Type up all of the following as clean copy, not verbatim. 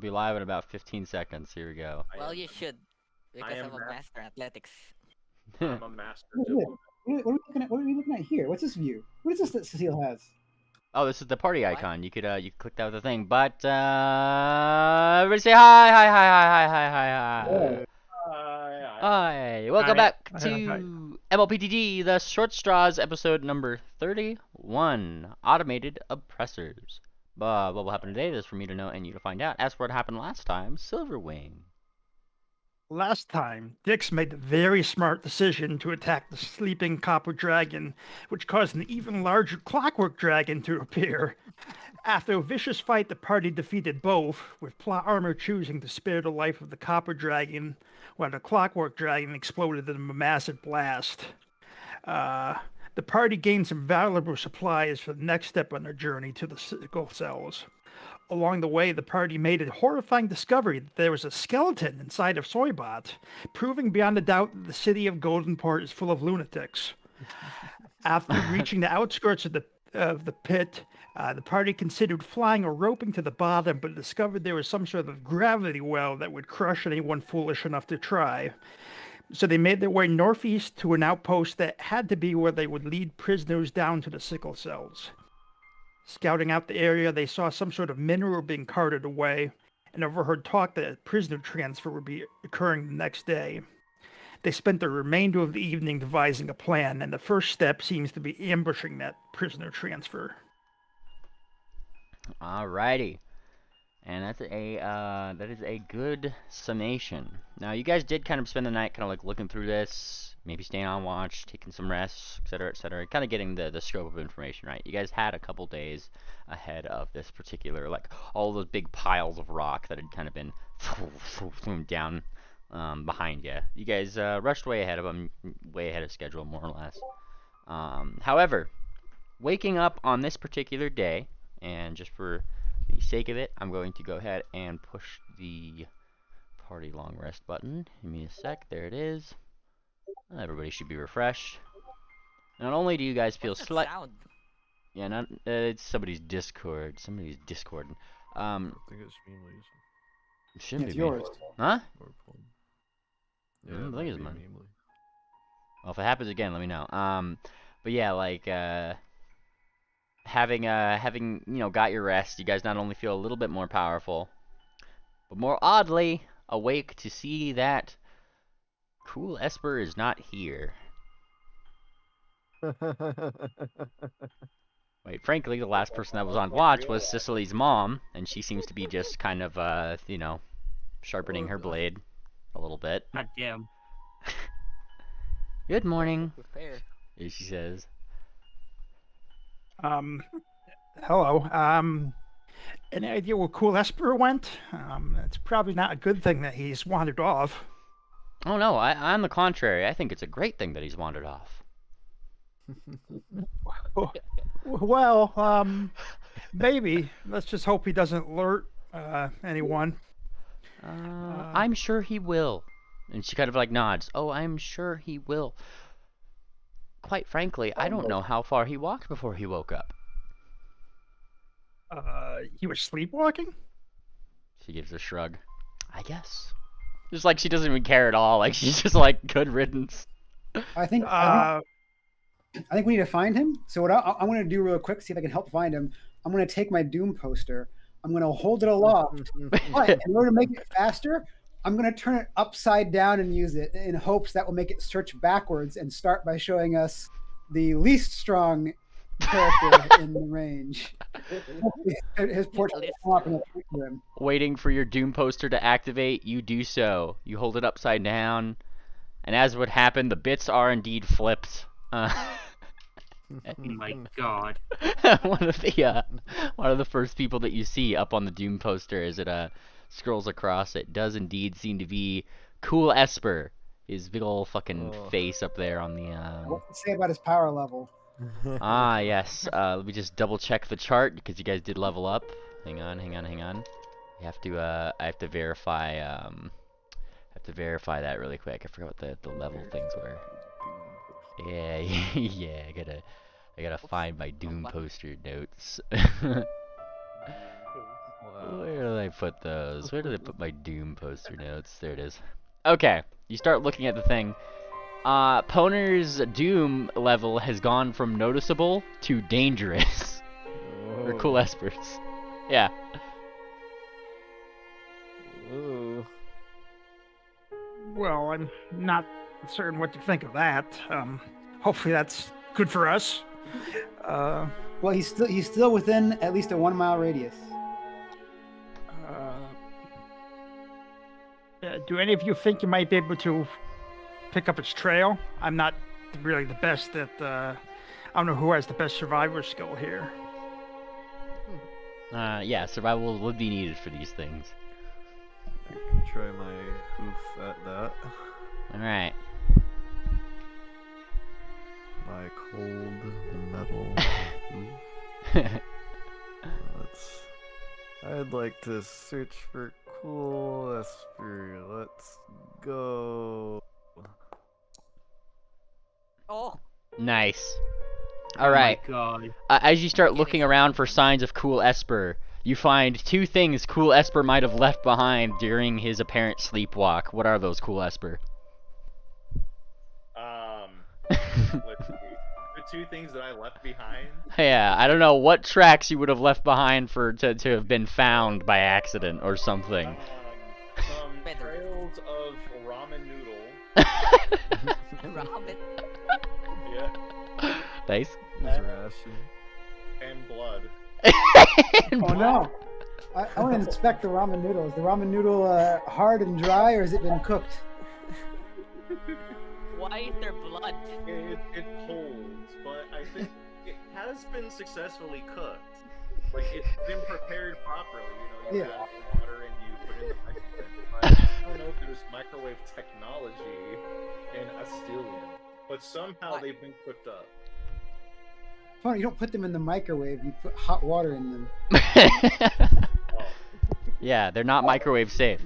be live in about 15 seconds. Here we go. Well, you should, because am I'm a master athletics. I'm a master. What are we looking at here? What's this view? What is this that Cecile has? Oh, this is the party What? icon. You could click that with the thing. But everybody say hi, hi, hi, hi, hi, hi, hi, hi. Hi, welcome back to mlptg, the Short Straws, episode number 31, Automated Oppressors. But what will happen today is for me to know and you to find out. As for what happened last time, Silverwing. Last time, Dix made the very smart decision to attack the sleeping copper dragon, which caused an even larger clockwork dragon to appear. After a vicious fight, the party defeated both, with plot armor choosing to spare the life of the copper dragon, while the clockwork dragon exploded in a massive blast. The party gained some valuable supplies for the next step on their journey to the sickle cells. Along the way, the party made a horrifying discovery that there was a skeleton inside of Soybot, proving beyond a doubt that the city of Goldenport is full of lunatics. After reaching the outskirts of the pit, the party considered flying or roping to the bottom, but discovered there was some sort of gravity well that would crush anyone foolish enough to try. So they made their way northeast to an outpost that had to be where they would lead prisoners down to the sickle cells. Scouting out the area, they saw some sort of mineral being carted away and overheard talk that a prisoner transfer would be occurring the next day. They spent the remainder of the evening devising a plan, and the first step seems to be ambushing that prisoner transfer. Alrighty. And that's that is a good summation. Now, you guys did kind of spend the night kind of like looking through this, maybe staying on watch, taking some rest, etc., kind of getting the scope of information right. You guys had a couple days ahead of this particular, like, all those big piles of rock that had kind of been down behind you. You guys rushed way ahead of them, way ahead of schedule, more or less. However, waking up on this particular day, and just for the sake of it, I'm going to go ahead and push the party long rest button. Give me a sec. There it is. Everybody should be refreshed. Not only do you guys feel slight... Yeah, not it's somebody's Discord. Somebody's Discord. I think it's me, Lisa. It shouldn't It's be me. yours. Huh? Yeah, I don't think it's mine. me. Well, if it happens again, let me know. But yeah, like having you know, got your rest, you guys not only feel a little bit more powerful, but more oddly awake to see that cool Esper is not here. Wait, frankly, the last person that was on watch was Cicely's mom, and she seems to be just kind of you know, sharpening her blade a little bit. God damn. Good morning, Fair. as she says. Hello. Any idea where Cool Esper went? It's probably not a good thing that he's wandered off. Oh no, on the contrary, I think it's a great thing that he's wandered off. Well, maybe. Let's just hope he doesn't alert anyone. I'm sure he will. And she kind of like nods. Oh, I'm sure he will. Quite frankly, I don't know how far he walked before he woke up. He was sleepwalking? She gives a shrug. I guess. Just like she doesn't even care at all. Like she's just like, good riddance. I think we need to find him. So what I'm going to do real quick, see if I can help find him. I'm going to take my Doom poster. I'm going to hold it aloft. But in order to make it faster, I'm going to turn it upside down and use it in hopes that will make it search backwards and start by showing us the least strong character in the range. His portrait will come up and appear to him. Waiting for your Doom poster to activate, you do so. You hold it upside down, and as would happen, the bits are indeed flipped. Oh my god. one of the first people that you see up on the Doom poster as it scrolls across, it does indeed seem to be Cool Esper. His big ol' fucking face up there on the What to say about his power level? Ah, yes. Let me just double check the chart because you guys did level up. Hang on. You have to I have to verify that really quick. I forgot what the level things were. Yeah, yeah, I gotta find my Doom poster notes. Where did I put those? Where did I put my Doom poster notes? There it is. Okay, you start looking at the thing. Poner's Doom level has gone from noticeable to dangerous. For cool espers. Yeah. Ooh. Well, I'm not certain what to think of that. Hopefully that's good for us. Well, he's still within at least a 1 mile radius. Do any of you think you might be able to pick up its trail? I'm not really the best at. I don't know who has the best survivor skill here. Yeah, survival would be needed for these things. I can try my hoof at that. Alright. My cold metal hoof. I'd like to search for cool Esper. Let's go. Oh, Nice. Oh Alright. my god. As you start looking around for signs of cool Esper, you find two things cool Esper might have left behind during his apparent sleepwalk. What are those, cool Esper? Let's see. The two things that I left behind. Yeah, I don't know what tracks you would have left behind to have been found by accident or something. Some Better. trails of ramen noodle. Robin. Yeah. Nice. His ration. And blood. Oh no! I want to inspect the ramen noodles. Is the ramen noodle hard and dry, or has it been cooked? Why is there blood? It holds, but I think it has been successfully cooked. Like, it's been prepared properly, you Yeah. add the water and you put it in the microwave. But I don't know if there's microwave technology in Astilian, but somehow they've been cooked up. Oh, you don't put them in the microwave. You put hot water in them. Oh. Yeah, they're not microwave safe.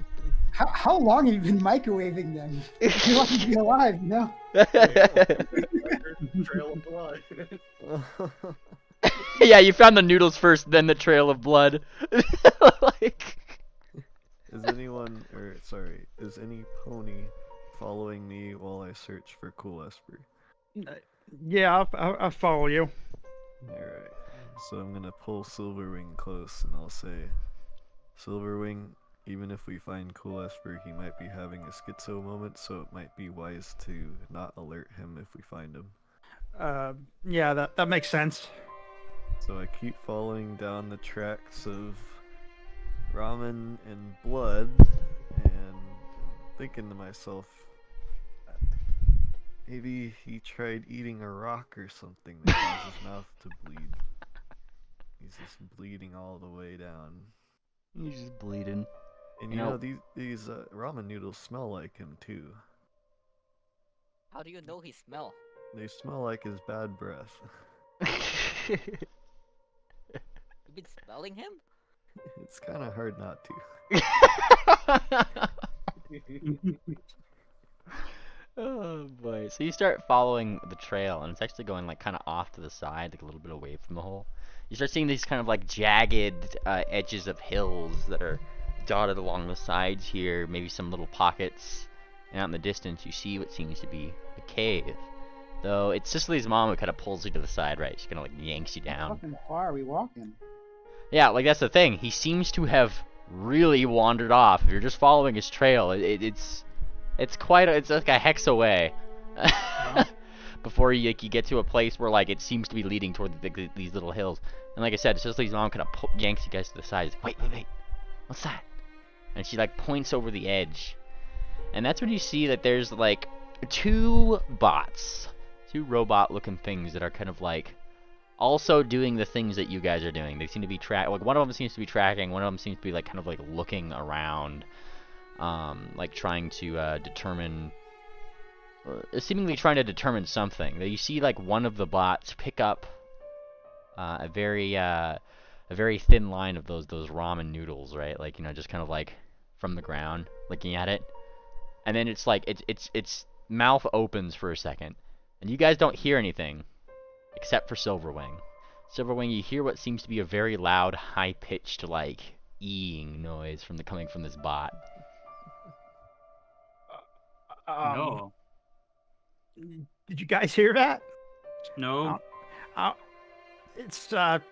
How long have you been microwaving them? You want to be alive, you know? Trail of blood. Yeah, you found the noodles first, then the trail of blood. Like... Is anyone, or sorry, is any pony following me while I search for cool Esper? Yeah, I'll follow you. Alright, so I'm gonna pull Silverwing close and I'll say, Silverwing, even if we find cool Esper, he might be having a schizo moment, so it might be wise to not alert him if we find him. Yeah, that makes sense. So I keep following down the tracks of ramen and blood, and thinking to myself, maybe he tried eating a rock or something that caused his mouth to bleed. He's just bleeding all the way down. He's just bleeding. And You you know- know, these ramen noodles smell like him too. How do you know he smell? They smell like his bad breath. You've been smelling him? It's kind of hard not to. Oh boy. So you start following the trail, and it's actually going like kind of off to the side, like a little bit away from the hole. You start seeing these kind of like jagged edges of hills that are dotted along the sides here, maybe some little pockets. And out in the distance, you see what seems to be a cave. Though it's Cicely's mom who kind of pulls you to the side, right? She kind of like yanks you How down. fucking far are we walking? Yeah, like that's the thing. He seems to have really wandered off. If you're just following his trail, it's quite it's like a hex away. Before you get to a place where like it seems to be leading toward these little hills. And like I said, Cicely's mom kind of yanks you guys to the side. He's like, wait, what's that? And she like points over the edge, and that's when you see that there's like two robot-looking things that are kind of like also doing the things that you guys are doing. They seem to be like one of them seems to be tracking, one of them seems to be like kind of like looking around, like trying to determine, seemingly trying to determine something. You see like one of the bots pick up a very thin line of those ramen noodles, right? Like, you know, just kind of like from the ground, looking at it, and then it's like its mouth opens for a second, and you guys don't hear anything except for Silverwing. Silverwing, you hear what seems to be a very loud, high-pitched, like, eeing noise coming from this bot. No. Did you guys hear that? No. It's that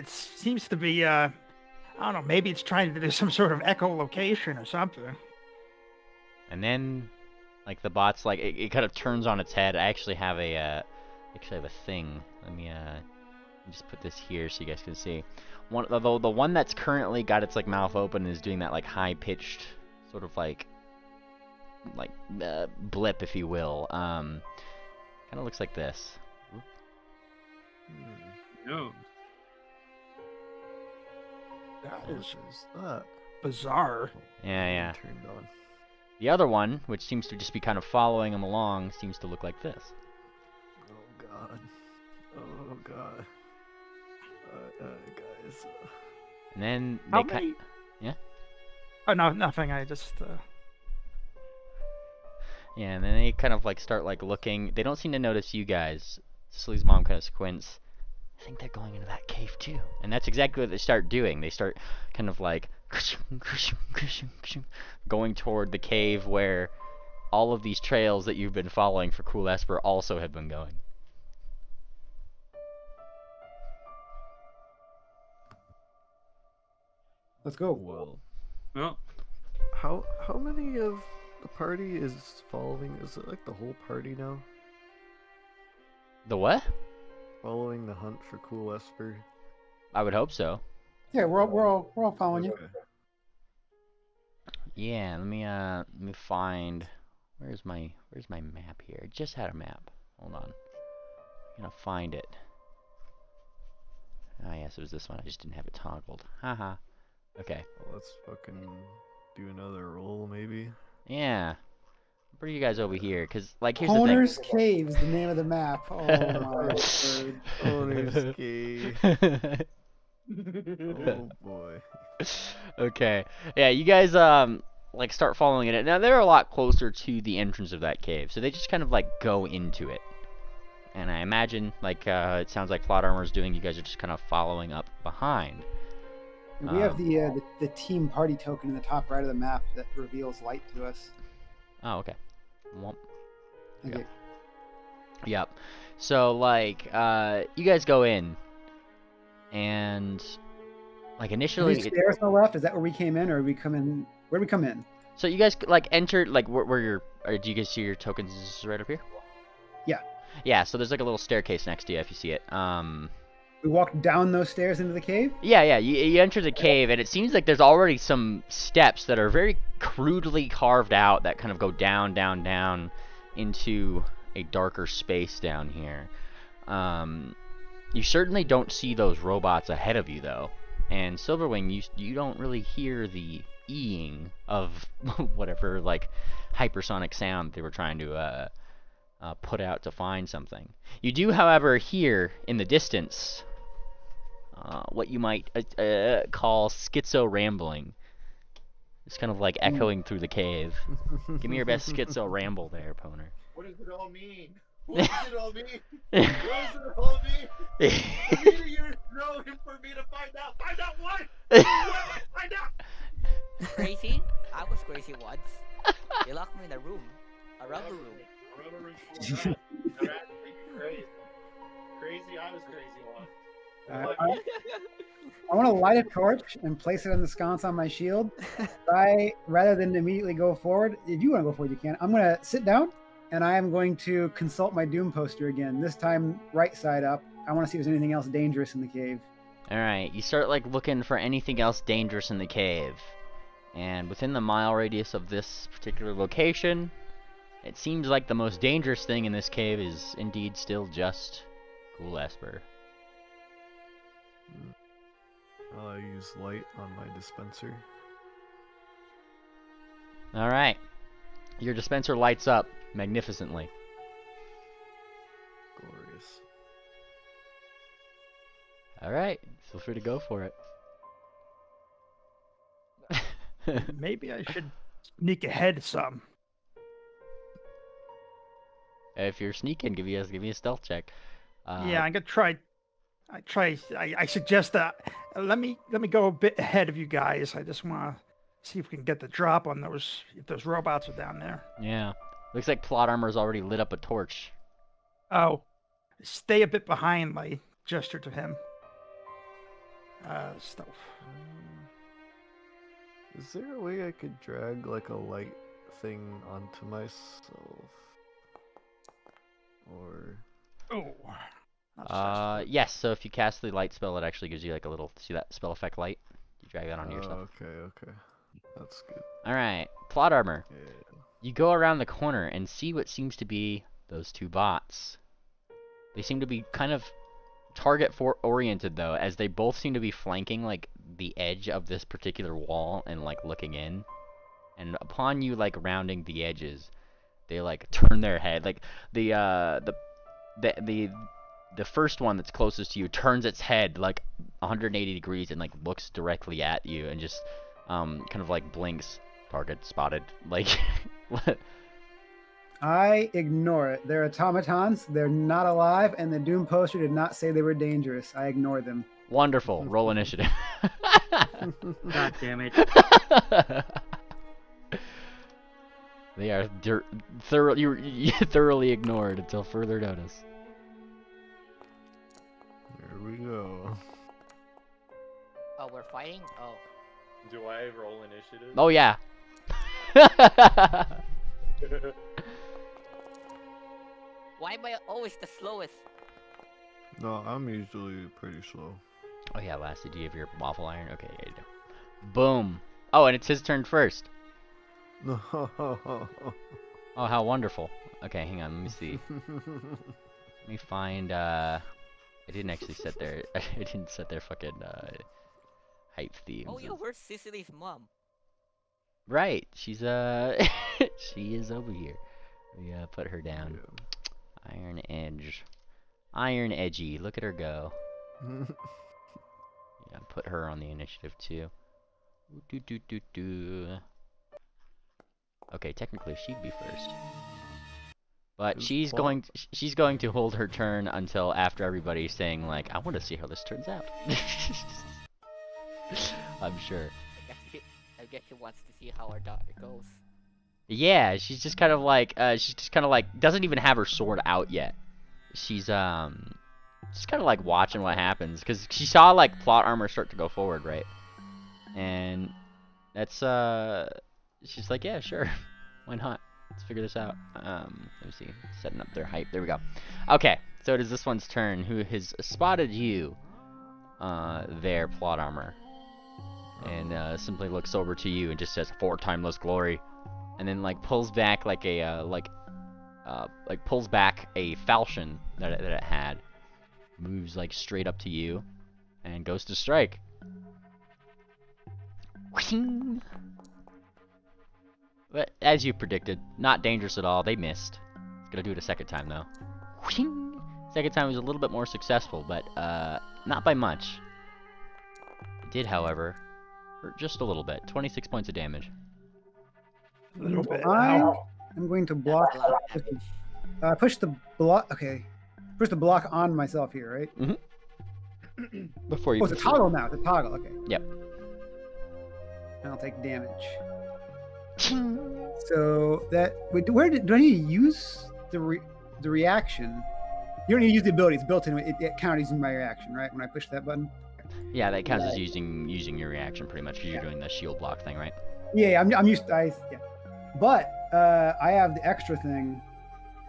seems to be I don't know, maybe it's trying to do some sort of echolocation or something. And then, like the bot's like it kind of turns on its head. I actually have a thing. Let me just put this here so you guys can see. The one that's currently got its like mouth open is doing that like high pitched sort of like blip, if you will. Kind of looks like this. No. That What is is that? bizarre. Yeah. Turned on. The other one, which seems to just be kind of following him along, seems to look like this. Oh god. Oh god. Guys. And then How they many? Yeah? Oh no, nothing. I just Yeah, and then they kind of like start like looking. They don't seem to notice you guys. Cecily's mom kind of squints. I think they're going into that cave too. And that's exactly what they start doing. They start kind of like going toward the cave where all of these trails that you've been following for Cool Esper also have been going. Let's go. Well, Well, how many of the party is following? Is it like the whole party now? The what? Following the hunt for Cool Esper? I would hope so. Yeah, we're all following you. Okay. Yeah, let me find where's my map here? I just had a map. Hold on. I'm gonna find it. Ah yes, it was this one. I just didn't have it toggled. Haha. Okay. Well, let's fucking do another roll, maybe. Yeah. Bring you guys over here, cause like here's the thing. Honer's Cave's the name of the map. Oh my word. Owner's key. Oh boy. Okay. Yeah, you guys like start following it. Now they're a lot closer to the entrance of that cave, so they just kind of like go into it. And I imagine like it sounds like Plot Armor's doing. You guys are just kind of following up behind. We have the team party token in the top right of the map that reveals light to us. Oh, okay. Womp. Okay. Yep. So like you guys go in, and like initially. There's stairs on the left. Is that where we came in, or we come in? Where we come in? So you guys like entered like where your do you guys see your tokens right up here? Yeah. Yeah. So there's like a little staircase next to you if you see it. We walked down those stairs into the cave. Yeah. You enter the cave, and it seems like there's already some steps that are very crudely carved out that kind of go down into a darker space down here. You certainly don't see those robots ahead of you though, and Silverwing, you don't really hear the eeing of whatever like hypersonic sound they were trying to put out to find something. You do, however, hear in the distance what you might call schizo rambling. It's kind of like echoing through the cave. Give me your best schizo ramble there, Poner. What does it all mean? What does it all mean? What does it all mean? I need a year to know him for me to find out. Find out what? What? Find out. Crazy? I was crazy once. They locked me in a room. A rubber room. Rubber room full of rats. The rats make you crazy. Crazy, I was crazy once. I want to light a torch and place it on the sconce on my shield. Rather than immediately go forward, if you want to go forward, you can. I'm going to sit down, and I am going to consult my Doom poster again. This time, right side up. I want to see if there's anything else dangerous in the cave. All right, you start like looking for anything else dangerous in the cave, and within the mile radius of this particular location, it seems like the most dangerous thing in this cave is indeed still just Cool Esper. I'll use light on my dispenser. All right, your dispenser lights up magnificently. Glorious. All right, feel free to go for it. maybe I should sneak ahead some. If you're sneaking, give me a stealth check. Yeah, I'm gonna try I suggest that let me go a bit ahead of you guys. I just want to see if we can get the drop on those if those robots are down there. Yeah. Looks like plot armor's already lit up a torch. Oh, stay a bit behind. I gesture to him. Stuff. Is there a way I could drag like a light thing onto myself? Or Oh. Yes, so if you cast the light spell, it actually gives you like a little, see that spell effect light? You drag that onto yourself. okay. That's good. Alright, plot armor. Yeah. You go around the corner and see what seems to be those two bots. They seem to be kind of target oriented though, as they both seem to be flanking like the edge of this particular wall and like looking in. And upon you like rounding the edges, they like turn their head. Like the first one that's closest to you turns its head like 180 degrees and like looks directly at you and just kind of like blinks. Target spotted. Like I ignore it. They're automatons. They're not alive, and the Doom poster did not say they were dangerous. I ignore them. Wonderful. Roll initiative. God damn it. They are thoroughly ignored until further notice. There we go. Oh, we're fighting? Oh. Do I roll initiative? Oh yeah. Why am I always the slowest? No, I'm usually pretty slow. Oh yeah, Lassie, do you have your waffle iron? Okay, yeah, you do. Boom. Oh, and it's his turn first. No. Oh, how wonderful. Okay, hang on, let me see. Let me find, I didn't actually set their, I didn't set their fucking, height themes. Oh, yeah, where's Cicily's mom? Right, she's, she is over here. We, put her down. Yeah. Iron Edge. Iron Edgy, look at her go. Yeah, put her on the initiative too. Okay, technically she'd be first. But Who's she's going to hold her turn until after everybody's saying like, I want to see how this turns out. I'm sure. I guess he wants to see how our daughter goes. Yeah, she's just kind of like doesn't even have her sword out yet. She's just kind of like watching what happens because she saw like plot armor start to go forward, right? And that's she's like, yeah, sure, why not? Let's figure this out. Let me see, setting up their height. There we go. Okay, so it is this one's turn. Who has spotted you? Their plot armor, and simply looks over to you and just says, "For timeless glory." And then like pulls back like a pulls back a falchion that it had, moves like straight up to you, and goes to strike. Whing! But as you predicted, not dangerous at all. They missed. It's gonna do it a second time though. Whing! Second time was a little bit more successful, but not by much. It did, however, hurt just a little bit. 26 points of damage. A little bit. I'm going to block. That's a lot of damage. Push the block. Okay. Push the block on myself here, right? Before you. Oh, it's a toggle now. It's a toggle. Okay. Yep. And I'll take damage. So that do I need to use the reaction? You don't need to use the ability. It's built in. It counts using my reaction, right? When I push that button. Yeah, that counts as using your reaction pretty much because you're doing the shield block thing, right? Yeah, I'm used. Yeah. But I have the extra thing.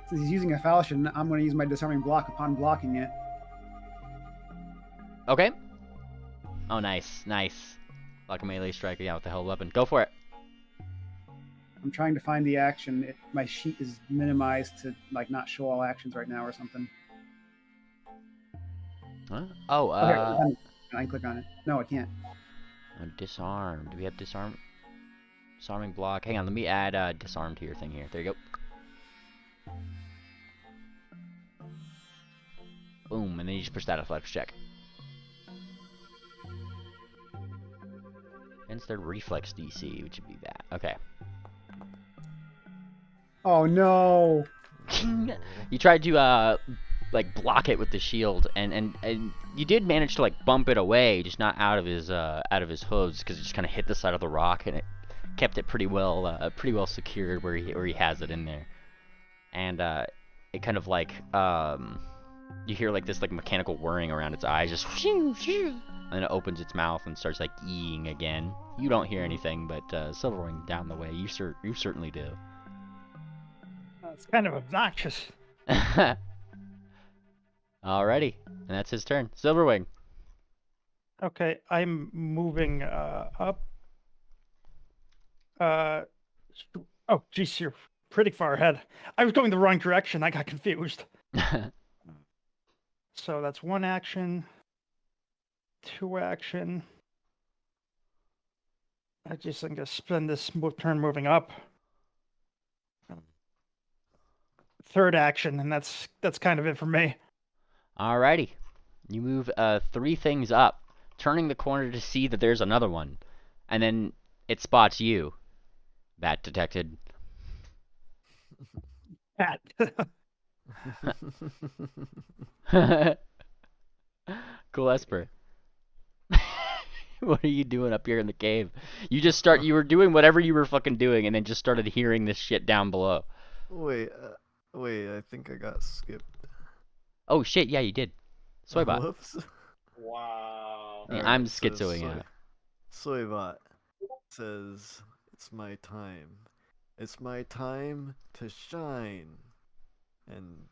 Since he's using a falchion, I'm going to use my disarming block upon blocking it. Okay. Oh, nice, nice. Like a melee strike, yeah, with the held weapon. Go for it. I'm trying to find the action. My sheet is minimized to like not show all actions right now or something. Huh? Oh, Okay, I can click on it. No, I can't. Disarm. Do we have disarm? Disarming block. Hang on, let me add disarm to your thing here. There you go. Boom, and then you just push that athletics check. Against their reflex DC, which would be that. Okay. Oh no! You tried to like block it with the shield, and you did manage to like bump it away, just not out of his hooves, because it just kind of hit the side of the rock and it kept it pretty well secured where he has it in there. And it kind of like you hear like this like mechanical whirring around its eyes, just and it opens its mouth and starts like eeing again. You don't hear anything, but Silverwing down the way, you certainly do. It's kind of obnoxious. Alrighty, and that's his turn. Silverwing. Okay, I'm moving up. Oh, geez, you're pretty far ahead. I was going the wrong direction. I got confused. So that's 1 action, 2 action. I'm gonna spend this turn moving up. 3rd action, and that's kind of it for me. Alrighty, you move 3 things up, turning the corner to see that there's another one, and then it spots you. Bat detected. Pat. Cool, Esper. What are you doing up here in the cave? You were doing whatever you were fucking doing and then just started hearing this shit down below. Wait, I think I got skipped. Oh shit, yeah, you did. Soybot. Whoops. Wow. Yeah, Alright, I'm it says schizoing out. Soybot says, "It's my time. It's my time to shine." And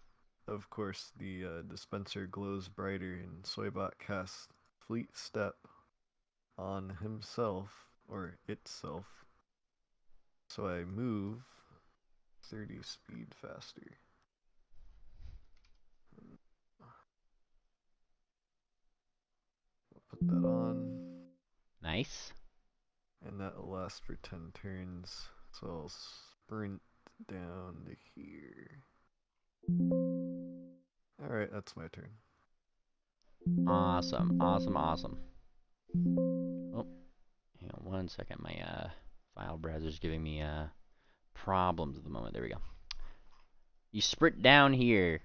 of course, the dispenser glows brighter, and Soybot casts Fleet Step on himself or itself. So I move 30 speed faster. I'll put that on. Nice. And that'll last for 10 turns. So I'll sprint down to here. Alright, that's my turn. Awesome. Oh, hang on 1 second. My file browser's giving me problems at the moment. There we go. You sprint down here.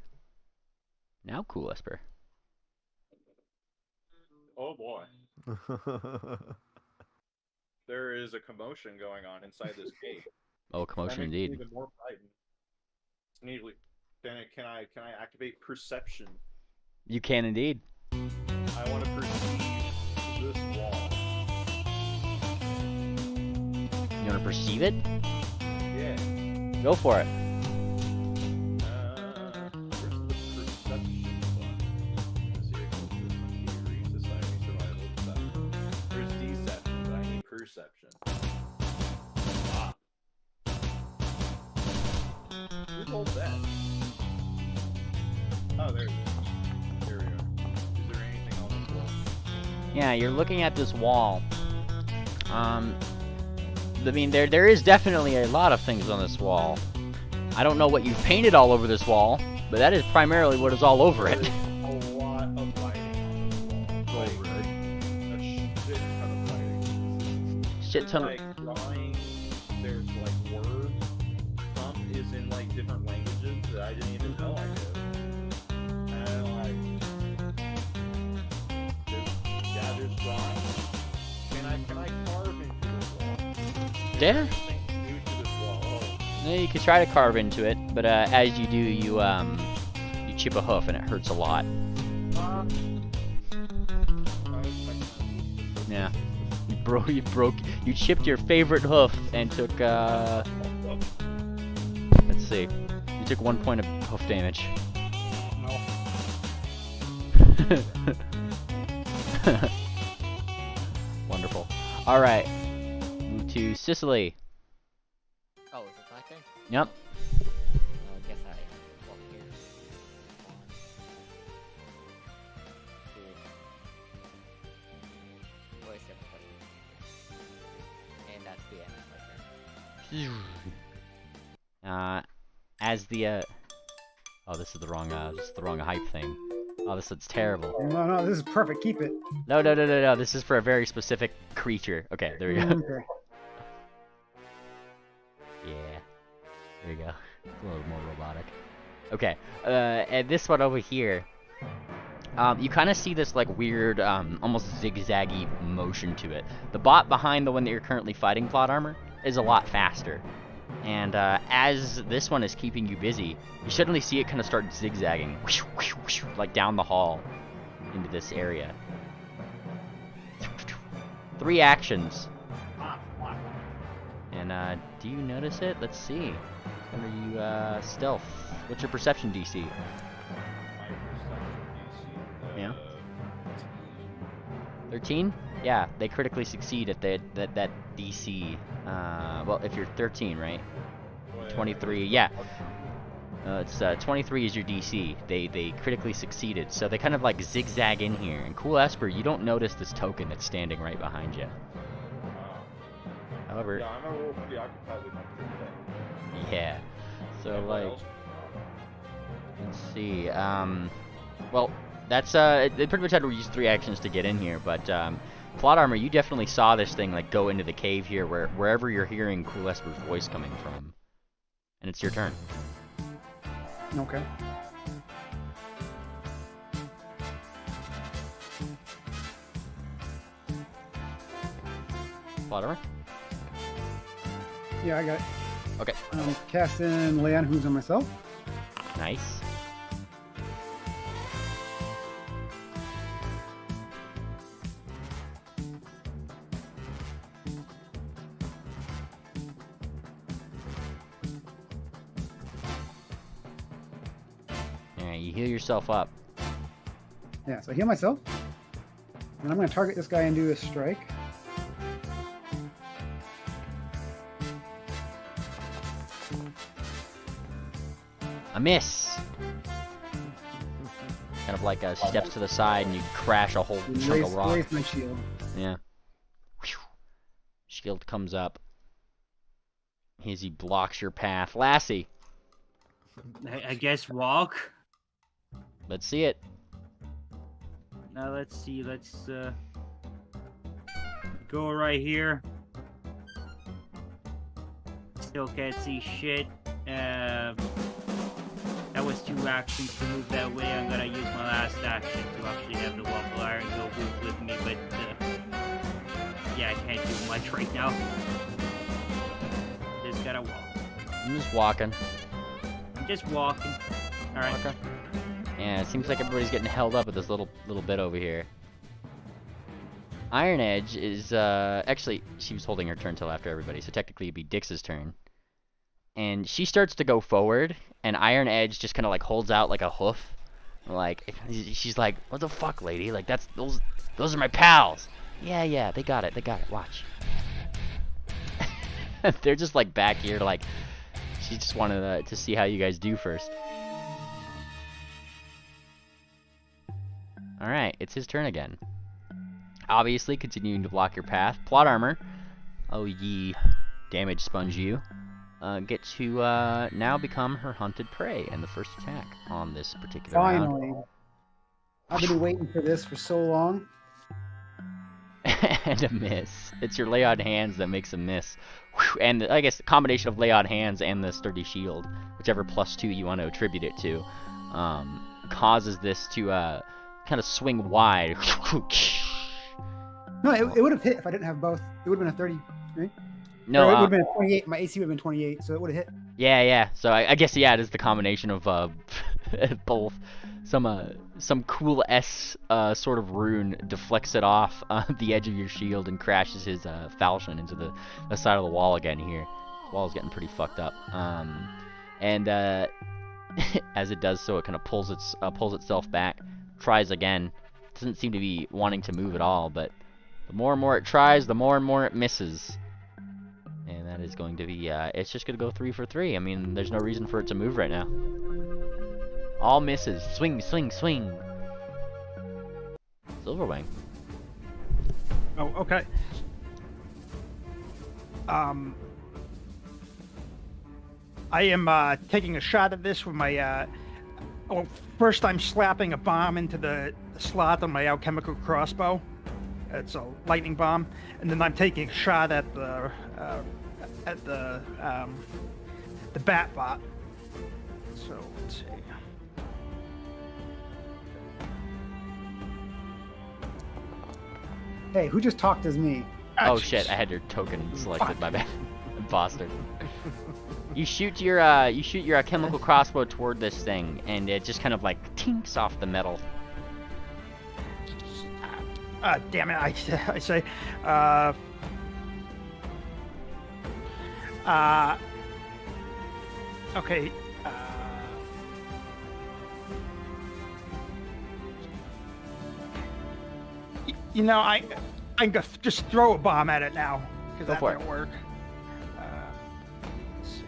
Now cool, Esper. Oh boy. There is a commotion going on inside this cave. Oh, commotion That makes me indeed. even more frightened. It's neatly. Can I activate perception? You can indeed. I want to perceive this wall. You want to perceive it? Yeah. Go for it. Where's the perception button? Let's see, theory, society, survival, deception. There's deception, but I need perception. Ah. Who told that? Oh, there it is. Here we are. Is there anything on this wall? Yeah, you're looking at this wall. I mean, there is definitely a lot of things on this wall. I don't know what you've painted all over this wall, but that is primarily what is all over it. There's a lot of writing on this wall. Like, a shit ton of writing. Shit ton of... Like, drawing, there's like words. Some is in like different languages that I didn't even know I knew. And like, there's drawing. Can I carve into this wall? Yeah. Anything new to this wall? Yeah, you could try to carve into it, but as you do, you chip a hoof and it hurts a lot. Yeah. You chipped your favorite hoof and took, let's see. You took 1 point of hoof damage. Wonderful. Alright. Move to Sicily. Oh, is it my turn? Yep. Guess I walk here. 1, 2. Where's the other? And that's the end of my turn. As the oh, this is the wrong hype thing. Oh, this looks terrible. No, this is perfect. Keep it. No. This is for a very specific creature. Okay, there we go. Okay. Yeah. There you go. It's a little more robotic. Okay. And this one over here. You kind of see this like weird, almost zigzaggy motion to it. The bot behind the one that you're currently fighting, plot armor, is a lot faster. And as this one is keeping you busy, you suddenly see it kind of start zigzagging, like down the hall into this area. 3 actions. And do you notice it? Let's see. Under you, stealth. What's your perception DC? My perception DC. Yeah. 13? Yeah, they critically succeed at that DC. Well, if you're 13, right? 23, yeah. It's 23 is your DC. They critically succeeded, so they kind of like zigzag in here. And cool Esper, you don't notice this token that's standing right behind you. However, Yeah, I'm a little preoccupied with my thing. yeah. So What like, else? let's see. Well, that's they pretty much had to use 3 actions to get in here, but plot armor, you definitely saw this thing like go into the cave here, wherever you're hearing cool Esper's voice coming from, and it's your turn. Okay. Plot armor. Yeah, I got it. Okay. I'm casting Lay on Who's on myself. Nice. Alright, you heal yourself up. Yeah, so I heal myself. And I'm going to target this guy and do a strike. A miss. Kind of like steps to the side and you crash a whole chunk Raise, of rock. raise my shield. Yeah. Shield comes up. As he blocks your path. Lassie, I guess walk. let's see it. Now let's see. Let's go right here. Still can't see shit. That was 2 actions to move that way. I'm gonna use my last action to actually have the waffle iron go with me, but yeah, I can't do much right now. Just gotta walk. I'm just walking. I'm just walking. All right. Okay. Yeah, it seems like everybody's getting held up at this little bit over here. Iron Edge is actually she was holding her turn till after everybody, so technically it'd be Dix's turn. And she starts to go forward, and Iron Edge just kind of like holds out like a hoof, like she's like, "What the fuck, lady? Like those are my pals." Yeah, they got it. Watch. They're just like back here, like she just wanted to see how you guys do first. All right, it's his turn again. Obviously, continuing to block your path. Plot armor. Oh ye, damage sponge you. Get to now become her hunted prey and the first attack on this particular round. Finally. I've been waiting for this for so long. And a miss. It's your lay on hands that makes a miss. Whew, and I guess the combination of lay on hands and the sturdy shield, whichever +2 you want to attribute it to, causes this to kind of swing wide. No, it would have hit if I didn't have both. It would have been a 30, right? No, Or it would have been a 28. My AC would have been 28, so it would have hit. Yeah. So I guess it is the combination of both. Some cool S sort of rune deflects it off the edge of your shield and crashes his falchion into the side of the wall again here. The wall's getting pretty fucked up. And as it does so, it kind of pulls itself back, tries again. Doesn't seem to be wanting to move at all, but the more and more it tries, the more and more it misses. And that is going to be, it's just going to go 3 for 3. I mean, there's no reason for it to move right now. All misses. Swing. Silverwing. Oh, okay. I am taking a shot at this with my. First I'm slapping a bomb into the slot on my alchemical crossbow. It's a lightning bomb, and then I'm taking a shot at the bat bot. So let's see. Hey, who just talked as me? Oh jeez. shit! I had your token selected. My bad. Imposter. You shoot your chemical crossbow toward this thing, and it just kind of like tinks off the metal. Damn it! I say, okay. You know, I'm gonna just throw a bomb at it now because Go that for it. didn't work. Let's see.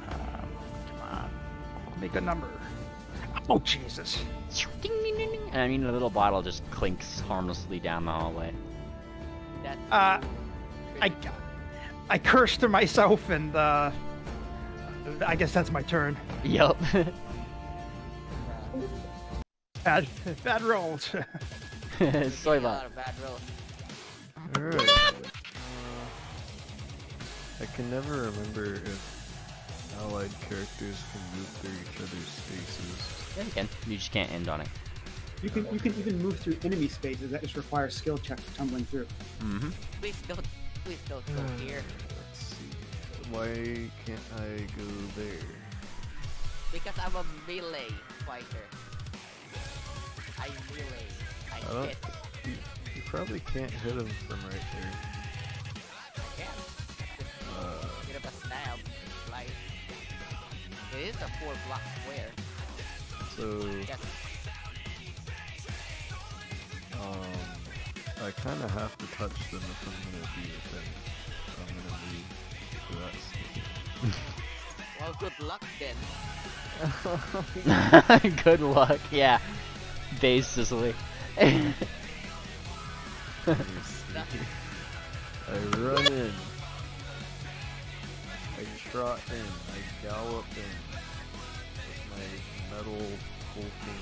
Come on, make a number. Oh Jesus! Ding, ding, ding, ding. And I mean, the little bottle just clinks harmlessly down the hallway. That's I cursed to myself, and I guess that's my turn. Yup. Bad rolls. Soy a lot bot. of bad rolls. Alright. I can never remember if allied characters can move through each other's spaces. Yeah, you can. You just can't end on it. You can even move through enemy spaces. That just requires skill checks for tumbling through. Mm-hmm. Please don't go here. Let's see. Why can't I go there? Because I'm a melee fighter. I melee. I don't- hit. You probably can't hit him from right there. I can. Just bit of a stab. Slice. It is a 4-block square. So, Yes. I kind of have to touch them if I'm gonna be within. So I'm gonna leave. So that's Well, good luck then. Good luck. Yeah. Basically. Let me see. I run in. I trot in. I gallop in. With my metal hulking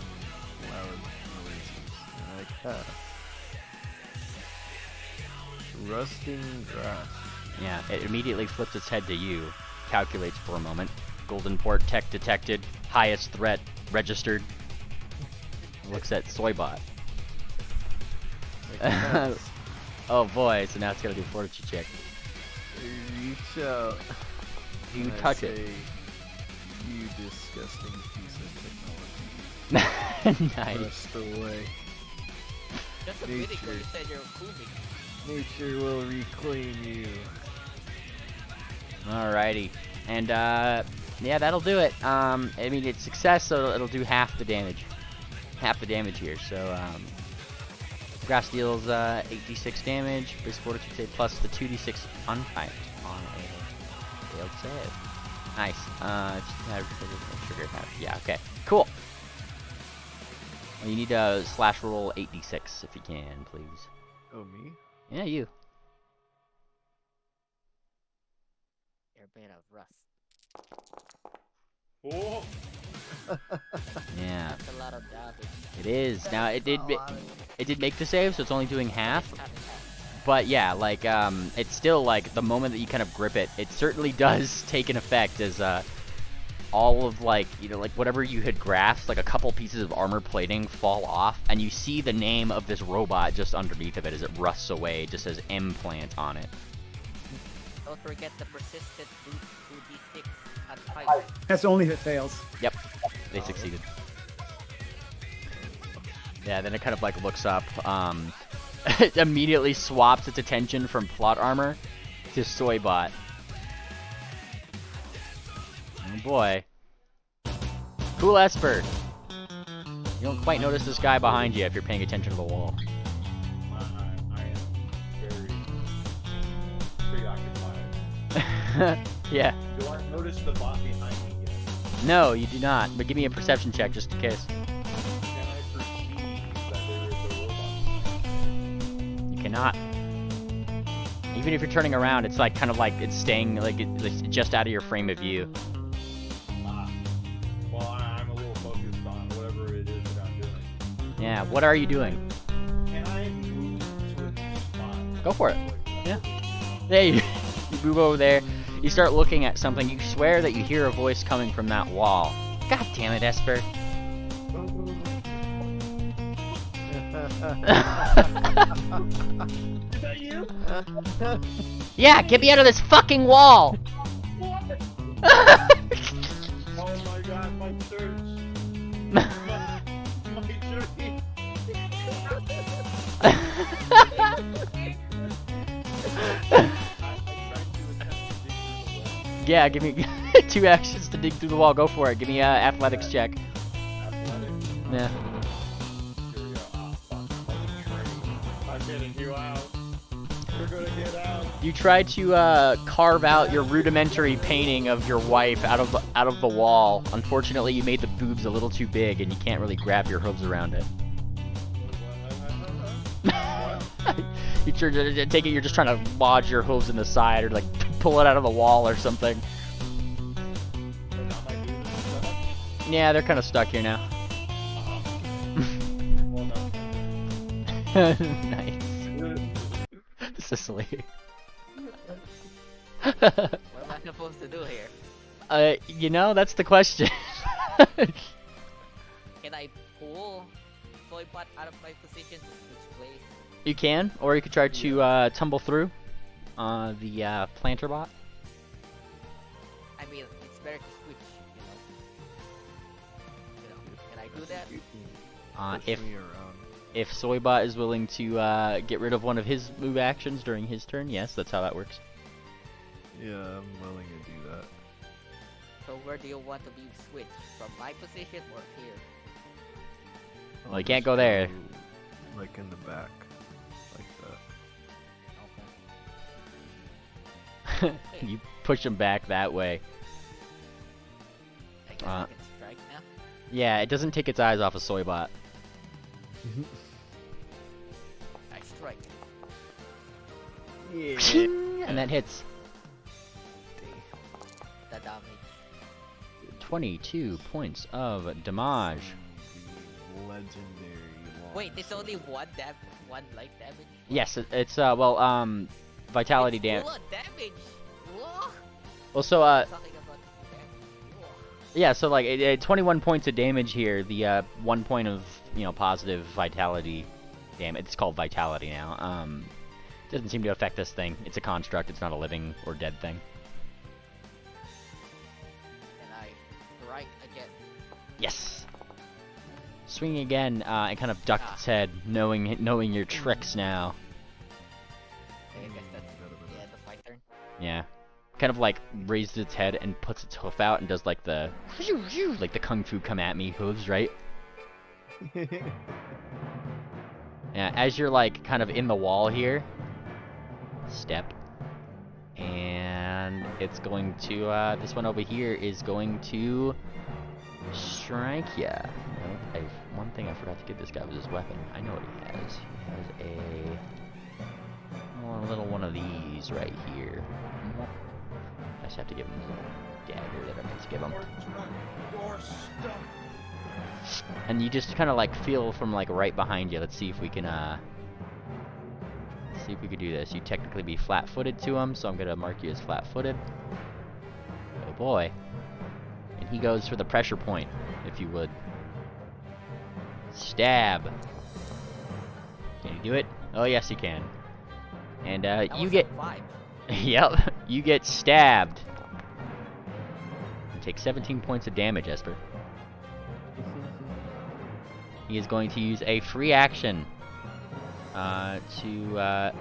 loud noises. And I cast. Rusting grass. Yeah, it immediately flips its head to you, calculates for a moment. Golden port tech detected, highest threat registered. Looks at Soybot. I cast. Oh boy, so now it's gotta do fortitude check. I reach out. You and I touch it. say, you disgusting piece of technology. Nice. Rust away. Just a minute ago you said you're cool. Nature will reclaim you. Alrighty. And yeah, that'll do it. I mean, it's success, so it'll do half the damage. Half the damage here, so grass deals 8d6 damage, base fortitude save plus the 2d6 untyped on a failed save. Nice. Trigger half. Yeah, okay. Cool. Well, you need to slash roll 8d6 if you can, please. Oh, me? Yeah, you. You're made of rust. Oh, Yeah, That's a lot of damage. it is. Now it did make the save, so it's only doing half. It's cut in half. But yeah, like it's still like the moment that you kind of grip it, it certainly does take an effect as all of like like whatever you had grasped, like a couple pieces of armor plating fall off, and you see the name of this robot just underneath of it as it rusts away. It just says implant on it. Don't forget the persistent 2d6 at 5. That's only if it fails. Yep, they succeeded. Yeah, then it kind of like looks up. It immediately swaps its attention from plot armor to Soybot. Oh boy. Cool Esper. You don't quite notice this guy behind you if you're paying attention to the wall. I am very preoccupied. Yeah. Do I notice the bot behind me yet? No, you do not. But give me a perception check just in case. Can I perceive that there is a robot? You cannot. Even if you're turning around, it's like kind of like it's staying like it's just out of your frame of view. Well, I'm a little focused on whatever it is that I'm doing. Yeah. What are you doing? Can I move to a new spot? Go for it. Yeah. Hey, you move over there. You start looking at something. You swear that you hear a voice coming from that wall. God damn it, Esper. Is that you? Yeah, get me out of this fucking wall! What? Oh my god, my search. My journey. Yeah, give me 2 actions to dig through the wall. Go for it. Give me a athletics check. Athletics. Yeah. Here we go. Ah, fuck. I'm getting you out. You're gonna get out. You tried to carve out your rudimentary painting of your wife out of the wall. Unfortunately, you made the boobs a little too big, and you can't really grab your hooves around it. You take it you're just trying to lodge your hooves in the side or like pull it out of the wall or something. Yeah, they're kind of stuck here now. Nice. Sicily. What am I supposed to do here? You know, that's the question. Can I pull Soybot out of my position to switch place? You can, or you could try to tumble through the planter bot. I mean, it's better to switch, Can I do that? Push me around. If Soybot is willing to get rid of one of his move actions during his turn, yes, that's how that works. Yeah, I'm willing to do that. So where do you want to be switched? From my position or here? Well, you can't go there. Like in the back. Like that. Okay. You push him back that way. I guess I can strike now. Yeah, it doesn't take its eyes off of Soybot. I strike. Yeah. And that hits. The damage. 22 points of damage. The legendary Wait, it's only one light damage? Yes, it's vitality It's damage. full of damage! Whoa! Well, so Talking about damage. Whoa. yeah, so like 21 points of damage here. The 1 point of positive vitality damage. It's called vitality now. Doesn't seem to affect this thing. It's a construct. It's not a living or dead thing. And I strike again. Yes. Swing again and kind of duck its head, knowing your tricks now. Okay, I guess that's the end of my turn. Yeah. Kind of like raises its head and puts its hoof out and does like the kung fu come at me hooves, right? Yeah, as you're like kind of in the wall here, step, and it's going to this one over here is going to strike ya. No, one thing I forgot to give this guy was his weapon. I know what he has. He has a little one of these right here. I just have to give him his little dagger that I meant to give him. And you just kind of like feel from like right behind you. Let's see if we can do this. You technically be flat-footed to him, so I'm gonna mark you as flat-footed. Oh boy. And he goes for the pressure point, if you would. Stab. Can you do it? Oh yes, you can. And That you was get. a 5. Yep, you get stabbed. You take 17 points of damage, Esper. He is going to use a free action to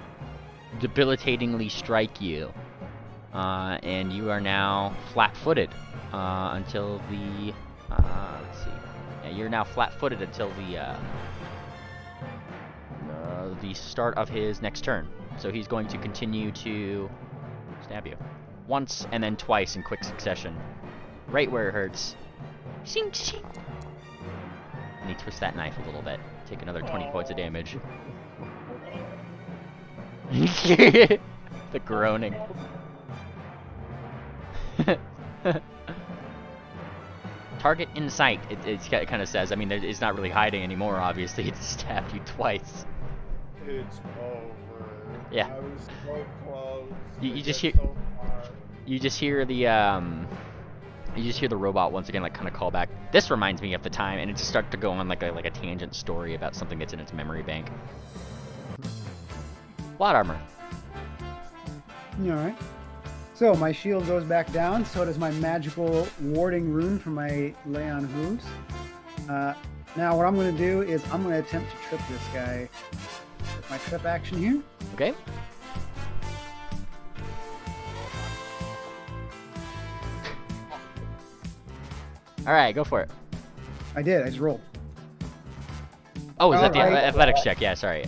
debilitatingly strike you. And you are now flat-footed until the... let's see. Yeah, you're now flat-footed until the start of his next turn. So he's going to continue to stab you. Once and then twice in quick succession. Right where it hurts. Shing, shing. And he twists that knife a little bit. Take another 20 points of damage. The groaning. Target in sight, it kind of says. I mean, it's not really hiding anymore, obviously. It stabbed you twice. It's over. Yeah. I was so close. You I just get hear- so far. You just hear the robot once again, like, kind of call back. This reminds me of the time, and it just starts to go on like a tangent story about something that's in its memory bank. Plot armor. Alright. So my shield goes back down, so does my magical warding rune for my lay on hooves. Now what I'm going to do is I'm going to attempt to trip this guy with my trip action here. Okay. Alright, go for it. I did, I just rolled. Oh, is that the Alright. athletics check? Yeah, sorry.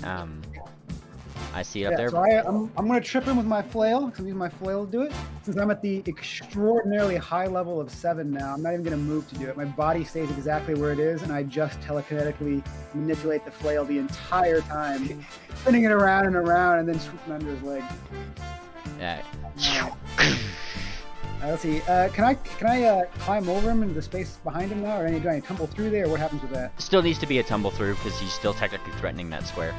I see it up there. So I'm going to trip him with my flail, because I'm using my flail to do it. Since I'm at the extraordinarily high level of 7 now, I'm not even going to move to do it. My body stays exactly where it is, and I just telekinetically manipulate the flail the entire time, spinning it around and around, and then swooping under his leg. Yeah. Let's see. Can I climb over him into the space behind him now, or do I tumble through there? What happens with that? Still needs to be a tumble through because he's still technically threatening that square.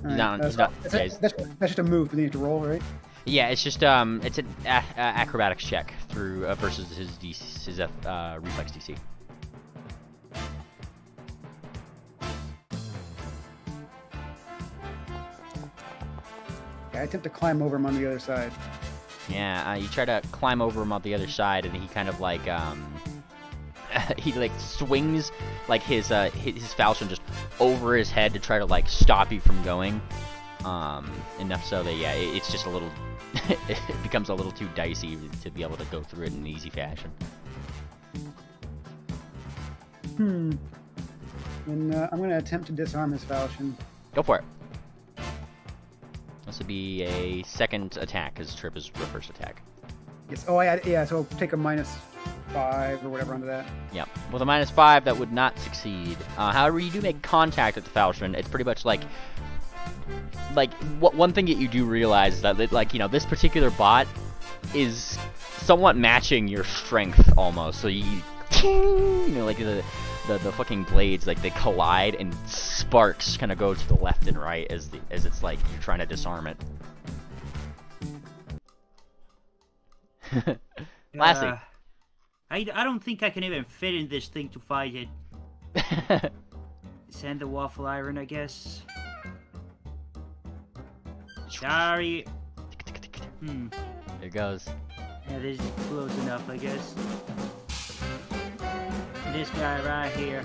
That's just a move, but you need to roll, right? Yeah, it's just it's an acrobatics check through versus his reflex DC. Yeah, I attempt to climb over him on the other side. Yeah, you try to climb over him on the other side, and he kind of like he like swings like his falchion just over his head to try to like stop you from going. Enough so that yeah, it's just a little it becomes a little too dicey to be able to go through it in an easy fashion. And I'm going to attempt to disarm his falchion. Go for it. This would be a second attack, because trip is your first attack. Yes. Oh, yeah. So take a -5 or whatever under that. Yeah. With a -5, that would not succeed. However, you do make contact with the falchion. It's pretty much like one thing that you do realize is that like this particular bot is somewhat matching your strength almost. So you like the fucking blades, like they collide and sparks kind of go to the left and right as it's like you're trying to disarm it. Lassie. I don't think I can even fit in this thing to fight it. Send the waffle iron, I guess. Sorry. There it goes. Yeah, this is close enough, I guess. This guy right here.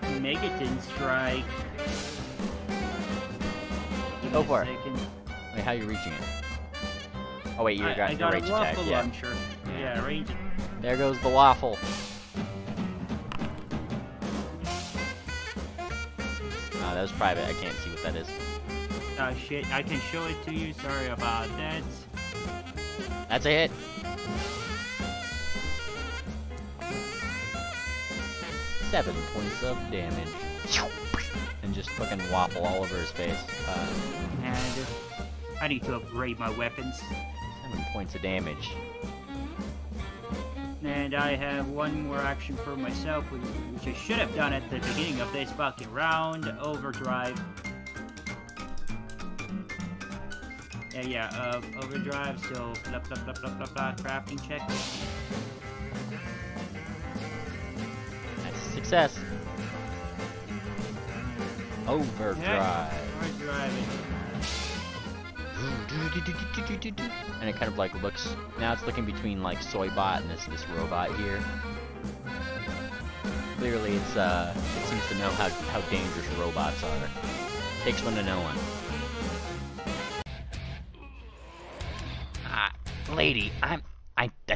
Megaton strike. Go for it. Wait, how are you reaching it? Oh wait, I got a range waffle attack. launcher. Yeah, range. There goes the waffle. That was private. I can't see what that is. Oh shit, I can show it to you. Sorry about that. That's a hit. Seven points of damage. And just fucking waffle all over his face. And I need to upgrade my weapons. 7 points of damage. And I have one more action for myself, which I should have done at the beginning of this fucking round. Overdrive. Overdrive, so blah blah blah blah blah blah, crafting check. That's a success. Overdrive. And it kind of like looks, now it's looking between like Soybot and this robot here. Clearly it seems to know how dangerous robots are. Takes one to know one. Lady, I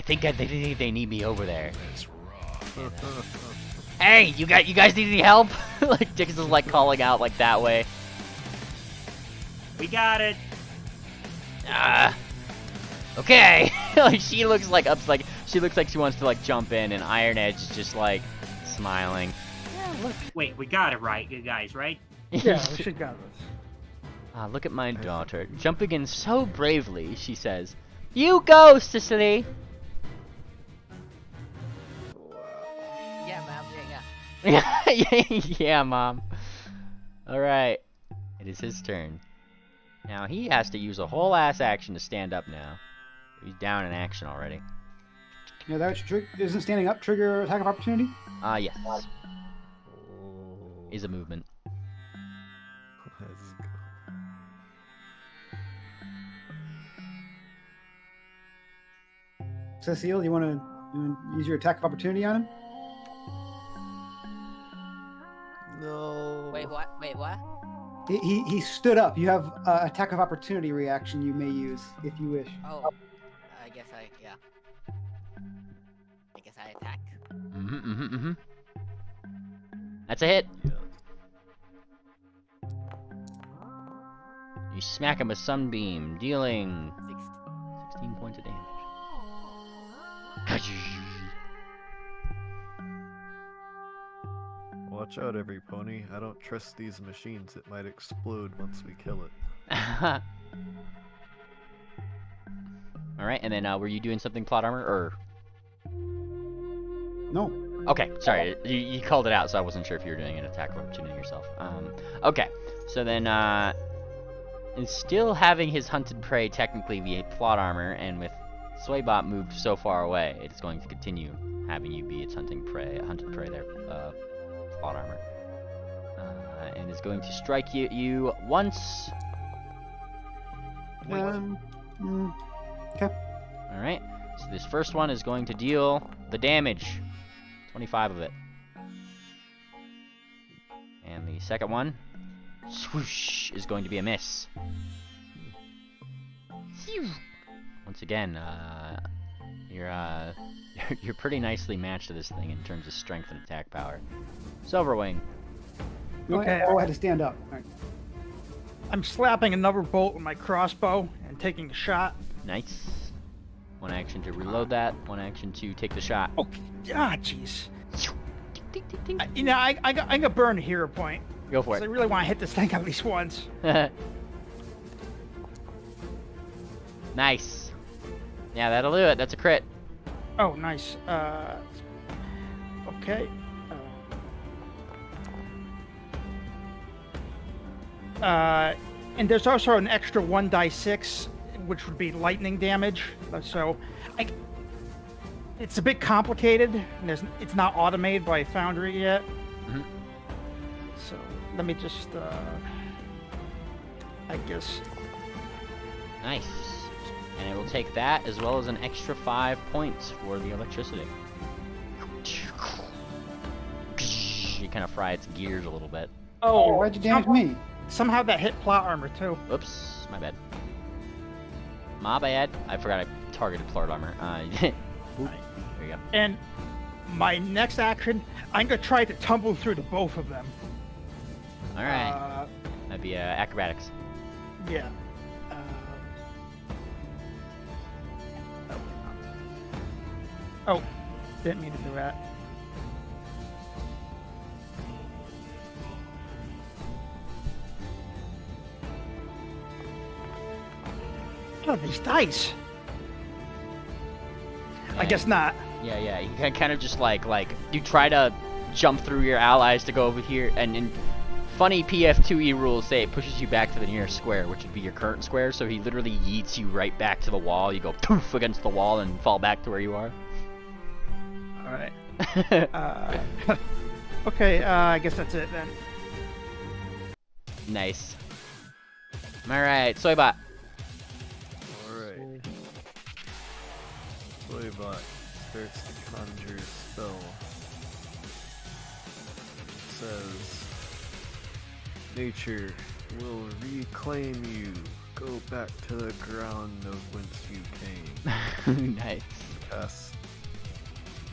think they need me over there. Hey, you guys need any help? Like Dix is like calling out like that way. We got it. Okay. Like she looks like she looks like she wants to like jump in, and Iron Edge is just like smiling. Yeah, look. Wait, we got it right, you guys, right? Yeah, we should got this. Look at my daughter jumping in so bravely. She says, "You go, Cicely." Yeah, ma'am. Yeah. Yeah, Mom. All right, it is his turn. Now he has to use a whole ass action to stand up now. He's down in action already. Yeah, isn't standing up trigger attack of opportunity? Yes. Oh, Is a movement. let's go. Cecile, you want to use your attack of opportunity on him? No. Wait, what? Wait, what? He stood up. You have attack of opportunity reaction you may use if you wish. Oh, I guess yeah. I guess I attack. That's a hit. Yes. You smack him with Sunbeam, dealing 16. 16 points of damage. Watch out, every pony. I don't trust these machines. It might explode once we kill it. Alright, and then were you doing something, plot armor, or? No. Okay, sorry, you called it out, so I wasn't sure if you were doing an attack of opportunity yourself. Okay, so then, and still having his hunted prey technically be a plot armor, and with Swaybot moved so far away, it's going to continue having you be its hunted prey there, plot armor. And is going to strike you once. Okay. Alright, so this first one is going to deal the damage. 25 of it. And the second one, swoosh, is going to be a miss. Once again, you're pretty nicely matched to this thing in terms of strength and attack power. Silverwing. Okay. Oh, I had to stand up. All right. I'm slapping another bolt with my crossbow and taking a shot. Nice. One action to reload that. One action to take the shot. Oh, jeez. I got burn a hero point. Go for So I it. really want to hit this thing at least once. Nice. Yeah, that'll do it. That's a crit. Oh, nice. Okay. And there's also an extra 1d6, which would be lightning damage. So, it's a bit complicated. And it's not automated by Foundry yet. Mhm. So let me just, I guess. Nice. And it will take that as well as an extra 5 points for the electricity. You kind of fry its gears a little bit. Oh, why'd you damage me? Somehow that hit plot armor too. Oops, my bad. My bad. I forgot I targeted plot armor. There you go. And my next action, I'm gonna try to tumble through the both of them. All right. That'd be acrobatics. Yeah. Oh, didn't mean to do that. Oh, these dice. I guess not. Yeah. You can kind of just like you try to jump through your allies to go over here, and funny PF2E rules say it pushes you back to the nearest square, which would be your current square. So he literally yeets you right back to the wall. You go poof against the wall and fall back to where you are. All right. Okay. I guess that's it then. Nice. All right, Soybot. Alright. Toybot starts to conjure a spell. It says, nature will reclaim you. Go back to the ground of whence you came. Nice. Cast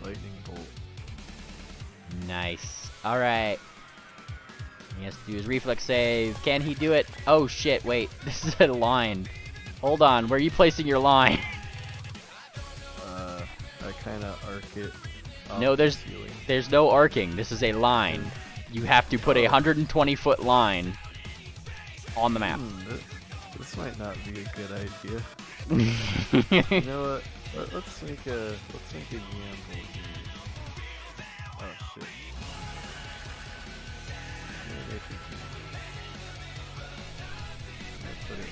lightning bolt. Nice. All right. He has to do his reflex save. Can he do it? Oh shit! Wait, this is a line. Hold on. Where are you placing your line? I kind of arc it. No, there's no arcing. This is a line. You have to put a 120-foot line on the map. This might not be a good idea. You know what? Let's make a gamble here. Oh shit. Maybe if we can. I put it right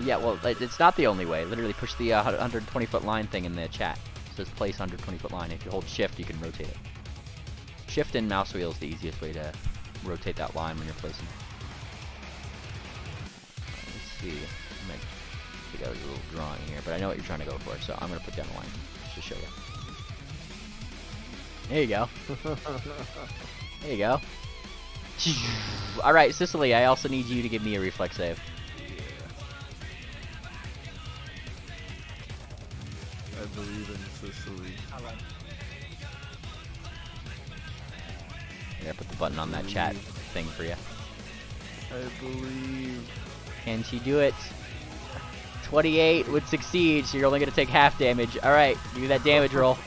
Yeah, well, it's not the only way. Literally push the 120-foot line thing in the chat. It says place 120-foot line. If you hold shift, you can rotate it. Shift and mouse wheel is the easiest way to rotate that line when you're placing. Let's see. I might take out a little drawing here, but I know what you're trying to go for, so I'm going to put down the line just to show you. There you go. There you go. Alright, Sicily, I also need you to give me a reflex save. I believe in Sicily. Alright. I'm gonna put the button on that chat thing for you. I believe. Can she do it? 28 would succeed, so you're only gonna take half damage. Alright, do that damage roll.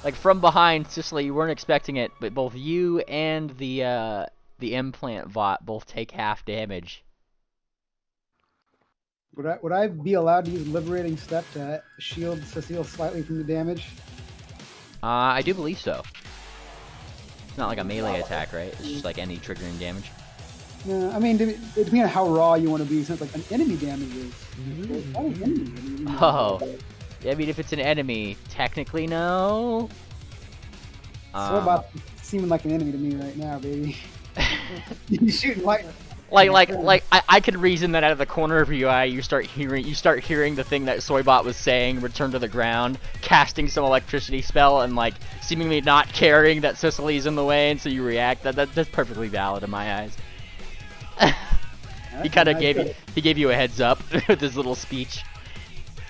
Like from behind, Sicily, you weren't expecting it, but both you and the implant bot both take half damage. Would I be allowed to use liberating step to shield Cecile slightly from the damage? I do believe so. It's not like a melee attack, right? It's just like any triggering damage. No, I mean, depending on how raw you want to be, since like an enemy damage is. It's not an enemy. Oh. Yeah, I mean, if it's an enemy, technically no. So about seeming like an enemy to me right now, baby. He's shooting lightning. Like I could reason that out of the corner of your eye, you start hearing the thing that Soybot was saying, return to the ground, casting some electricity spell, and like seemingly not caring that Sicily's in the way, and so you react. That's perfectly valid in my eyes. He kind of gave you a heads up with his little speech.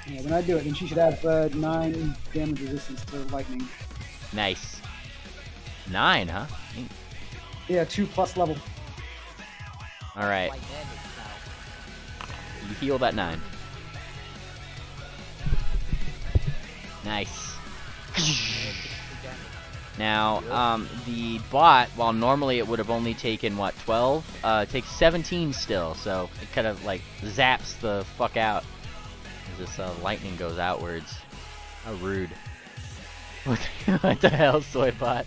Yeah, when I do it, then she should have 9 damage resistance to lightning. Nice. 9, huh? Yeah, 2+ level. All right. My damage now. You heal that 9. Nice. Now, the bot, while normally it would have only taken, what, 12? Takes 17 still, so it kind of, like, zaps the fuck out as this lightning goes outwards. How rude. What the hell, Soybot?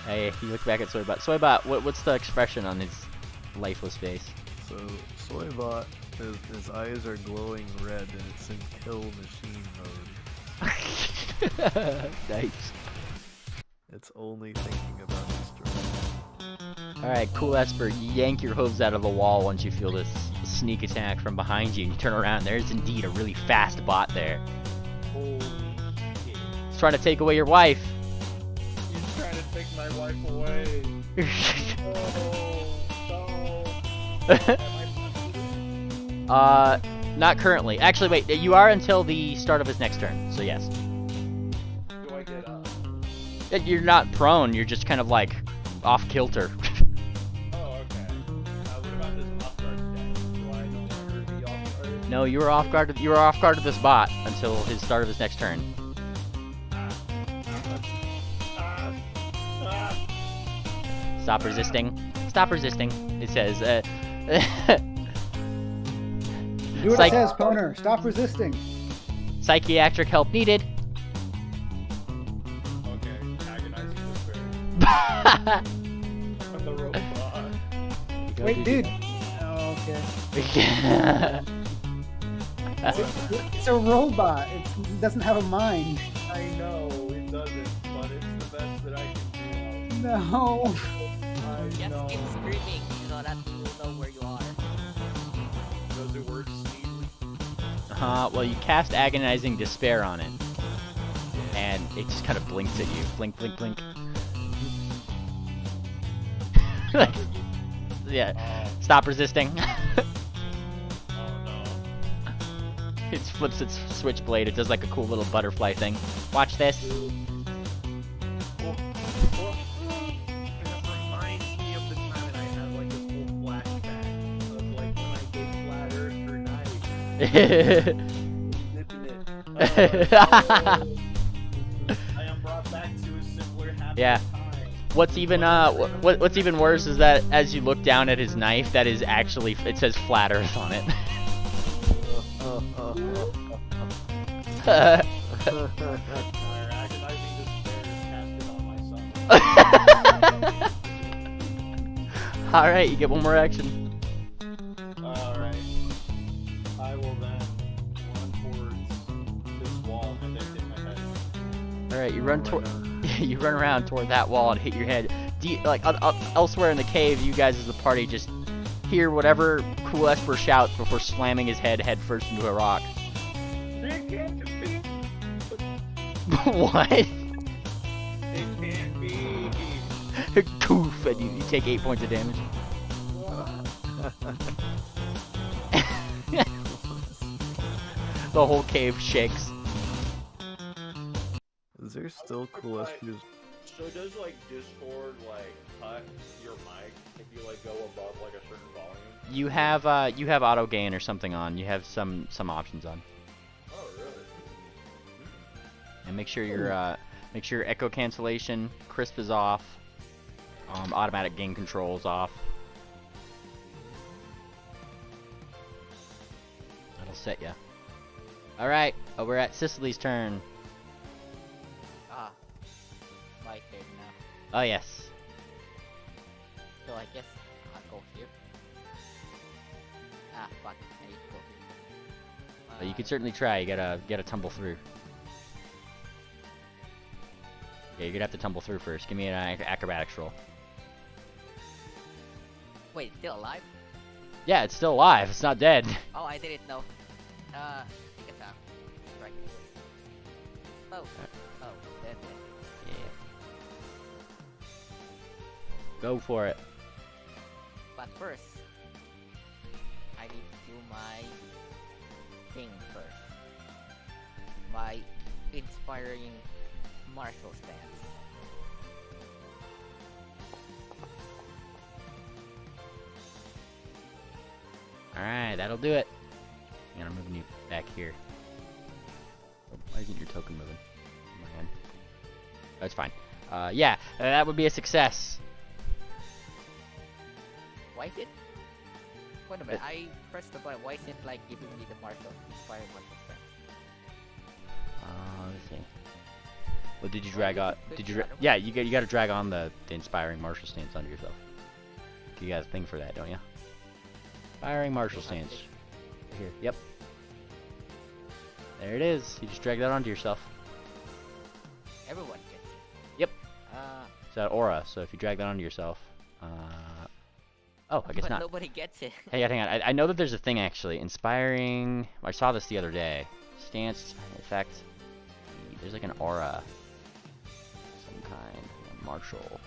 Hey, you look back at Soybot. Soybot, what's the expression on his lifeless face? So, Soybot, his eyes are glowing red and it's in kill machine mode. Nice. It's only thinking about destroying. Alright, cool Esper, you yank your hooves out of the wall once you feel this sneak attack from behind you, and you turn around, there's indeed a really fast bot there. Holy shit. He's trying to take away your wife. He's trying to take my wife away. Oh, no. Not currently. Actually, wait, you are until the start of his next turn, so yes. Do I get up? You're not prone, you're just kind of like off kilter. Oh, okay. What about this off guard attack? Do I no longer be off guard? No, you were off guard to this bot until his start of his next turn. Stop resisting. Stop resisting. It says, Do what it says, Poner. Stop resisting. Psychiatric help needed. Okay, agonizing despair. I'm the robot. Wait, dude. Oh, okay. It's a robot. It doesn't have a mind. I know it doesn't, but it's the best that I can do. No. I Just know. keep screaming so that you will know where you are. Does it work, Steve? Well, you cast agonizing despair on it. And it just kind of blinks at you. Blink, blink, blink. Like, yeah. Stop resisting. Oh no. It flips its switchblade. It does like a cool little butterfly thing. Watch this. It reminds me of the time that I had like this whole flashback of like when I gave Flat Earth her knife. Nipping it. I am brought back to a simpler, happier Yeah. time. What's even what's even worse is that as you look down at his knife, that is actually, it says Flat Earth on it. Our agonizing despair is casted on my son. Alright, you get one more action. Alright. I will then run towards this wall and then hit my head. Alright, you run Right toward now. you run around toward that wall and hit your head. Do you, like elsewhere in the cave, you guys as a party just hear whatever cool Esper shouts before slamming his head first into a rock. It can't just be. What? It can't be. Goof, and you take 8 points of damage. The whole cave shakes. Is there still cool Espers? So does like Discord like cut your mic if you like go above like a certain volume? You have auto gain or something on. You have some options on. Oh really? And make sure your echo cancellation crisp is off. Automatic gain control is off. That'll set ya. All right, we're at Cicely's turn. Ah, my turn now. Oh yes. So I guess I'll go here. Ah, fuck. I need to go here. You could certainly try. You gotta tumble through. Yeah, you're gonna have to tumble through first. Give me an acrobatics roll. Wait, it's still alive? Yeah, it's still alive. It's not dead. Oh, I didn't know. I guess I'll strike it. Oh, dead. Yeah. Go for it. But first, I need to do my thing first. My inspiring martial stance. Alright, that'll do it. I'm moving you back here. Oh, why isn't your token moving? My hand. That's fine. Yeah, that would be a success. Why is it? Wait a minute, I pressed the button. Why is it like giving me the inspiring martial stance? Let's see. Well, did you drag on? quick Did you? shadow. Yeah, you got to drag on the inspiring martial stance onto yourself. You got a thing for that, don't you? Inspiring martial stance. Here. Yep. There it is. You just drag that onto yourself. Everyone gets it. Yep. Uh, It's that aura. So if you drag that onto yourself, oh, I guess but not. nobody gets it. Hey, hang on. I know that there's a thing actually. Inspiring. I saw this the other day. Stance effect. There's like an aura. Some kind. Martial.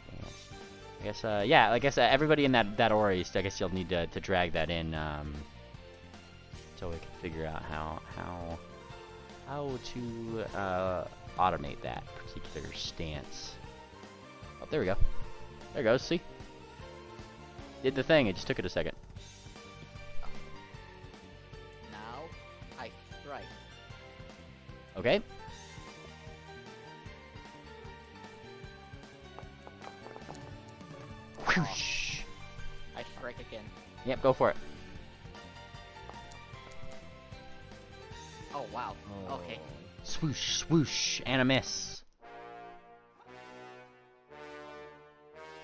Stance. I guess. Yeah. I guess everybody in that aura. I guess you'll need to drag that in. So we can figure out how to automate that particular stance. Oh, there we go. There it goes, see? Did the thing, it just took it a second. Now, I strike. Okay. Whoosh. I strike again. Yep, go for it. Oh, wow. Okay. Swoosh, swoosh, and a miss.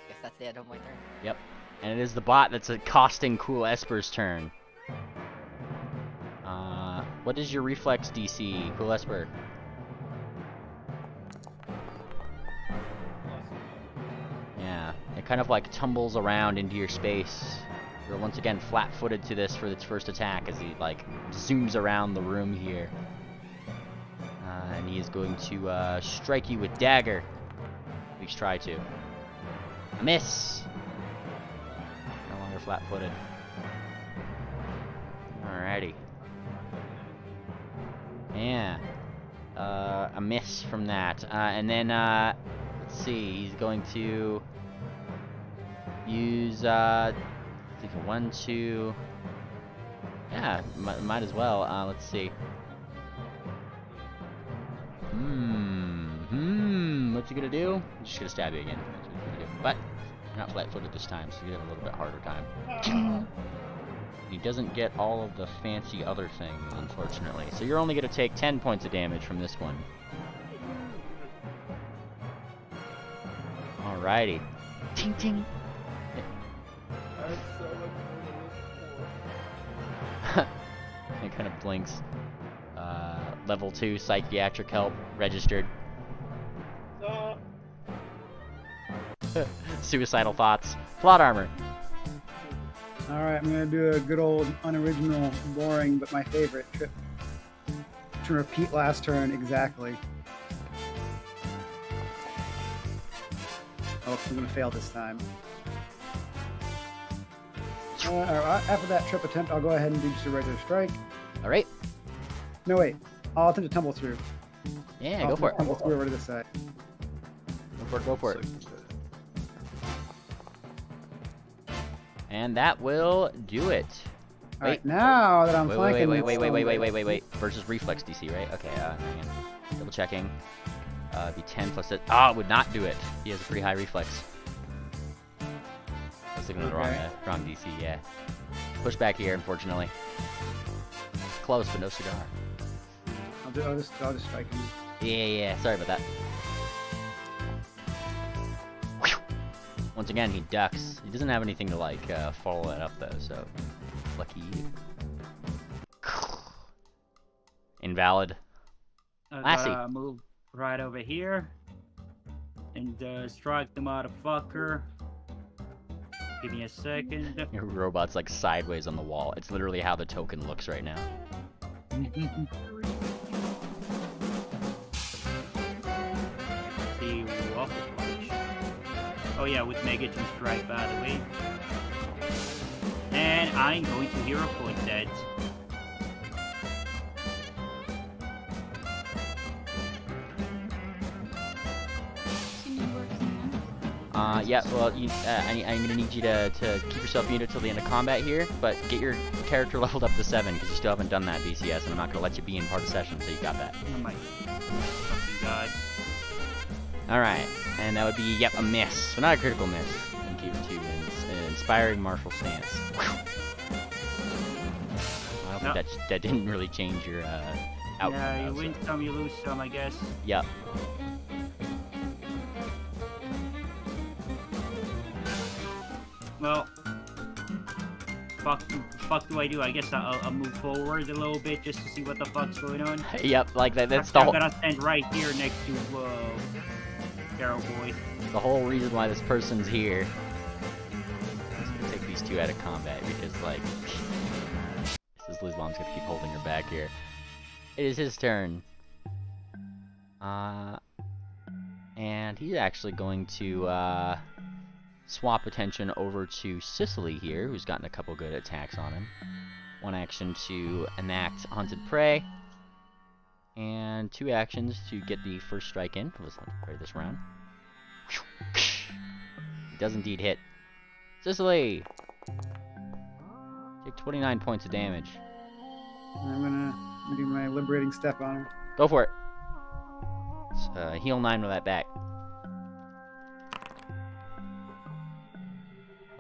Guess that's the end of my turn. Yep. And it is the bot that's accosting Cool Esper's turn. What is your reflex DC, Cool Esper? Yeah, it kind of like tumbles around into your space. You're once again flat-footed to this for its first attack as he like zooms around the room here. And he is going to strike you with dagger. At least try to. A miss! No longer flat-footed. Alrighty. Yeah. A miss from that. And then, let's see, he's going to use, I think 1, 2, yeah, might as well. Let's see. What's he gonna do? He's just gonna stab you again. That's what he's gonna do. But you're not flat-footed this time, so you have a little bit harder time. He doesn't get all of the fancy other things, unfortunately. So you're only gonna take 10 points of damage from this one. Alrighty. Ting ting. I have so much more It kind of blinks. Level 2 psychiatric help registered. to Suicidal thoughts. Plot armor. All right, I'm gonna do a good old unoriginal, boring, but my favorite trip. To repeat last turn exactly. Oh, I'm gonna fail this time. After that trip attempt, I'll go ahead and do just a regular strike. Alright. No, wait. I'll attempt to tumble through. Yeah, I'll go for it. Tumble through over to this side. Go for it, go for it. Second. And that will do it. All right, now that I'm Wait, flanking. wait. Versus reflex DC, right? Okay, hang on. Double checking. Be 10 plus it. Oh, it would not do it. He has a pretty high reflex. I was looking at the wrong DC, yeah. Push back here, unfortunately. Close, but no cigar. I'll just strike him. Yeah, sorry about that. Once again, he ducks. He doesn't have anything to, like, follow that up, though, so... Lucky you. Invalid. I Lassie. gotta move right over here. And strike the motherfucker. Give me a second. Your robot's, like, sideways on the wall. It's literally how the token looks right now. The waffle punch. Oh yeah, with Megaton Strike, by the way. And I'm going to hero point that. Yeah, well, I'm gonna need you to keep yourself muted till the end of combat here, but get your character leveled up to 7, because you still haven't done that, BCS, and I'm not gonna let you be in part of the session, so you got that. Oh my fucking god. Alright, and that would be, yep, a miss. So not a critical miss. Thank you to an inspiring martial stance. I don't think that didn't really change your outcome. Yeah, you win some, you lose some, I guess. Yep. Well, fuck do I do? I guess I'll move forward a little bit just to see what the fuck's going on. Yep, like that's the I'm whole... gonna stand right here next to Arrow Boy. The whole reason why this person's here. I'm just gonna take these two out of combat because, like, this is Liz Mom's gonna keep holding her back here. It is his turn. And he's actually going to swap attention over to Sicily here, who's gotten a couple good attacks on him. One action to enact Hunted Prey, and 2 actions to get the first strike in. Let's Hunted Prey this round. He does indeed hit. Sicily! Take 29 points of damage. I'm gonna do my liberating step on him. Go for it. Heal 9 with that back.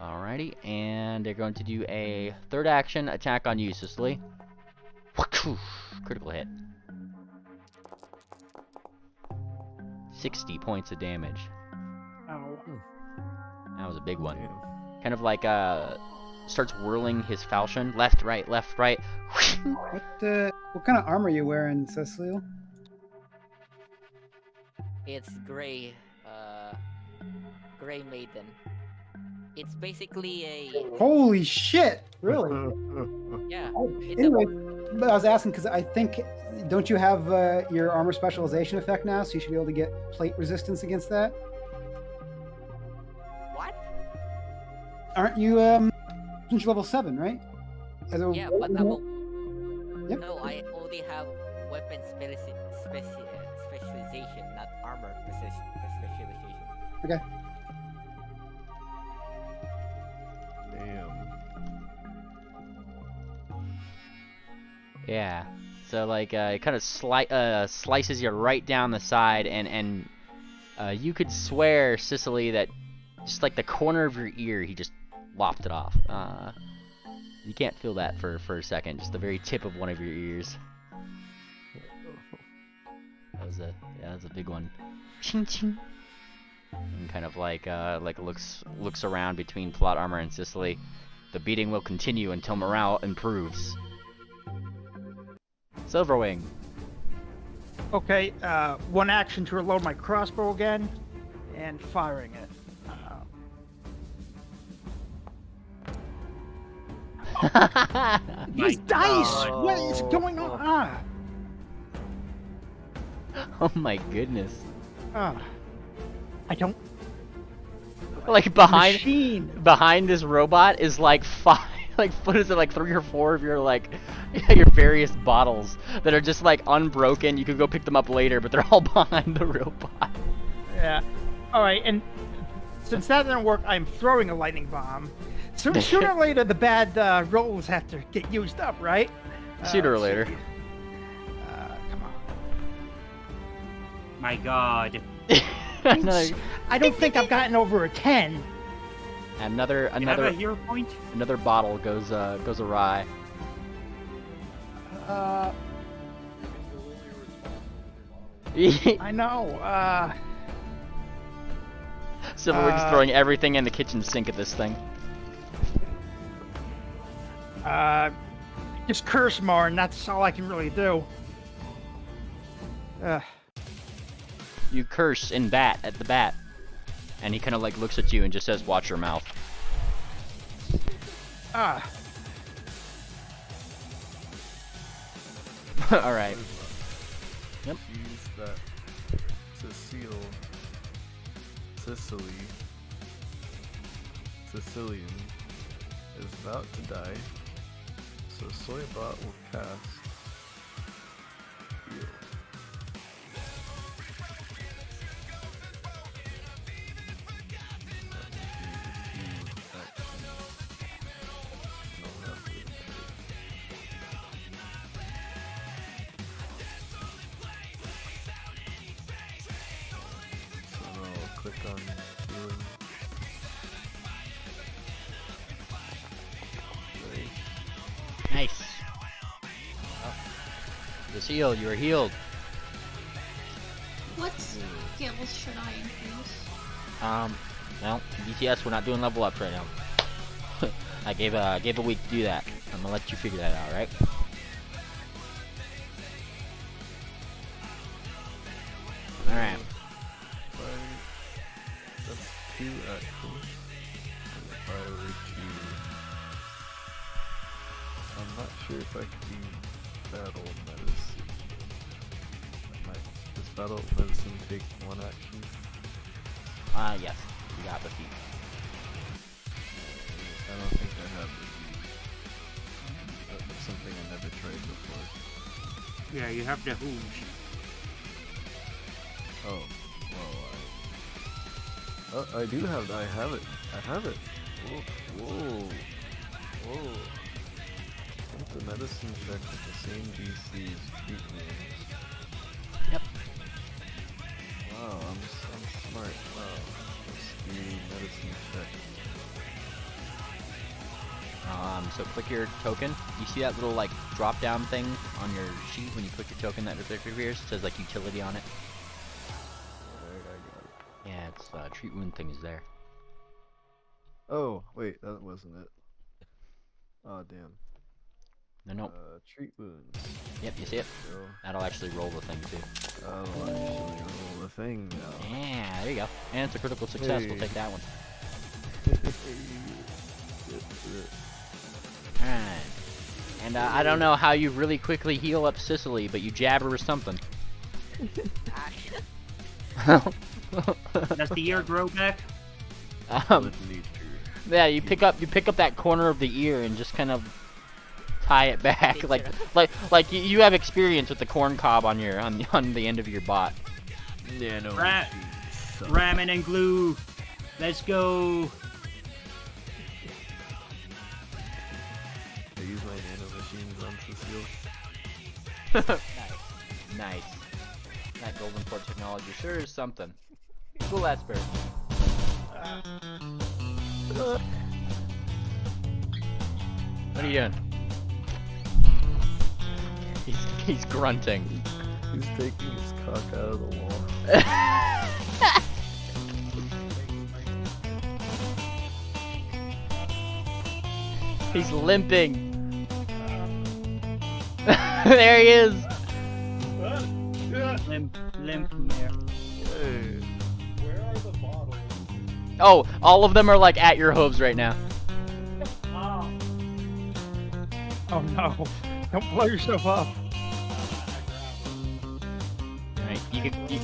Alrighty, and they're going to do a 3rd action attack on you, Sicily. Critical hit. 60 points of damage. Ow. That was a big one. Damn. Kind of like, starts whirling his falchion. Left, right, left, right. What kind of armor are you wearing, Cecile? It's gray, Gray Maiden. It's basically a Holy shit! Really? yeah. It's Anyway, but I was asking because I think, don't you have your armor specialization effect now? So you should be able to get plate resistance against that. What? Aren't you? Since you're level 7, right? Yeah, but I will. Yep. No, I only have weapon specialization, not armor specialization. Okay. Damn. Yeah. So, like, it kind of slices you right down the side, and you could swear, Sicily, that just like the corner of your ear, he just lopped it off. You can't feel that for a second, just the very tip of one of your ears. That was a big one. Ching ching. and kind of like looks around between plot armor and Sicily. The beating will continue until morale improves. Silverwing. Okay, one action to reload my crossbow again, and firing it. These dice! What is going on? Oh my goodness. I don't. Like behind this robot is like 5, like what is it, like 3 or 4 of your like your various bottles that are just like unbroken. You could go pick them up later, but they're all behind the robot. Yeah. All right, and since that didn't work, I'm throwing a lightning bomb. So sooner or later, the bad rolls have to get used up, right? Sooner or later. Come on. My God. I don't think I've gotten over a 10. Another You have a hero point? another bottle goes awry. I know. Silverwing's throwing everything in the kitchen sink at this thing. Just curse more, and that's all I can really do. You curse in bat at the bat, and he kind of like looks at you and just says, "Watch your mouth." All right. Yep. Sees that Sicilian is about to die, so Soybot will cast heal. Click on healing. Nice. Just healed. You are healed. What skills should I increase? Well, BTS, we're not doing level ups right now. I gave a week to do that. I'm gonna let you figure that out, right? All right. That's 2 actions. And if I were to, I'm not sure if I could do battle medicine. Does battle medicine take 1 action? Yes. You got the feet. I don't think I have the feet. That's something I never tried before. Yeah, you have the hooves. Oh, well, I do have. I have it. Whoa. I think the medicine check with the same DC as treatment. Yep. Wow, I'm smart. Wow. Let's do medicine check. So click your token. You see that little like drop down thing on your sheet when you click your token that appears? It says like utility on it. Alright, I got it. Yeah, it's treat wound thing is there. Oh, wait, that wasn't it. Oh, damn. No. Treat wounds. Yep, you see it? So, That'll actually roll the thing too. I'll actually roll the thing now. Yeah, there you go. And it's a critical success. We'll take that one. Alright. And I don't know how you really quickly heal up Sicily, but you jab her or something. Does the ear grow back? Yeah, you pick up that corner of the ear and just kind of tie it back, like you have experience with the corn cob on the end of your bot. Yeah, no. Ramen and glue. Let's go. I use my nano machines on Cecile. Nice. That golden port technology sure is something. Cool, Esper. What are you doing? He's grunting. He's taking his cock out of the wall. He's limping. There he is. Limp here. Where are the bottles? Oh, all of them are like at your hooves right now. Oh no! Don't blow yourself up. Alright, you can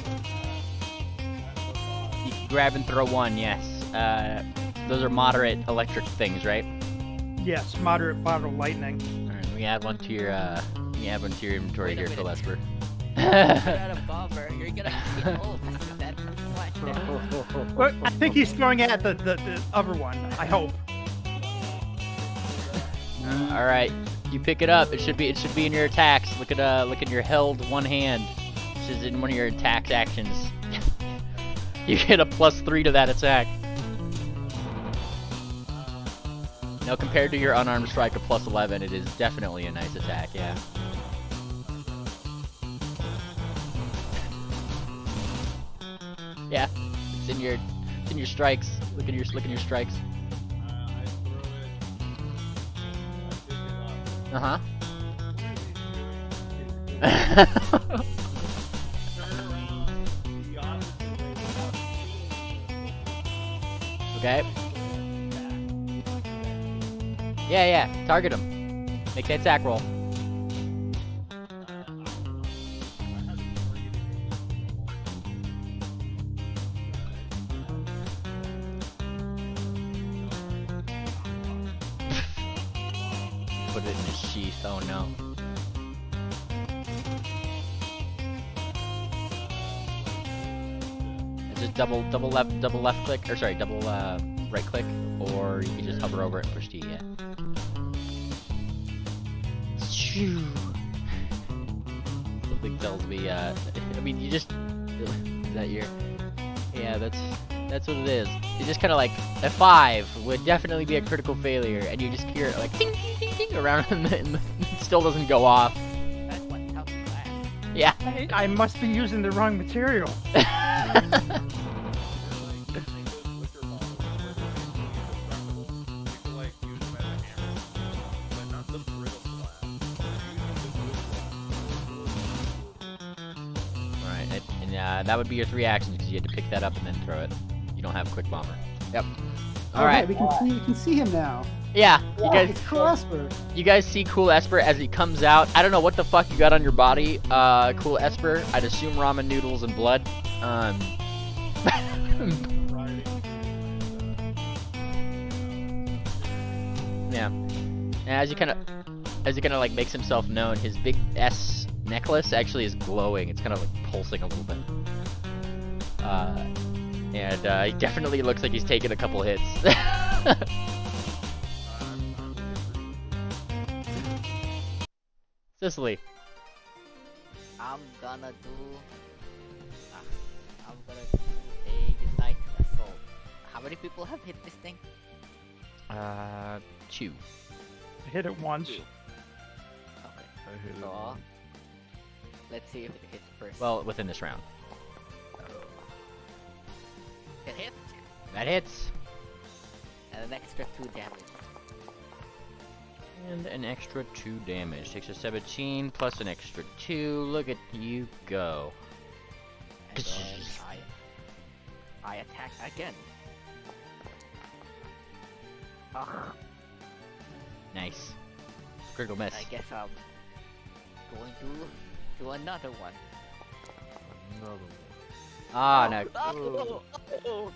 grab and throw one, yes. Those are moderate electric things, right? Yes, moderate bottle lightning. Alright, let me add one to your inventory Wait a here, Phil minute. Esper. You're not a bomber. You're gonna kill that flash. Well, I think he's throwing it at the other one. I hope. Alright, you pick it up. It should be in your attacks. Look at your held one hand. This is in one of your attack actions. You get a +3 to that attack. Now compared to your unarmed strike of +11, it is definitely a nice attack, yeah. Yeah, it's in your strikes. Look at your strikes. I throw it. I pick it up. Uh-huh. Turn around the opposite way without Okay. Yeah, target him. Make that attack roll. Put it in his sheath, oh no. Just double left click, or sorry, double right click, or you can just hover over it and push T, yeah. Shoo. Something tells me, I mean, you just, is that your, yeah, that's what it is. You just kind of like, a 5 would definitely be a critical failure, and you just hear it like, ding, ding, ding, ding, around, and it still doesn't go off. That's what helps class. Yeah. I must be using the wrong material. Alright, and that would be your 3 actions because you had to pick that up and then throw it. You don't have quick bomber. Yep. Alright. We can see him now. Yeah, It's Cool Esper. you guys see Cool Esper as he comes out. I don't know what the fuck you got on your body, Cool Esper. I'd assume ramen noodles and blood. Yeah. And as he kind of like makes himself known, his big S necklace actually is glowing. It's kind of like pulsing a little bit. And he definitely looks like he's taken a couple hits. Cicely. I'm gonna do a Unite Assault. How many people have hit this thing? 2. I hit it once. Okay. I hit it. So, let's see if it hits first. Well, within this round. It hit, That hits. and an extra 2 damage. And an extra 2 damage. Takes a 17 plus an extra 2. Look at you go. And then I attack again. Ugh, Nice. Critical miss. I guess I'm going to do another one. Another one. Ah, no. Oh,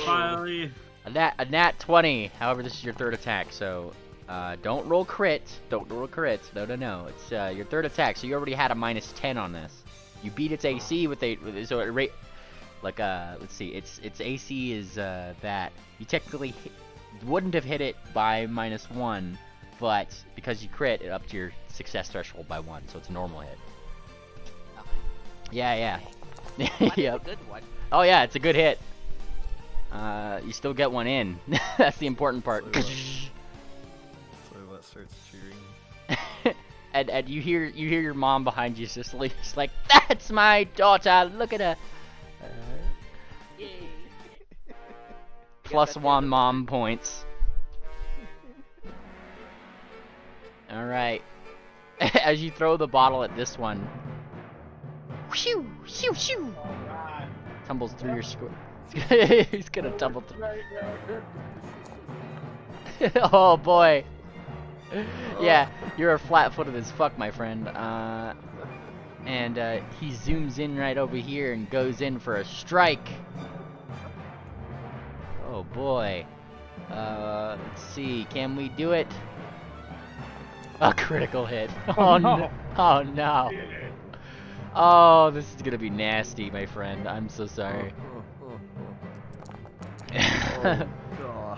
Finally. A nat 20. However, this is your 3rd attack, so don't roll crit. Don't roll crit. No. It's your 3rd attack, so you already had a -10 on this. You beat its AC with so it rate like let's see, its AC is that you technically wouldn't have hit it by -1, but because you crit, it upped your success threshold by 1, so it's a normal hit. okay. Yeah. That's Yep. a good one. Oh yeah, it's a good hit. You still get one in. That's the important part. So that starts cheering. and you hear your mom behind you, Cicely. She's like, "That's my daughter. Look at her." Yay. Plus that's 1 it. mom points. All right. As you throw the bottle at this one, shoo, shoo, shoo, tumbles through your square. He's gonna tumble through. Oh boy. Yeah, you're flat-footed as fuck, my friend. And he zooms in right over here and goes in for a strike. Oh boy. Let's see. Can we do it? A critical hit. Oh no. Oh no. Oh, this is gonna be nasty, my friend. I'm so sorry.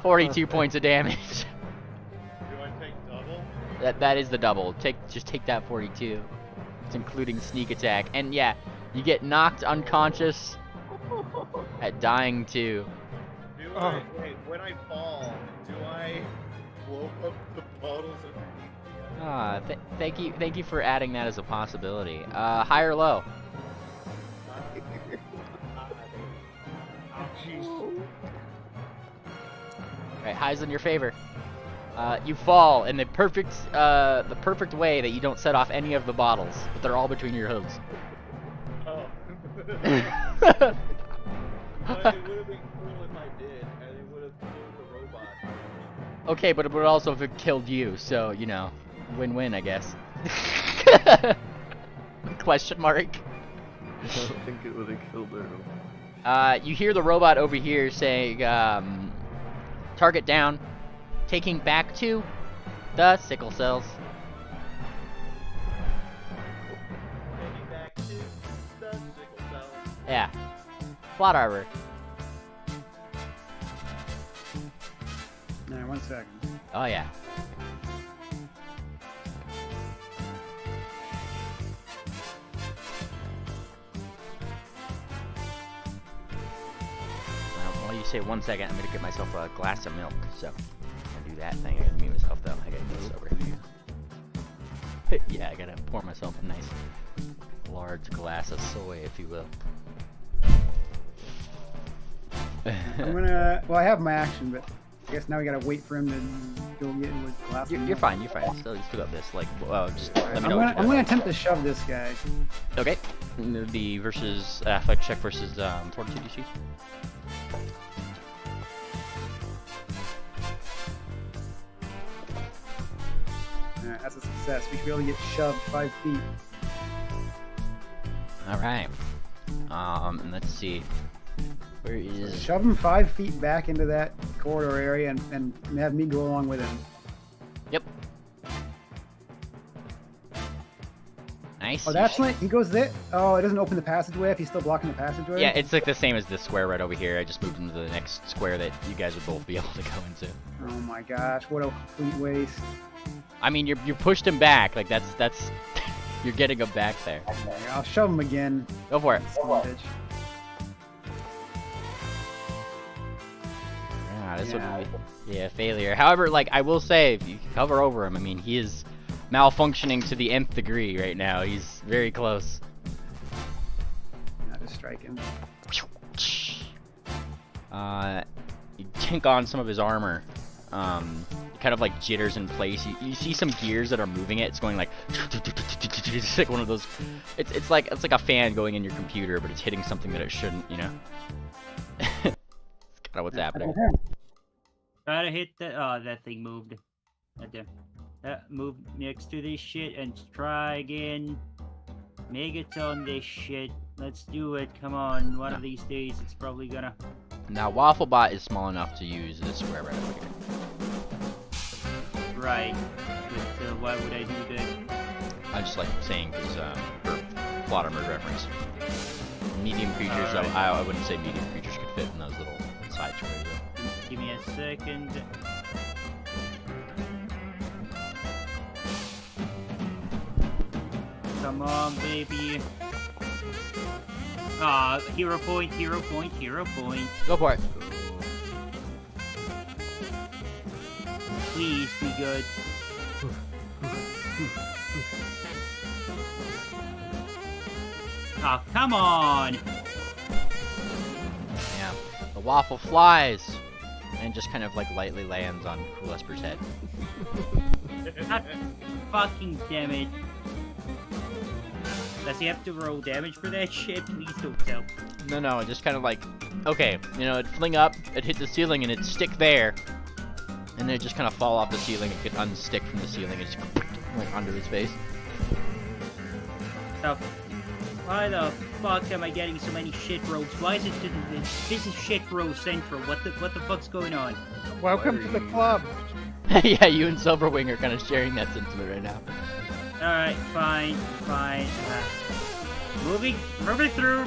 42 points of damage. Do I take double? That is the double. Just take that 42. It's including sneak attack. And yeah, you get knocked unconscious at dying too. Wait, when I fall, do I blow up the bottles underneath me? Thank you for adding that as a possibility. High or low? Oh, jeez. Alright, high's in your favor. You fall in the perfect way that you don't set off any of the bottles, but they're all between your hooves. Oh. But it would have been cool if I did, and it would have killed the robot. Okay, but it would also have killed you, so, you know, win-win, I guess. Question mark? I don't think it would have killed her. You hear the robot over here saying, target down, taking back to the sickle cells. Taking back to the sickle cells. Yeah. Plot arbor. Alright, 1 second. Oh, yeah. While you say 1 second, I'm gonna get myself a glass of milk. So, I'm gonna do that thing. I gotta meet myself though. I gotta get sober. Yeah, I gotta pour myself a nice large glass of soy, if you will. I'm gonna. Well, I have my action, but I guess now we gotta wait for him to go get with glass. You're fine. You're fine. Still, you still got this. Like, just let me know. I'm gonna attempt to shove this guy. Okay. The versus athletic check versus fortitude DC. Alright, that's a success. We should be able to get shoved 5 feet. All right. Let's see. Where is? Shove him 5 feet back into that corridor area and have me go along with him. Yep. Nice. Oh, that's when he goes there. Oh, it doesn't open the passageway if he's still blocking the passageway? Yeah, it's like the same as this square right over here. I just moved into the next square that you guys would both be able to go into. Oh my gosh, what a complete waste. I mean, you pushed him back. Like that's you're getting him back there. Okay, I'll shove him again. Go for it. Son of a bitch. Ah, this would be failure. However, like I will say, if you cover over him, I mean he is malfunctioning to the nth degree right now. He's very close. I'll just strike him. You tink on some of his armor. It kind of like jitters in place. You see some gears that are moving it. It's going like it's like one of those. It's like a fan going in your computer, but it's hitting something that it shouldn't. You know. It's kind of what's happening. Try to hit that. Oh, that thing moved. Right there. Move next to this shit and try again. Megaton this shit. Let's do it. Come on. One of these days, it's probably gonna. Now, Wafflebot is small enough to use this square right over here. Right. But why would I do that? I just like saying because for plot armor reference. Medium creatures, Alright. so I wouldn't say medium creatures could fit in those little side squares. Though. Give me a second. Come on, baby. Ah, hero point, hero point, hero point. Go for it. Please be good. Ah, come on! Yeah. The waffle flies and just kind of like lightly lands on Cool Esper's head. God fucking damn it. Does he have to roll damage for that shit? Please don't tell. No, just kind of like, okay, you know, it'd fling up, it'd hit the ceiling, and it'd stick there, and then it'd just kind of fall off the ceiling, it could unstick from the ceiling, and just like onto his face. So, why the fuck am I getting so many shit rolls? Why is it this is shit roll central? What the fuck's going on? Welcome to the club. Yeah, you and Silverwing are kind of sharing that sentiment right now. Alright, fine. Moving through.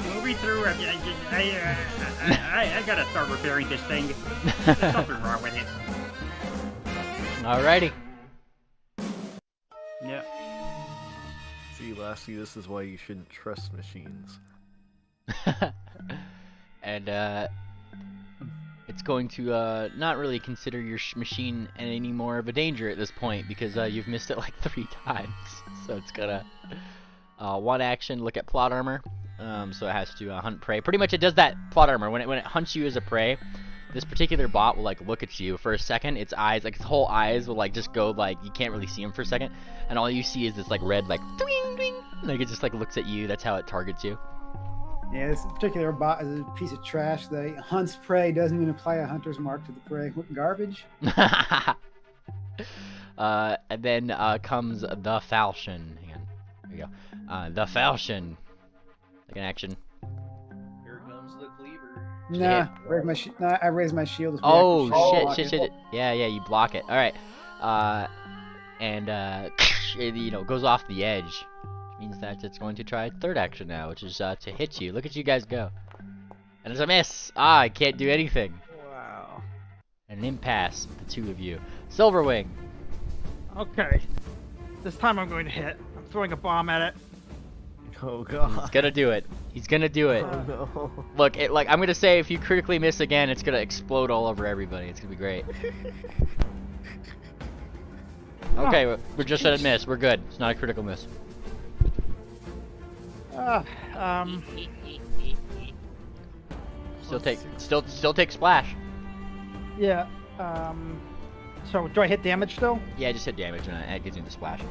I gotta start repairing this thing. There's something wrong with it. Alrighty. Yeah. See, Lassie, this is why you shouldn't trust machines. And, it's going to, not really consider your machine any more of a danger at this point, because, you've missed it like 3 times. So it's gonna, one action, look at plot armor. So it has to, hunt prey. Pretty much it does that plot armor. When it hunts you as a prey, this particular bot will, like, look at you for a second. Its eyes, like, its whole eyes will, like, just go, like, you can't really see him for a second. And all you see is this, like, red, like, dwing, dwing. Like, it just, like, looks at you. That's how it targets you. Yeah, this particular bot is a piece of trash. That hunts prey, doesn't even apply a hunter's mark to the prey. What garbage? And then comes the falchion. Hang on. There you go. The falchion. Like an action. Here comes the cleaver. Nah, I raise my shield. as Oh, reaction. shit. Yeah, you block it. Alright. And it, you know, goes off the edge. Which means that it's going to try third action now, which is to hit you. Look at you guys go. And it's a miss. I can't do anything. Wow. An impasse, the two of you. Silverwing. Okay. This time I'm going to hit. I'm throwing a bomb at it. Oh god. He's gonna do it. He's gonna do it. Oh no. Look, I'm gonna say if you critically miss again, it's gonna explode all over everybody. It's gonna be great. Okay, we're just at a miss. We're good. It's not a critical miss. Still take splash. Yeah. So do I hit damage still? Yeah, just hit damage and it gives you the splash.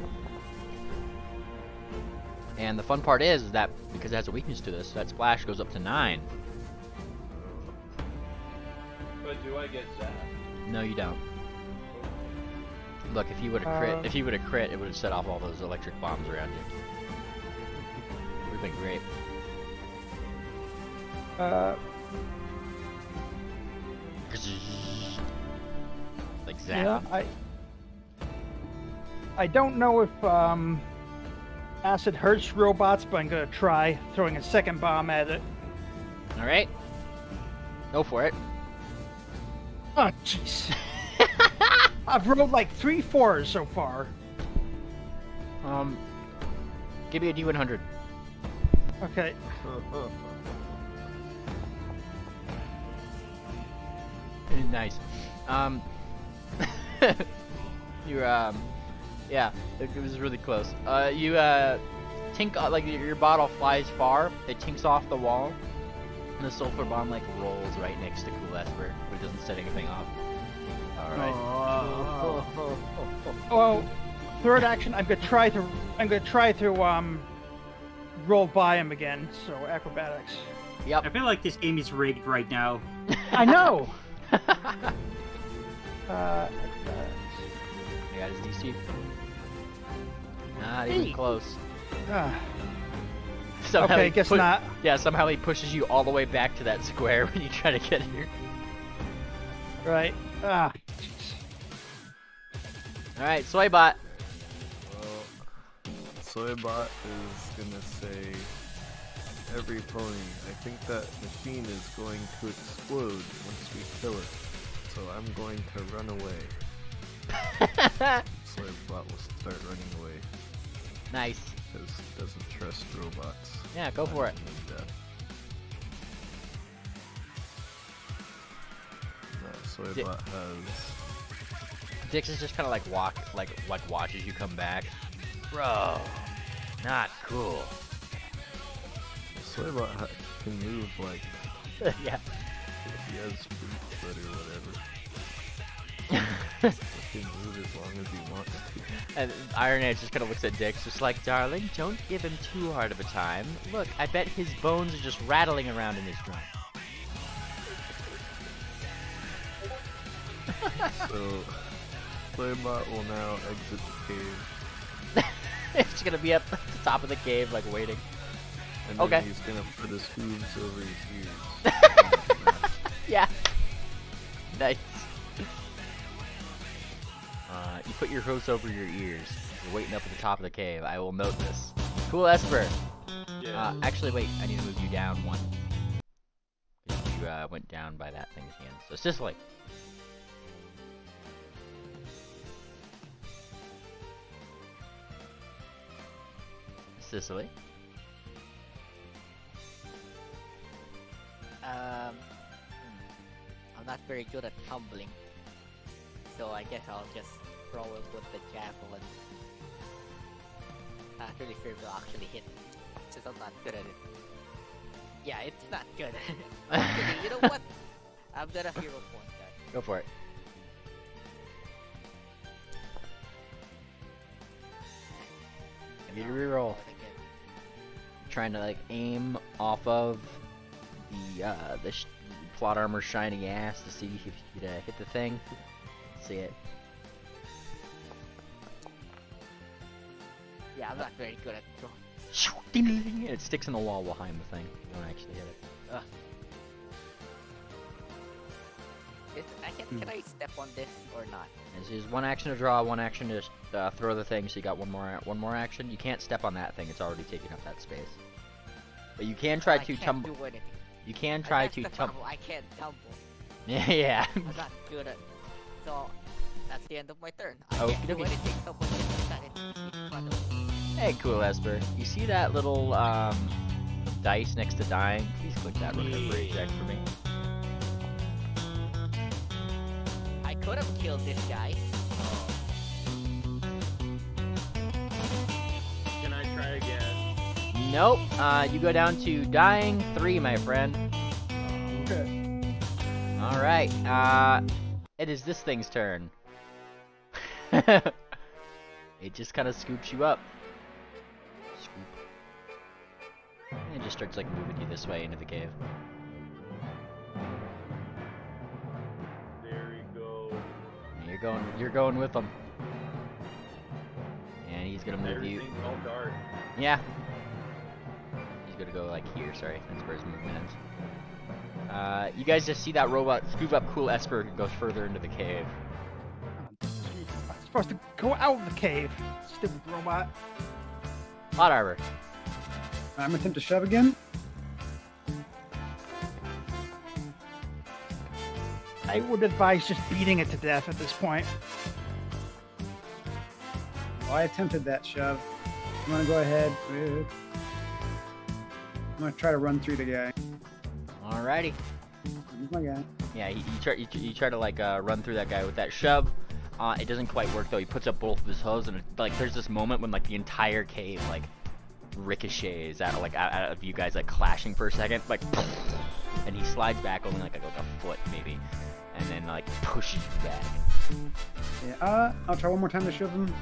And the fun part is that because it has a weakness to this, that splash goes up to 9. But do I get zapped? No, you don't. Look, if you would have crit, it would have set off all those electric bombs around you. Would have been great. Like zap. Yeah, I don't know if acid hurts robots, but I'm gonna try throwing a second bomb at it. All right. Go for it. Oh jeez. I've rolled like 3 4s so far. Give me a D100. Okay. Nice. You're yeah, it was really close. You tink like your bottle flies far. It tinks off the wall, and the sulfur bomb like rolls right next to Cool Esper, but it doesn't set anything off. All right. Well, third action. I'm gonna try to roll by him again. So acrobatics. Yep. I feel like this game is rigged right now. I know. I got his DC. Not even close. Somehow Okay, he guess not. Yeah, somehow he pushes you all the way back to that square when you try to get here. Right. Jeez. Alright, Soybot. Well, Soybot is gonna say, every pony, I think that machine is going to explode once we kill it. So I'm going to run away. Soybot will start running away. Nice. Because he doesn't trust robots. Yeah, go for it. Soybot has... Dix is just kind of like watches you come back. Bro, not cool. Soybot can move like... Yeah. If he has fruit foot or whatever. You can move as long as you want to. And Iron Edge just kind of looks at Dix, just like, darling, don't give him too hard of a time. Look, I bet his bones are just rattling around in his drum. So, Playbot will now exit the cave. It's gonna be up at the top of the cave, like, waiting. And Okay. then he's gonna put his hooves over his ears. Yeah. Nice. You put your hooves over your ears. You're waiting up at the top of the cave. I will note this. Cool, Esper. Yeah. Actually, wait. I need to move you down one. 'Cause you went down by that thing again. So, Sicily. Sicily. I'm not very good at tumbling, so I guess I'll just throw it with the javelin. Not really sure if it'll actually hit, since I'm not good at it. Yeah, it's not good. Actually, you know what? I'm gonna hero point that. Go for it. I need to reroll. Trying to like aim off of the plot armor shiny ass to see if you could hit the thing. See it. Yeah, I'm not very good at throwing. It sticks in the wall behind the thing. You don't actually hit it. Can I step on this or not? This is one action to draw, one action to throw the thing. So you got one more action. You can't step on that thing. It's already taking up that space. But you can try to tumble. You can try to tumble. I can't tumble. Yeah. I'm not good at. So that's the end of my turn. I Okey can't do dokey. anything. Someone just decided to keep in front of me. Hey, cool Esper. You see that little dice next to dying? Please click that recovery check for me. I could have killed this guy. Can I try again? Nope. You go down to dying 3, my friend. Okay. All right. It is this thing's turn. It just kind of scoops you up. Scoop. And it just starts like moving you this way into the cave. There we go. You're going with him. And he's gonna move you. Everything's all dark. Yeah. He's gonna go like here, sorry. That's where his movement is. You guys just see that robot scoop up cool Esper and goes further into the cave. I'm supposed to go out of the cave. Stupid robot. Plot arbor. I'm gonna attempt to shove again. I would advise just beating it to death at this point. Well, I attempted that shove. I'm gonna go ahead with. I'm gonna try to run through the guy. Alrighty. He's my guy. Yeah, you try to like run through that guy with that shove. It doesn't quite work though. He puts up both of his hooves, and like there's this moment when like the entire cave like ricochets out of you guys like clashing for a second, like, and he slides back only like a foot maybe, and then like pushes you back. Yeah. I'll try one more time to shove him.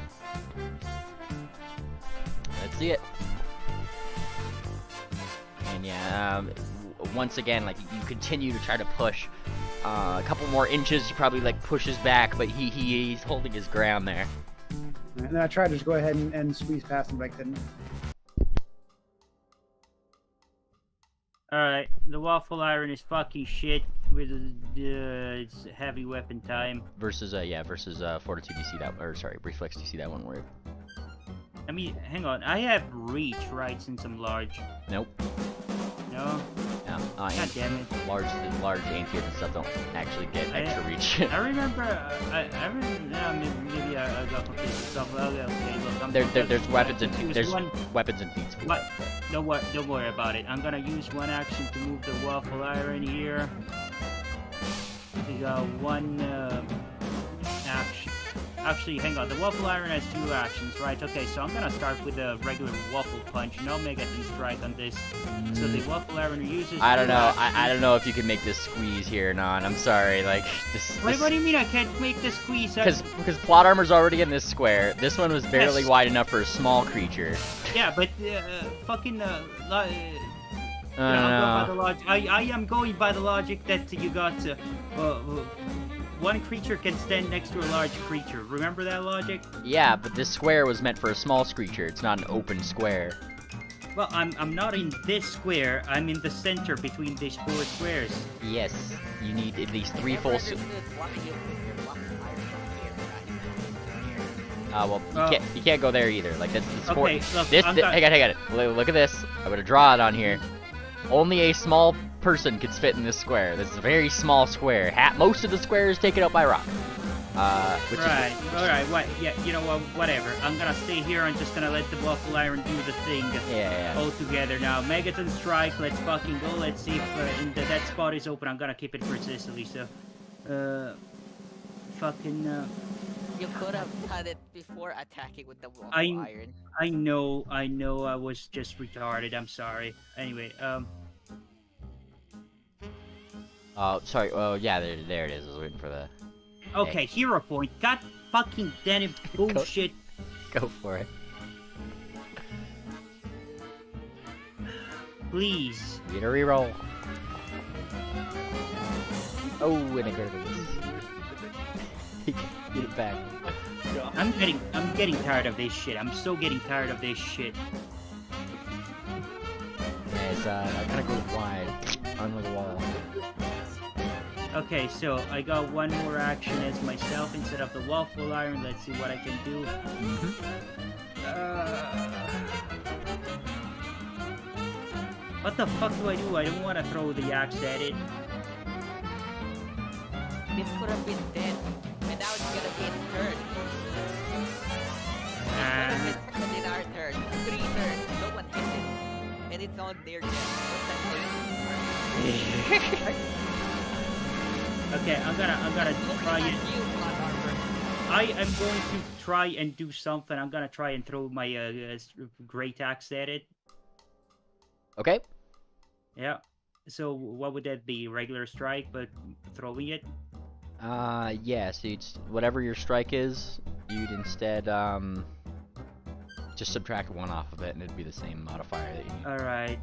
Let's see it. And yeah, once again, like you continue to try to push. A couple more inches, he probably like pushes back, but he's holding his ground there. And then I tried to just go ahead and squeeze past him, but I couldn't. Alright, the waffle iron is fucking shit with it's heavy weapon time. Versus fortitude. You see that? Or sorry, reflex. Do you see that one word? I mean, hang on, I have reach, right, since I'm large. Nope. No? No. God damn it. Large antiers and stuff don't actually get extra reach. I remember, yeah, maybe I got confused with stuff. Okay, look, There's weapons and use weapons and feats. What? Don't worry about it. I'm gonna use one action to move the waffle iron here. We got one action. Actually, hang on. The waffle iron has 2 actions, right? Okay, so I'm gonna start with a regular waffle punch. No Megaton strike on this. So the waffle iron uses. I don't 2 know. actions. I don't know if you can make this squeeze here or not. I'm sorry. Like this. What do you mean I can't make the squeeze? Because plot armor's already in this square. This one was barely Yes. wide enough for a small creature. Yeah, but fucking Uh, I am going by the logic that you got one creature can stand next to a large creature. Remember that logic? Yeah, but this square was meant for a small creature. It's not an open square. Well, I'm not in this square. I'm in the center between these 4 squares. Yes, you need at least 3 full. Well, you can't go there either. Like that's the square. Okay, look, Hang on. Look at this. I'm gonna draw it on here. Only a small person can fit in this square. This is a very small square. Most of the square is taken up by rock. Right, alright, yeah, you know what, whatever. I'm gonna stay here, I'm just gonna let the waffle iron do the thing all together now. Megaton strike, let's fucking go, let's see if that spot is open. I'm gonna keep it for Sicily, so, You could have done it before attacking with the waffle iron. I know, I was just retarded, I'm sorry. Anyway, Oh, sorry, oh yeah, there it is. I was waiting for the... Okay, hero point. God fucking damn it, bullshit. Go for it. Please. Get a reroll. Oh, and I got it. Get it back. I'm getting tired of this shit. I'm so getting tired of this shit. Yes, I gotta go wide on the wall. Okay, so I got one more action as myself instead of the waffle iron. Let's see what I can do. What the fuck do? I don't want to throw the axe at it. This could have been dead, and now it's gonna be its turn. And in our turn, 3 turns, no one hit it, and it's on their turn. Okay, I'm gonna try it. I am going to try and do something. I'm gonna try and throw my great axe at it. Okay. Yeah. So what would that be? Regular strike, but throwing it? Yeah. So whatever your strike is, you'd instead just subtract 1 off of it, and it'd be the same modifier that you need. All right.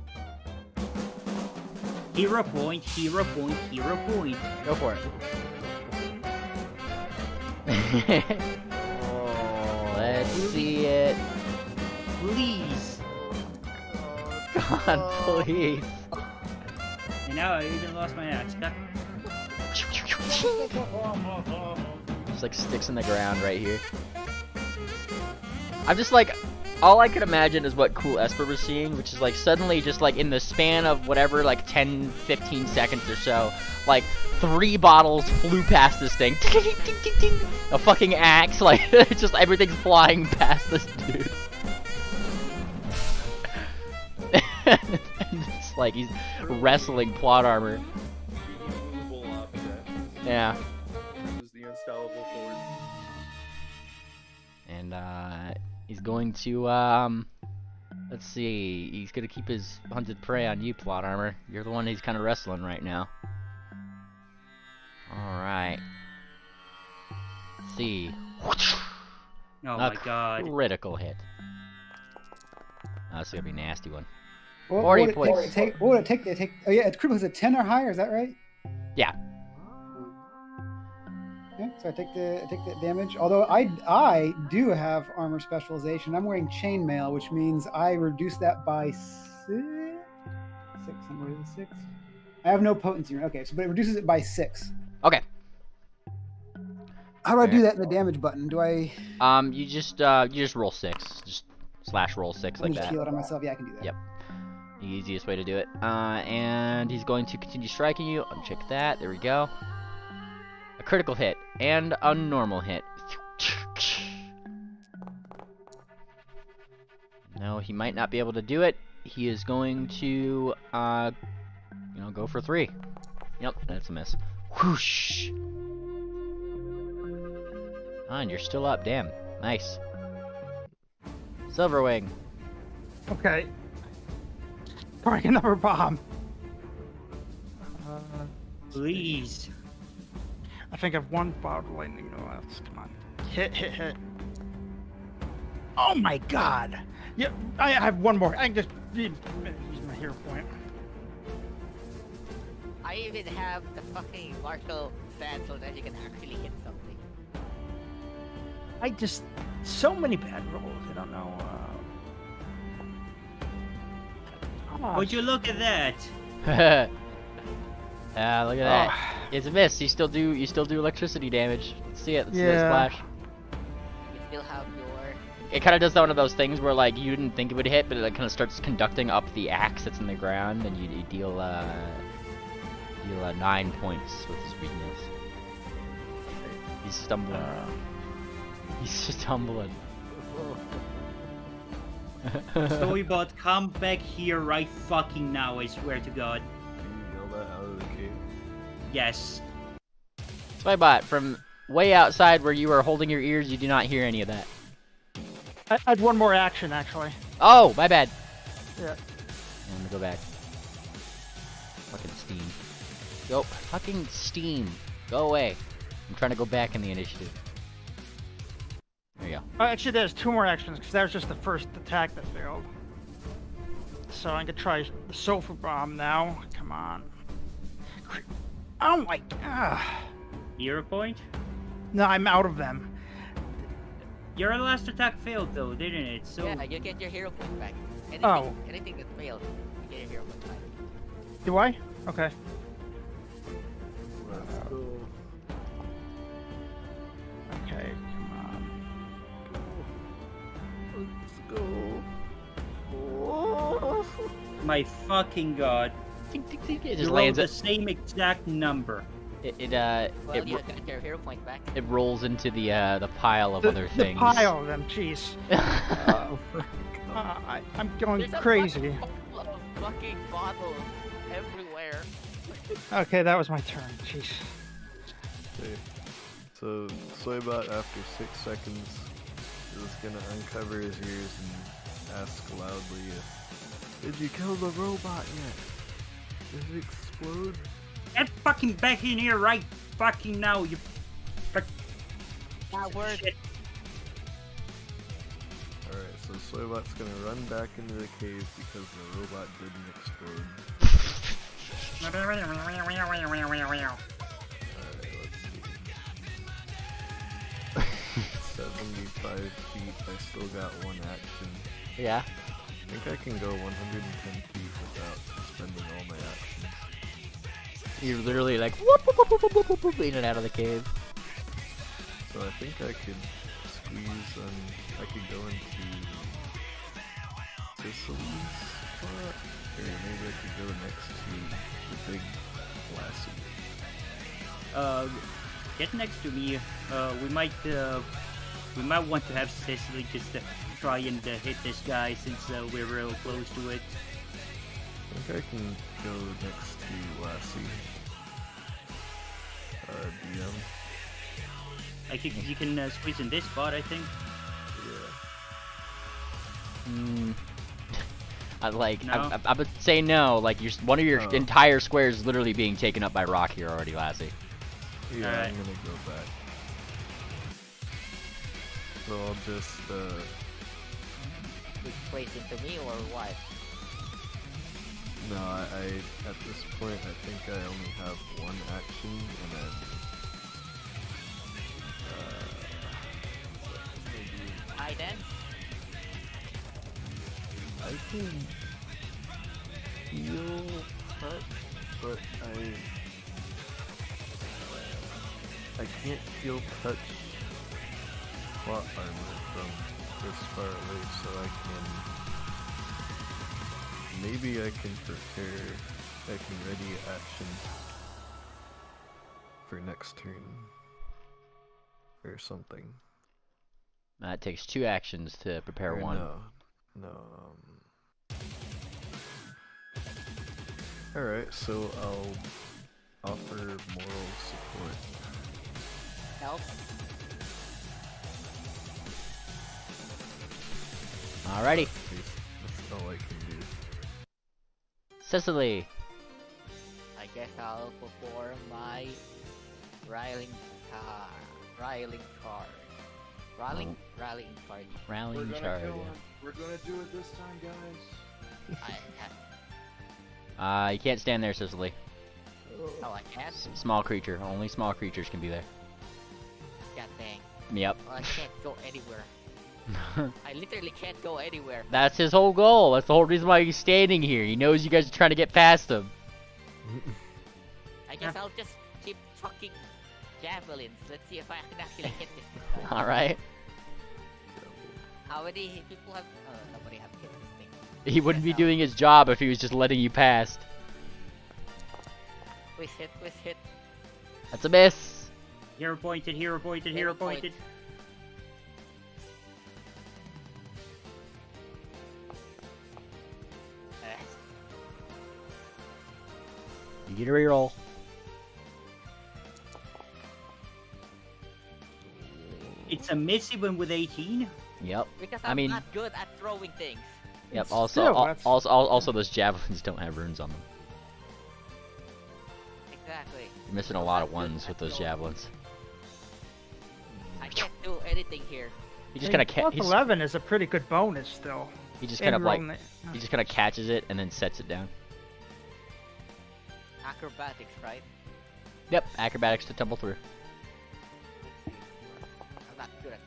Hero point, hero point, hero point. Go for it. Let's see it. Please. God, please. And now I even lost my axe. God. Just like sticks in the ground right here. I'm just like, all I could imagine is what cool Esper was seeing, which is like suddenly just like in the span of whatever, like 10-15 seconds or so, like 3 bottles flew past this thing. A fucking axe, like just everything's flying past this dude. And it's like he's wrestling plot armor. Yeah. This is the unstoppable force. And he's going to let's see, he's gonna keep his hunted prey on you, plot armor. You're the one he's kind of wrestling right now. Alright. Let's see. Oh my god. Critical hit. Oh, this is gonna be a nasty one. What 40 would points. what would it take to take? Oh yeah, it's critical. Is it 10 or higher? Is that right? Yeah. Yeah, so I take the damage. Although I do have armor specialization. I'm wearing chainmail, which means I reduce that by 6. I'm wearing 6. I have no potency. Okay, so but it reduces it by 6. Okay. How do I do that in the damage button? Do I? You just roll 6. Just slash roll 6 like just that. heal it on myself. Yeah, I can do that. Yep. The easiest way to do it. And he's going to continue striking you. Uncheck that. There we go. A critical hit and a normal hit. No, he might not be able to do it. He is going to, go for 3. Yep, that's a miss. Whoosh. and you're still up. Damn. Nice. Silverwing. Okay. Throwing another bomb. Please. I think I've one bottle of lightning left. Come on. Hit. Oh my god! Yeah, I have one more. I can just use my hero point. I even have the fucking martial stand so that you can actually hit something. I just... So many bad rolls. I don't know. Oh, Would you look at that? Look at that. It's a miss. You still do electricity damage. Let's see it. Let's see that splash. You still have your... It kind of does one of those things where like you didn't think it would hit, but it like, kind of starts conducting up the axe that's in the ground, and you deal 9 points with his weakness. He's stumbling. He's stumbling. Storybot, come back here right fucking now, I swear to god. Can you yell that out of the cave? Yes. Storybot, from way outside where you are holding your ears, you do not hear any of that. I had one more action, actually. Oh, my bad. Yeah. Let me go back. Fucking Steam. Go, fucking Steam. Go away. I'm trying to go back in the initiative. There you go. Actually, there's 2 more actions, because that was just the first attack that failed. So I can try the sulfur bomb now. Come on. Oh my god. Hero point? No, I'm out of them. Your last attack failed though, didn't it? So Yeah, you get your hero point back. Anything that failed, you get your hero point back. Do I? Okay. Let's go. Okay, come on. Let's go. my fucking god. Tink, tink, tink. It You just rolled lands the it. same exact number. It Well, you got your hero point back. it rolls into the pile of other The things. pile of them, jeez. I'm going There's crazy. a bunch of fucking bottles everywhere. Okay, that was my turn. Jeez. Okay. So Soybot, after 6 seconds, is gonna uncover his ears and ask loudly, "Did you kill the robot yet? Did it explode?" Get fucking back in here right fucking now, you fuck. That word. Shit. Alright, so Soybot's gonna run back into the cave because the robot didn't explode. Alright, let's see. 75 feet, I still got 1 action. Yeah. I think I can go 110 feet without spending all my actions. You're literally like whoop, whoop, whoop, whoop, whoop, whoop, whoop, in and out of the cave. So I think I could squeeze I could go into Sicily's spot, or maybe I could go next to the big lassie. Get next to me. We might want to have Cecily just try and hit this guy since we're real close to it. I think I can go next to Lassie. DM. You can squeeze in this spot, I think. Yeah. I would say no. Like one of your entire squares is literally being taken up by rock here already, Lassie. Yeah, Alright. I'm gonna go back. So I'll just Which plays into me or what? no, I at this point I think I only have 1 action and then I dance. I can heal touch, but I can't feel touch plot armor from this far away, so maybe I can ready action for next turn or something. It takes 2 actions to prepare Or one. No. Alright, so I'll offer moral support. Help. Alrighty. That's all I can do. Cicely. I guess I'll perform my riling car. Riling card. Rallying card. Rallying charge. We're gonna do it this time, guys. You can't stand there, Cicely. Oh, I can't? Small creature. Only small creatures can be there. God dang. Yep. Well, I can't go anywhere. I literally can't go anywhere. That's his whole goal. That's the whole reason why he's standing here. He knows you guys are trying to get past him. I guess I'll just keep chucking javelins. Let's see if I can actually hit this time. Alright. How many people have... nobody have hit this thing. He wouldn't be Yes, doing his job if he was just letting you past. Please hit, please hit. That's a miss. Hero pointed, hero pointed, hero Hero point. pointed. You get a reroll. It's a miss even with 18. Yep. Because I I'm mean- not good at throwing things. Yep. Still, Also, that's- also, those javelins don't have runes on them. Exactly. You're missing a lot of ones with those javelins. I can't do anything here. He just kind of Plus 11 is a pretty good bonus still. he just kind of like rolling he just kind of catches it and then sets it down. Acrobatics, right? Yep. Acrobatics to tumble through. Let's see. I'm not good at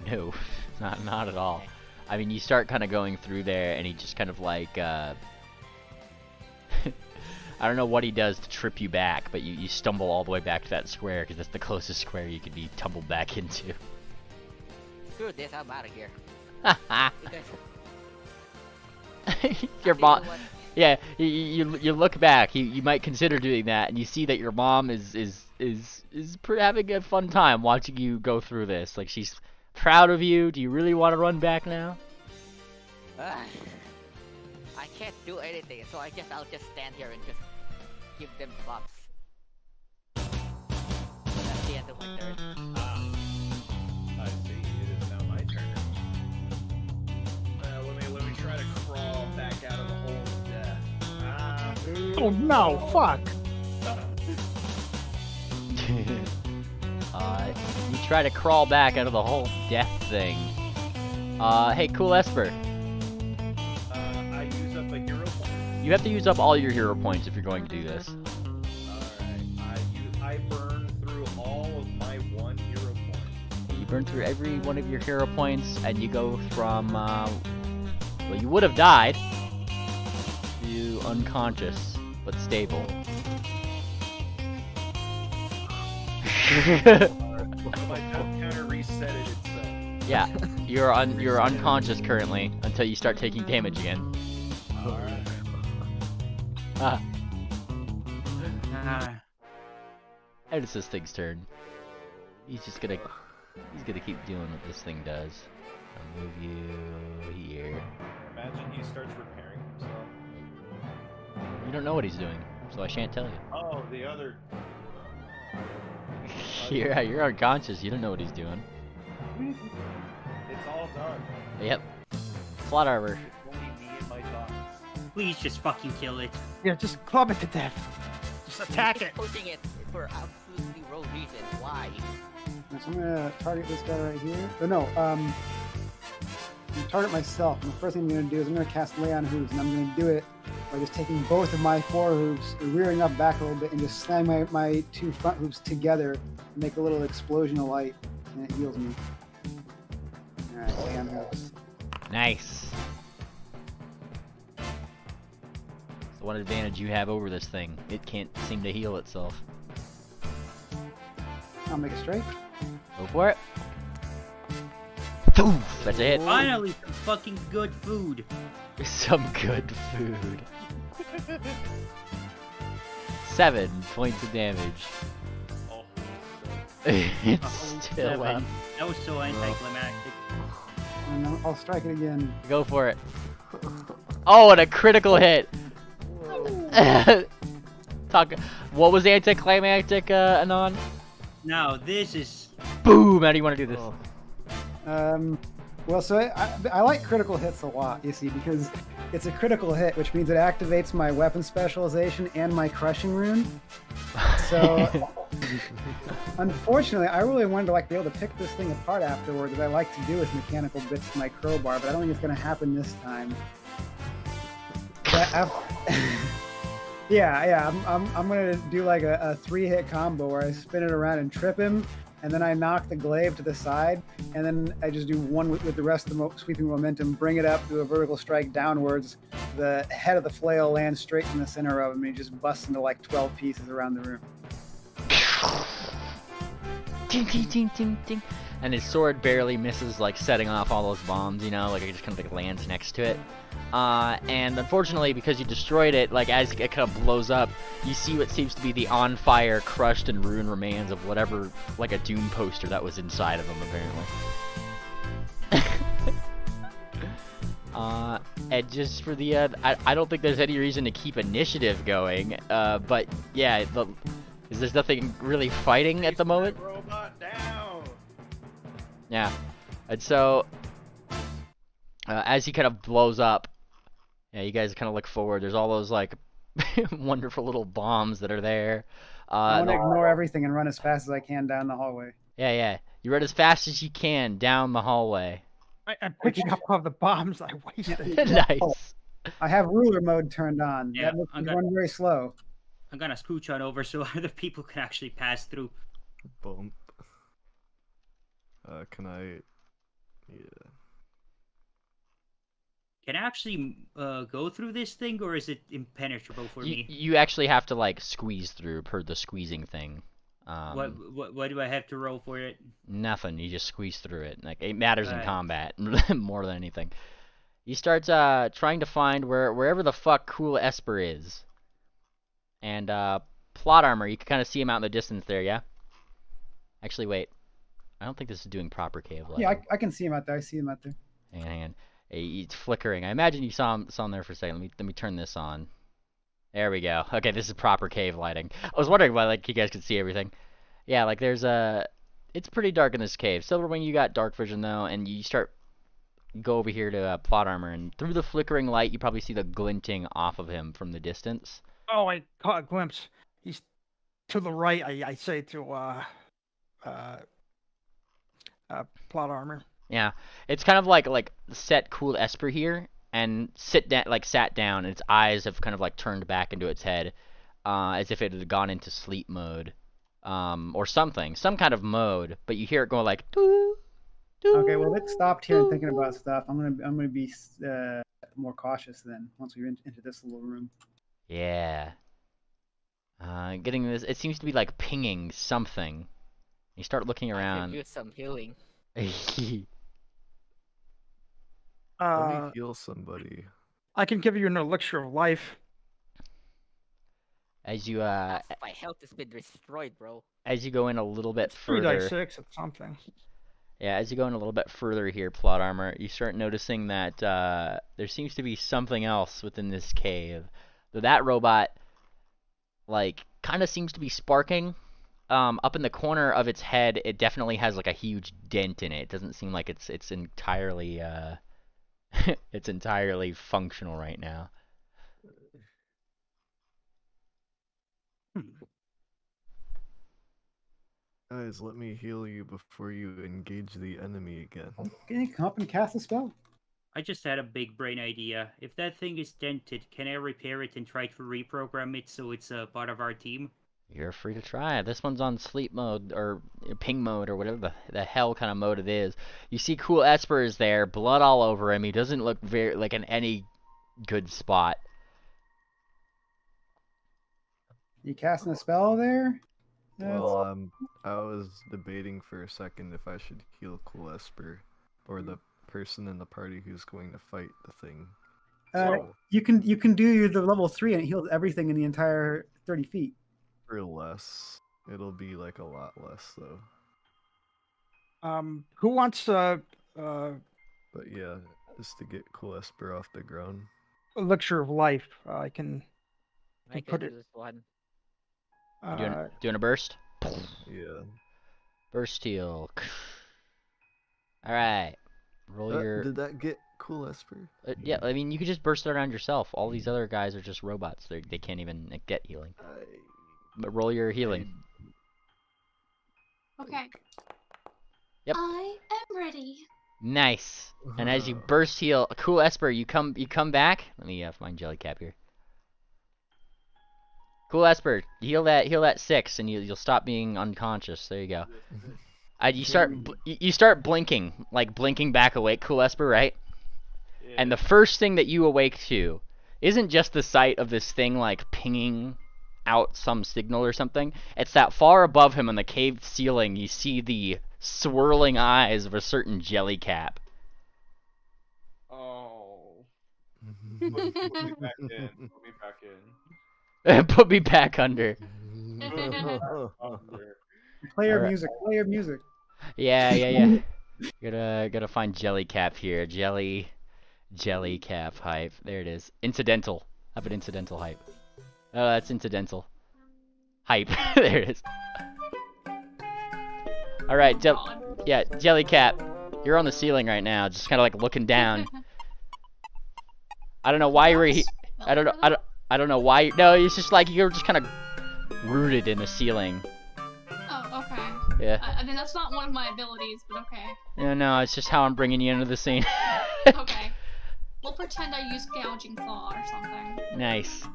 acrobatics. No, not at all. Okay. I mean, you start kind of going through there, and he just kind of like, I don't know what he does to trip you back, but you stumble all the way back to that square, because that's the closest square you could be tumbled back into. Screw this, I'm out of here. You guys- Your you mom, know what? yeah, you look back, you might consider doing that, and you see that your mom is having a fun time watching you go through this. Like, she's proud of you. Do you really want to run back now? I can't do anything, so I guess I'll just stand here and just give them buffs. That's the end of my turn. I see. It is now my turn. Let me try to crawl back out of the hole of death. Oh no, fuck! You try to crawl back out of the whole death thing. Hey, cool Esper. I use up a hero point. You have to use up all your hero points if you're going to do this. Alright. I burn through all of my 1 hero point. You burn through every one of your hero points, and you go from, well, you would have died to unconscious, but stable. My jump counter resetted itself. Yeah, you're unconscious currently until you start taking damage again. Alright. Ah, Ah, and it's this thing's turn. He's gonna keep doing what this thing does. I'll move you here. Imagine he starts repairing himself. You don't know what he's doing, so I shan't tell you. Oh, the other. You're unconscious. You don't know what he's doing. It's all done. Yep. Plot armor. Only me and my thoughts. please just fucking kill it. Yeah, just club it to death. Just attack it. Pushing it for absolutely no reason. Why? So I'm gonna target this guy right here. Oh no, I'm gonna target myself. And the first thing I'm gonna do is I'm gonna cast Lay on Hooves, and I'm gonna do it by just taking both of my 4 hooves, rearing up back a little bit, and just slam my 2 front hooves together and make a little explosion of light, and it heals me. Alright, Lay on Hooves. Nice. So one advantage you have over this thing, it can't seem to heal itself. I'll make a strike. Go for it. Oof, that's a hit. Finally, some fucking good food. Some good food. 7 points of damage. Oh, It's still 7. up. That was so anticlimactic. And I'll strike it again. Go for it. Oh, and a critical hit. What was anticlimactic, Anon? Now, this is... Boom! How do you want to do this? Um, Well, so I like critical hits a lot, you see, because it's a critical hit, which means it activates my weapon specialization and my crushing rune. So, unfortunately, I really wanted to like be able to pick this thing apart afterwards, as I like to do with mechanical bits to my crowbar, but I don't think it's going to happen this time. Yeah, I'm gonna do like a 3-hit combo where I spin it around and trip him, and then I knock the glaive to the side, and then I just do one with the rest of the sweeping momentum, bring it up, do a vertical strike downwards. The head of the flail lands straight in the center of him, and he just busts into like 12 pieces around the room. Ding, ding, ding, ding, ding. And his sword barely misses, like, setting off all those bombs, you know? Like, it just kind of, like, lands next to it. And unfortunately, because you destroyed it, like, as it kind of blows up, you see what seems to be the on-fire, crushed, and ruined remains of whatever, like, a Doom poster that was inside of him, apparently. And just for the, I don't think there's any reason to keep initiative going, but, yeah, there's nothing really fighting at the moment. Robot down. Yeah, and so as he kind of blows up, yeah, you guys kind of look forward. There's all those like wonderful little bombs that are there. I want to ignore everything and run as fast as I can down the hallway. Yeah. You run as fast as you can down the hallway. I'm picking up all the bombs I wasted. Nice. I have ruler mode turned on. Yeah, That makes me run very slow. I'm gonna scooch on over so other people can actually pass through. Bump. Can I? Yeah. Can I actually go through this thing, or is it impenetrable for me? You actually have to like squeeze through per the squeezing thing. What do I have to roll for it? Nothing. You just squeeze through it. Like it matters in Alright. combat more than anything. He starts trying to find wherever the fuck cool Esper is. And plot armor, you can kind of see him out in the distance there, yeah? Actually, wait. I don't think this is doing proper cave lighting. Yeah, I can see him out there. I see him out there. Hang on. It's flickering. I imagine you saw him there for a second. Let me turn this on. There we go. Okay, this is proper cave lighting. I was wondering why like you guys could see everything. Yeah, like there's it's pretty dark in this cave. Silverwing, you got dark vision though, and you go over here to plot armor, and through the flickering light, you probably see the glinting off of him from the distance. Oh, I caught a glimpse. He's to the right. I say to plot armor. Yeah, it's kind of like set cool Esper here, and sat down, and its eyes have kind of like turned back into its head, as if it had gone into sleep mode, or something, some kind of mode. But you hear it going like, doo, doo, Okay, well, it stopped here and thinking about stuff. I'm gonna be more cautious then once we're into this little room. Yeah. Getting this, it seems to be like pinging something. You start looking I around. could use some healing. Let me heal somebody. I can give you an elixir of life. As you My health has been destroyed, bro. as you go in a little bit It's further. 3d6 at something. Yeah, as you go in a little bit further here, plot armor, you start noticing that there seems to be something else within this cave. That robot, like, kind of seems to be sparking. Up in the corner of its head, it definitely has like a huge dent in it. It doesn't seem like it's entirely it's entirely functional right now. Guys, let me heal you before you engage the enemy again. Can you come up and cast a spell? I just had a big brain idea. If that thing is dented, can I repair it and try to reprogram it so it's a part of our team? You're free to try. This one's on sleep mode, or ping mode, or whatever the hell kind of mode it is. You see cool Esper is there, blood all over him. He doesn't look very like in any good spot. You casting a spell there? Well, I was debating for a second if I should heal cool Esper, or the person in the party who's going to fight the thing. You can do the level 3 and it heals everything in the entire 30 feet. For less. It'll be like a lot less though. Who wants But yeah, just to get cool Esper off the ground. elixir of life? I can I put can it- use one. Doing a burst? Yeah. Burst heal. Alright. Roll your. Did that get cool, Esper? Yeah, I mean, you could just burst it around yourself. All these other guys are just robots. They can't even get healing. But roll your healing. Okay. Yep. I am ready. Nice. And as you burst heal, cool Esper, you come back. Let me find Jellycap here. Cool Esper, heal that 6, and you'll stop being unconscious. There you go. You start blinking, like blinking back awake. Cool Esper, right? Yeah. And the first thing that you awake to isn't just the sight of this thing like pinging out some signal or something. It's that far above him on the cave ceiling, you see the swirling eyes of a certain Jellycap. Oh. Put me back in. Put me back in. Put me back under. Under. Play your Alright. music. Play your music. Yeah. Gotta find Jellycap here. Jellycap hype. There it is. Incidental. How about incidental hype? Oh, that's incidental. Hype. There it is. Alright, Jellycap. You're on the ceiling right now, just kind of like looking down. I don't know why you were I don't know why. No, it's just like you're just kind of rooted in the ceiling. Oh, okay. Yeah. I mean, that's not one of my abilities, but okay. No, it's just how I'm bringing you into the scene. Okay. We'll pretend I use gouging claw or something. Nice.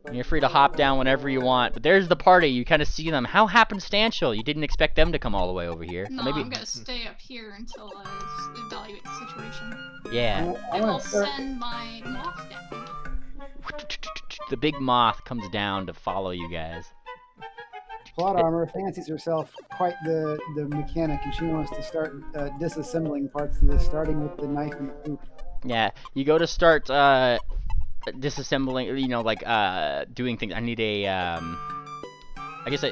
And you're free to hop down whenever you want. But there's the party. You kind of see them. How happenstantial. You didn't expect them to come all the way over here. No, Or maybe... I'm gonna stay up here until I evaluate the situation. Yeah. I will send my moth down. The big moth comes down to follow you guys. Plot armor fancies herself quite the mechanic, and she wants to start disassembling parts of this, starting with the knife and the poop. Yeah, you go to start disassembling, like doing things. I need a I guess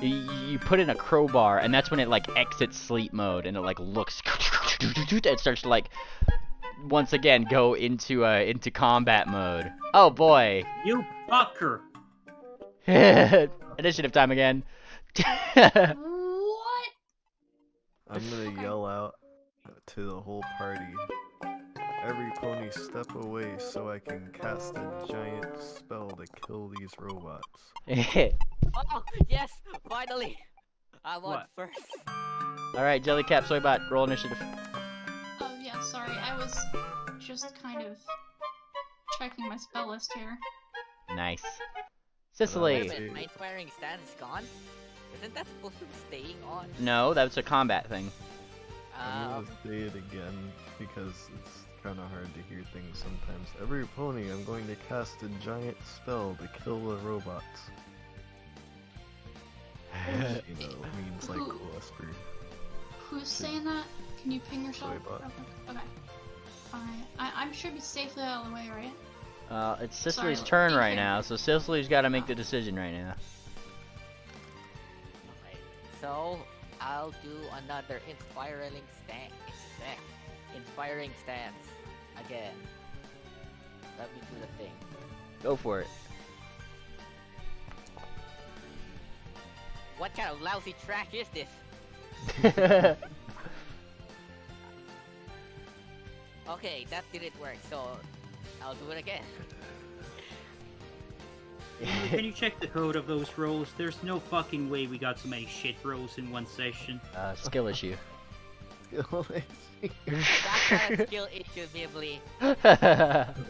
you put in a crowbar, and that's when it like exits sleep mode, and it like looks it starts to like once again go into combat mode. Oh boy. You fucker! Initiative time again. What? I'm gonna yell out to the whole party. Every pony step away so I can cast a giant spell to kill these robots. Oh, yes! Finally! I'm on What? first. Alright, Jellycap, Soybot, roll initiative. Oh, yeah, sorry. I was just kind of checking my spell list here. Nice. Wait a Sicily. minute, my inspiring stance is gone? Isn't that supposed to be staying on? No, that's a combat thing. I'm gonna say it again because it's kind of hard to hear things sometimes. Every pony, I'm going to cast a giant spell to kill the robots. Means like cool Esper. Who's saying that? Can you ping yourself? Soybot. Okay. Fine. I should be safely out of the way, right? It's Sicily's Sorry, turn be right fair. now, so Sicily's got to make the decision right now. Okay, so I'll do another inspiring stance again. Let me do the thing. Go for it. What kind of lousy trash is this? Okay, that didn't work, so I'll do it again. Can you check the code of those rolls? There's no fucking way we got so many shit rolls in one session. Skill issue. That's not a skill issue, Bibli.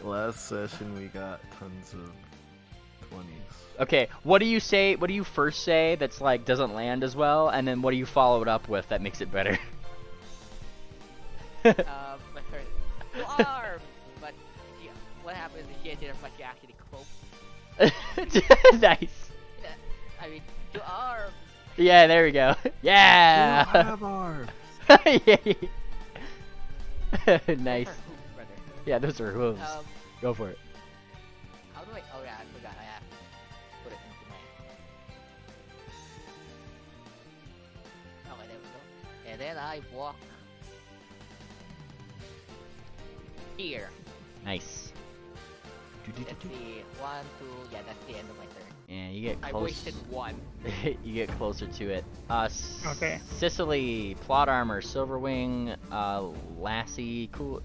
Last session we got tons of 20s. Okay, what do you say? What do you first say that's like doesn't land as well, and then what do you follow it up with that makes it better? Two arms! But what happens if she has it, but she actually croaks? Nice. I mean, 2 arms! Yeah, there we go. Yeah. You have arms. Nice. Or hooves, rather. Yeah, those are hooves. Go for it. How do I? Oh yeah, I forgot. I have to put it into my. Okay, there we go. And then I walk here. Nice. Let's see. 1, 2. Yeah, that's the end of my turn. And you get I close. wasted 1. You get closer to it. Okay. Sicily, Plot Armor, Silverwing, Lassie, Cool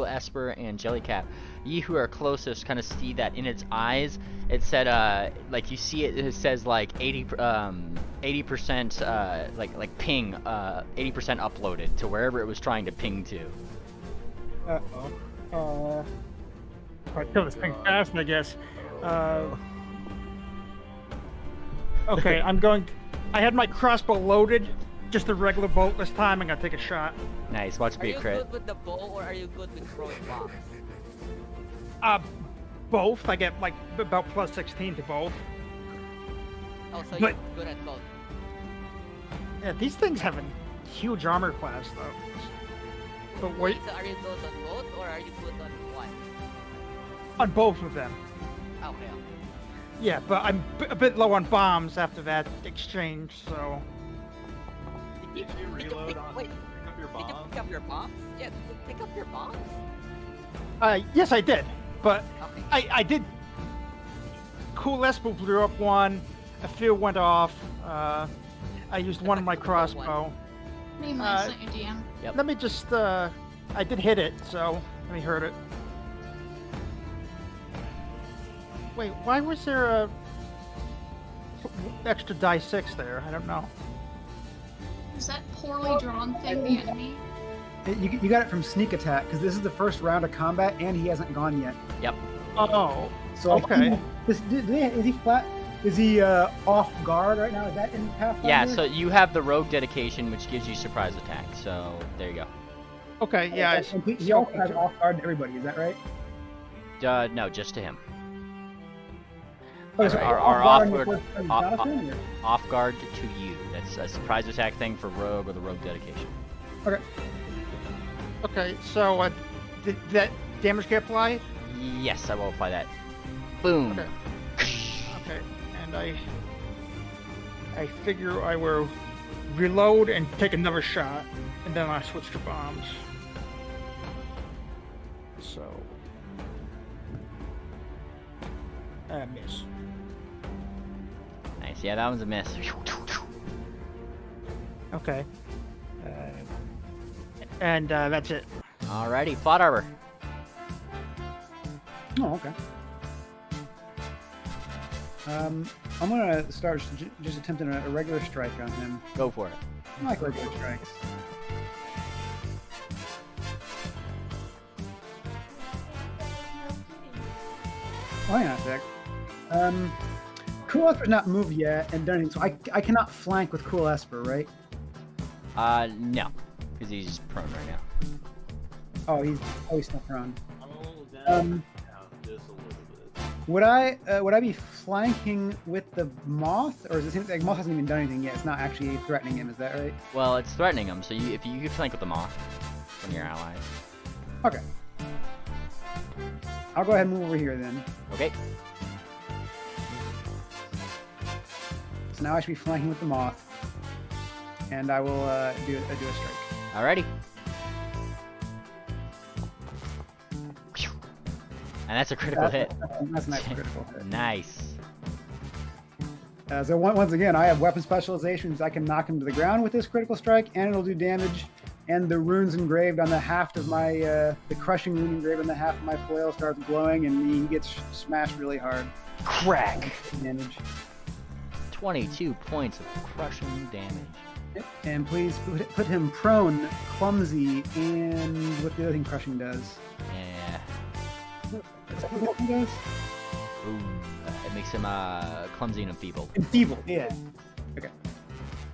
Esper, and Jellycat. Ye who are closest kind of see that in its eyes, it said, like you see it says like 80%, like ping, 80% uploaded to wherever it was trying to ping to. I kill this thing fast, I guess. Okay, I had my crossbow loaded, just a regular bolt this time. I'm gonna take a shot. Nice, watch it Are be you a crit. good with the bow or are you good with throwing bombs? Both. I get like about plus 16 to both. Oh, so But- you're good at both. Yeah, these things have a huge armor class though. But wait, So are you good on both or are you good on one? on both of them. Okay. Yeah, but I'm a bit low on bombs after that exchange, so. Did you reload on Wait, pick up your did you bomb? pick up your bombs? Yeah, did you pick up your bombs? Yes, I did. But Okay. I did. Cool Esper blew up one. A few went off. I used one of my crossbow. Name my sent you DM. Yep. Let me just. I did hit it, so let me hurt it. Wait, why was there a extra die 6 there? I don't know. Is that poorly drawn thing the enemy? You got it from sneak attack because this is the first round of combat and he hasn't gone yet. Yep. Oh, So okay. Is he flat? Is he off guard right now? Is that in Pathfinder? Yeah, so you have the rogue dedication, which gives you surprise attack. So there you Okay, yeah. I And he also has off guard to everybody. Is that right? go. No, just to him. Oh, so Our off guard off-guard- before Jonathan, or- Off guard to you. That's a surprise attack thing for rogue or the rogue dedication. Okay. Okay, so did that damage get applied? Yes, I will apply that. Boom. Okay. Okay, and I figure I will reload and take another shot, and then I switch to bombs. So, miss. Nice. Yeah, that one's a miss. Okay. And that's it. Alrighty, plot arbor. Oh, okay. I'm gonna start just attempting a regular strike on him. Go for it. I like regular strikes. Oh, hang on a sec. Cool Esper's not moved yet and done anything, so I cannot flank with Cool Esper, right? No, because he's prone right now. Oh, he's still prone. I'm a little down. Just a little bit. Would I be flanking with the moth, or is it seem like moth hasn't even done anything yet? It's not actually threatening him, is that right? Well, it's threatening him, so if you could flank with the moth from your allies. Okay. I'll go ahead and move over here then. Okay. So now I should be flanking with the moth, and I will do a strike. Alrighty. And that's a critical hit. That's a nice critical hit. Nice. So once again, I have weapon specializations. I can knock him to the ground with this critical strike, and it'll do damage. And the runes engraved on the haft of my, the crushing rune engraved on the haft of my flail starts glowing, and he gets smashed really hard. Crack. Damage. 22 points of crushing damage. And please put him prone, clumsy, and what the other thing crushing does. Yeah. What he does? Ooh. It makes him clumsy and enfeebled. Enfeebled, yeah. Okay.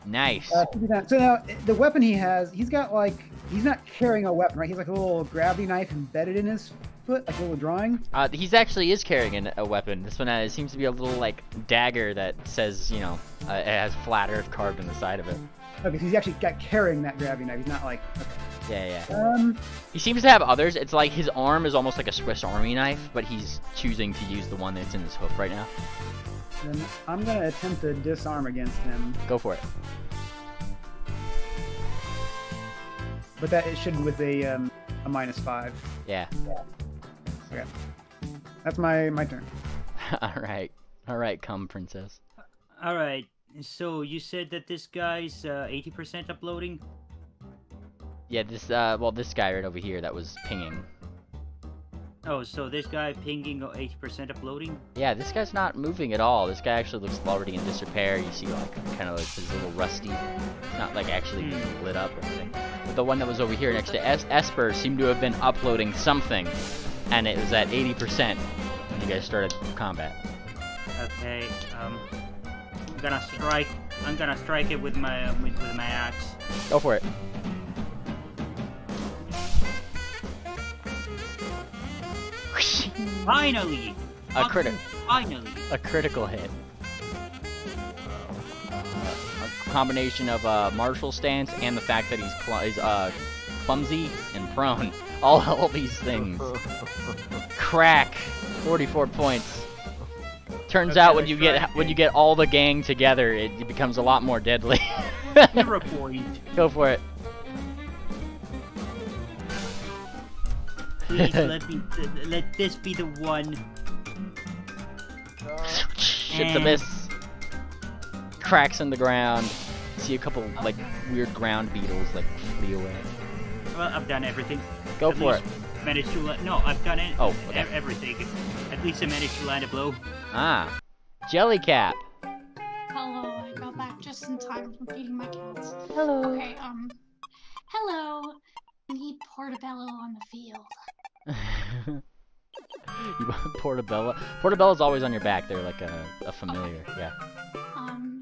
Nice. So now, the weapon he has, he's got like, he's not carrying a weapon, right? He's like a little gravity knife embedded in his foot, like a little drawing. He's actually is carrying a weapon. This one seems to be a little like dagger that says, you know, it has flat earth carved in the side of it. Okay, so he's actually carrying that gravity knife. He's not like, Yeah, yeah. okay. He seems to have others. It's like his arm is almost like a Swiss Army knife, but he's choosing to use the one that's in his hoof right now. Then I'm gonna attempt to disarm against him, Go for it. but that it should with a -5. Yeah. Okay. That's my turn. All right, come princess. All right. So you said that this guy's 80% uploading. Yeah, this this guy right over here that was pinging. Oh, so this guy pinging 80% uploading. Yeah, this guy's not moving at all. This guy actually looks already in disrepair. You see, like, kind of like his little rusty. It's not like actually being lit up or anything. But the one that was over here next to Esper seemed to have been uploading something, and it was at 80% when you guys started combat. Okay. I'm gonna strike it with my axe. Go for it. Finally! Finally! A critical hit. A combination of martial stance and the fact that he's clumsy and prone. All these things. Crack. 44 points. Turns out when you get all the gang together, it becomes a lot more deadly. 0 point. Go for it. Please let this be the one. Shit's a miss. Cracks in the ground. See a couple like weird ground beetles like flee away. Well, I've done everything. Go for it. Managed to no, I've done it. Oh, okay. Everything. At least I managed to land a blow. Ah, Jellycap. Hello, I got back just in time from feeding my cats. Hello. Okay, hello. I need Portobello on the field. You want Portobello? Portobella's always on your back. They're like a familiar. Okay. Yeah. I'm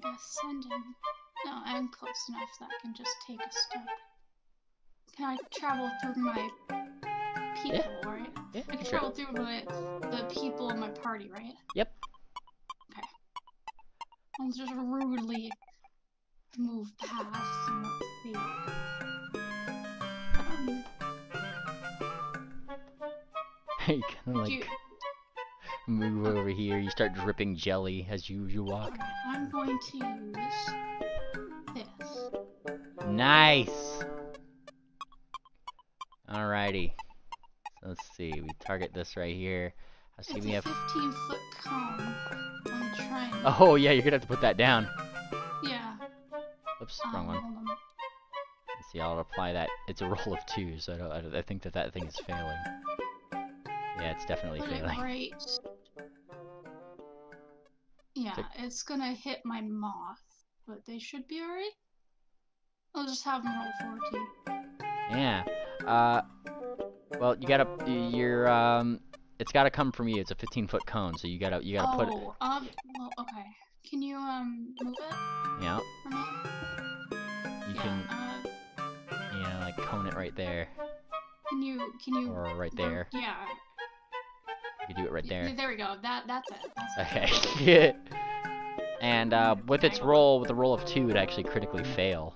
gonna send him. No, I'm close enough that I can just take a step. Can I travel through my people, right? Yeah. I can travel through the people in my party, right? Yep. Okay. I'll just rudely move past and let's see. You kind of like move over here. You start dripping jelly as you walk. Alright, I'm going to use this. Nice. Alrighty. So let's see. We target this right here. It's a 15-foot cone. I'm trying. Oh yeah, you're gonna have to put that down. Yeah. Oops, wrong one. Hold on. Let's see. I'll apply that. It's a roll of 2, so I think that thing is failing. Yeah, it's definitely Put failing. it right. Yeah, it's gonna hit my moth, but they should be alright. I'll just have them roll 14. Yeah. Well, it's gotta come from you. It's a 15-foot cone, so you gotta put it. Well, okay. Can you, move it Yeah. for me? You can, like cone it right there. Can you? Or right there. Yeah. You can do it right there. There we go. That's it. Okay. And with the roll of 2, it actually critically fail.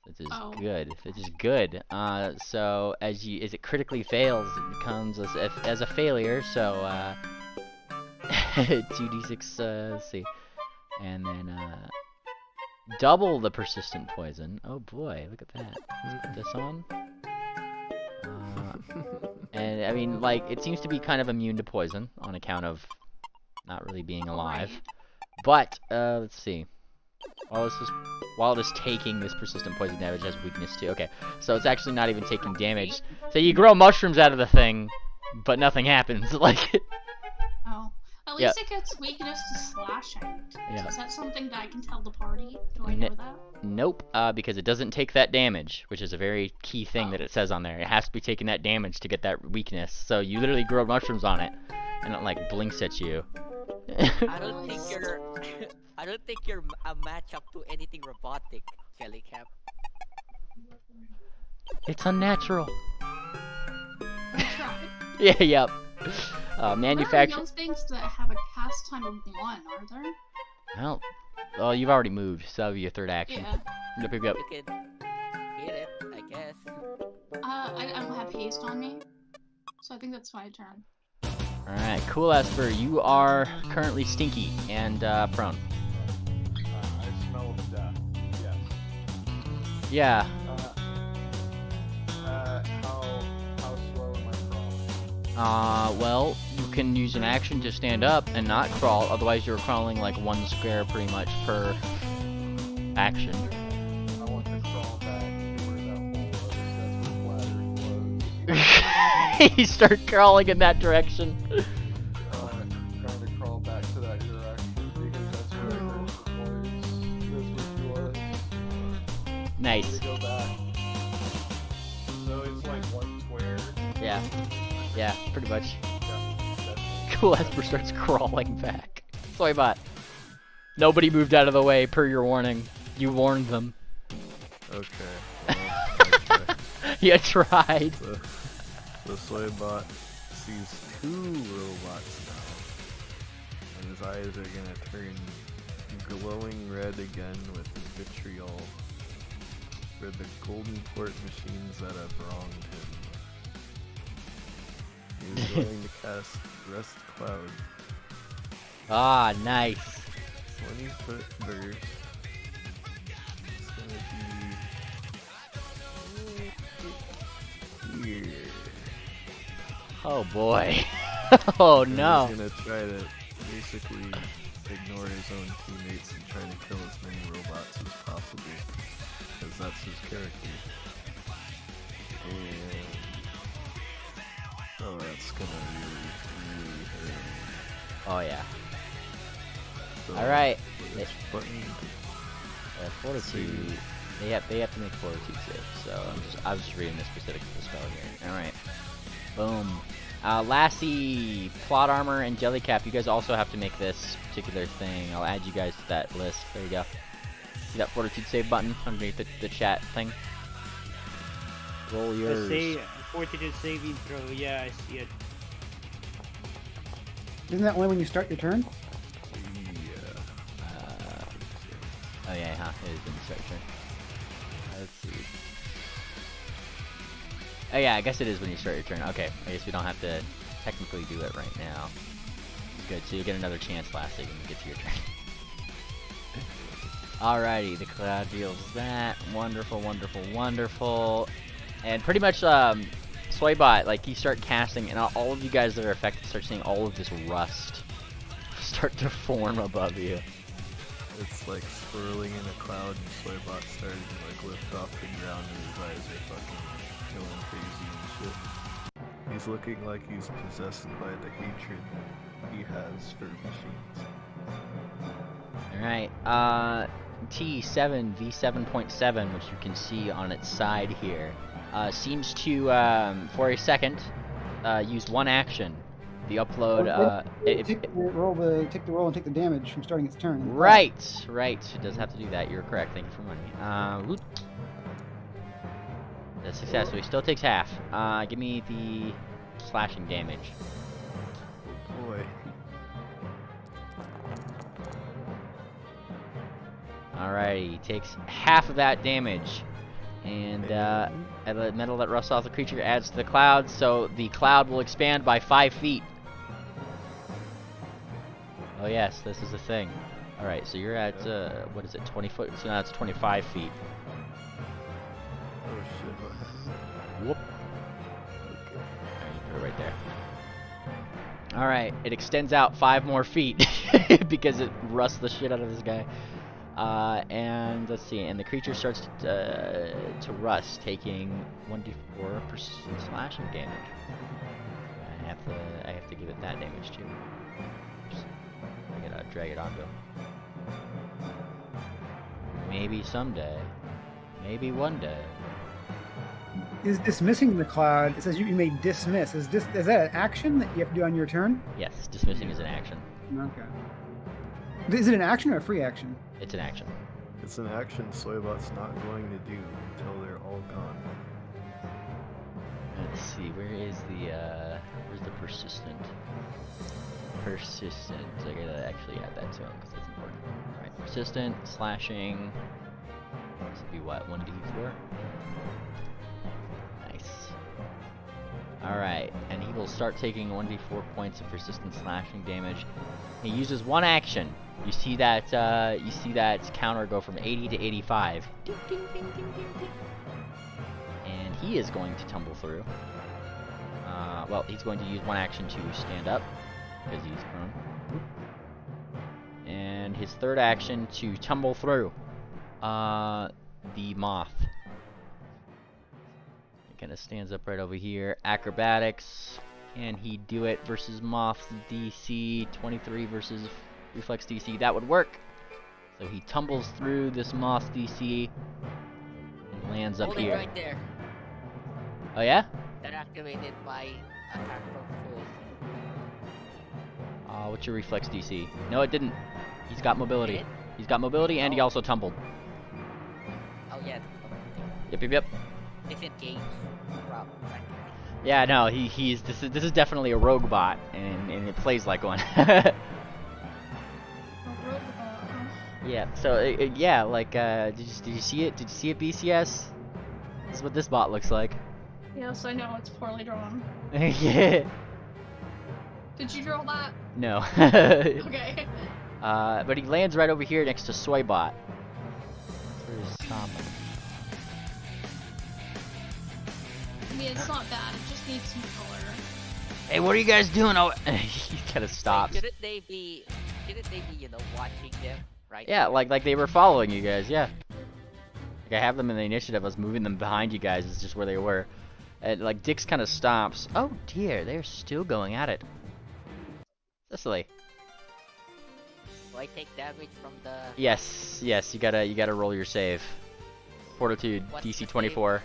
This is good. This is good. So as it critically fails, it becomes as a failure. So 2d6. Let's see, and then double the persistent poison. Oh boy, look at that. Let's put this on. And I mean, like, it seems to be kind of immune to poison on account of not really being alive. But let's see. While it is taking this persistent poison damage, it has weakness too. Okay, so it's actually not even taking damage. So you grow mushrooms out of the thing, but nothing happens. Like. Oh, at least it gets weakness to slashing. Yeah. So is that something that I can tell the party? Do I know that? Nope, because it doesn't take that damage, which is a very key thing that it says on there. It has to be taking that damage to get that weakness. So you literally grow mushrooms on it, and it like blinks at you. I don't think you're a matchup to anything robotic, Jellycap. It's unnatural. I tried. Yeah, yep. There Manufacture. are no things that have a cast time of 1, are there? Well, you've already moved, so that'll be your third action. Yeah. Yep. You can hit it, I guess. I don't have haste on me, so I think that's my turn. Alright, cool, Esper. You are currently stinky and prone. I smell death. Yes. Yeah. How slow am I crawling? Well, you can use an action to stand up and not crawl, otherwise you're crawling like one square pretty much per action. I want to crawl back to where that hole was. That's where Flattery was. You start crawling in that direction. Trying to crawl back to that direction because that's where I heard the voice. That's where he was. Nice. To go back. So it's like one square. Yeah. Yeah, pretty much. Yeah. Cool Esper starts crawling back. Soybot. Nobody moved out of the way per your warning. You warned them. Okay. Well, I tried. You tried. So Soybot sees 2 robots now. And his eyes are gonna turn glowing red again with vitriol for the golden port machines that have wronged him. He's going to cast Rest Cloud. Ah, nice. 20-foot burst. It's gonna be here. Oh boy. Oh And no. He's gonna try to basically ignore his own teammates and try to kill as many robots as possible. Because that's his character. And oh, that's gonna really hurt him. Oh yeah. So, Alright. Which button? Fortitude. They have to make fortitude save. So I was just reading the specifics of the spell here. Alright. Boom. Lassie, plot armor, and jellycap. You guys also have to make this particular thing. I'll add you guys to that list. There you go. See that fortitude save button underneath the chat thing? Roll yours. Say fortitude saving throw. Yeah, I see it. Isn't that only when you start your turn? Oh yeah, huh? It is in the start turn. Let's see. Oh yeah, I guess it is when you start your turn. Okay, I guess we don't have to technically do it right now. Good, so you'll get another chance Lassie when you get to your turn. Alrighty, the cloud deals that. Wonderful, wonderful, wonderful. And pretty much, Soybot, like, you start casting, and all of you guys that are affected start seeing all of this rust start to form above you. It's like swirling in a cloud, and Soybot starting to like lift off the ground, and his eyes are fucking going crazy and shit. He's looking like he's possessed by the hatred he has for machines. Alright, T7 V7.7, which you can see on its side here, seems to, for a second, use one action. The upload, take the roll and take the damage from starting its turn. Right, it does have to do that. You're correct. Thank you for money. Whoop. That's success, so he still takes half. Give me the slashing damage. Oh boy. Alrighty, he takes half of that damage. And the metal that rusts off the creature adds to the cloud, so the cloud will expand by 5 feet. Oh yes, this is a thing. Alright, so you're at, what is it, 20 foot? So now it's 25 feet. Oh shit. Whoop. Okay. Alright, you put it right there. Alright, it extends out 5 more feet because it rusts the shit out of this guy. And let's see, and the creature starts to rust, taking 1d4 slashing damage. I have to give it that damage too. I gotta drag it onto him. Maybe someday. Maybe one day. Is dismissing the cloud? It says you may dismiss. Is that an action that you have to do on your turn? Yes, dismissing is an action. Okay. Is it an action or a free action? It's an action. It's an action Soybot's not going to do until they're all gone. Let's see, where's the persistent? Persistent. I gotta actually add that to him because that's important. Alright, persistent, slashing. This would be what, 1d4? Nice. Alright, and he will start taking 1d4 points of persistent slashing damage. He uses one action. You see that counter go from 80 to 85. Ding, ding, ding, ding, ding, ding. And he is going to tumble through. Well, he's going to use one action to stand up because he's prone, and his third action to tumble through the moth. He kind of stands up right over here. Acrobatics. Can he do it versus Moth's DC? 23 versus Reflex DC. That would work. So he tumbles through this Moth's DC and lands up Hold it here. right there. Oh yeah? That activated my attack from full. What's your Reflex DC? No, it didn't. He's got mobility. Did? He's got mobility, and he Oh. also tumbled. Oh yeah. Yep. Disengage. Rob. Right. Yeah, no, this is definitely a rogue bot, and it plays like one. A robot, huh? Yeah. So yeah, like did you see it? Did you see it, BCS? This is what this bot looks like. Yes, I know it's poorly drawn. Yeah. Did you draw that? No. Okay. But he lands right over here next to Soybot. Where's Stop? I mean, it's not bad. It just needs some color. Hey, what are you guys doing? Oh, he kind of stops. Shouldn't they be, watching them, right? Yeah, like they were following you guys. Yeah. Like I have them in the initiative. I was moving them behind you guys. Is just where they were. And like Dix kind of stops. Oh dear, they're still going at it. Cicely. Do I take damage from the... Yes. You gotta roll your save. Fortitude, What's the DC save? 24.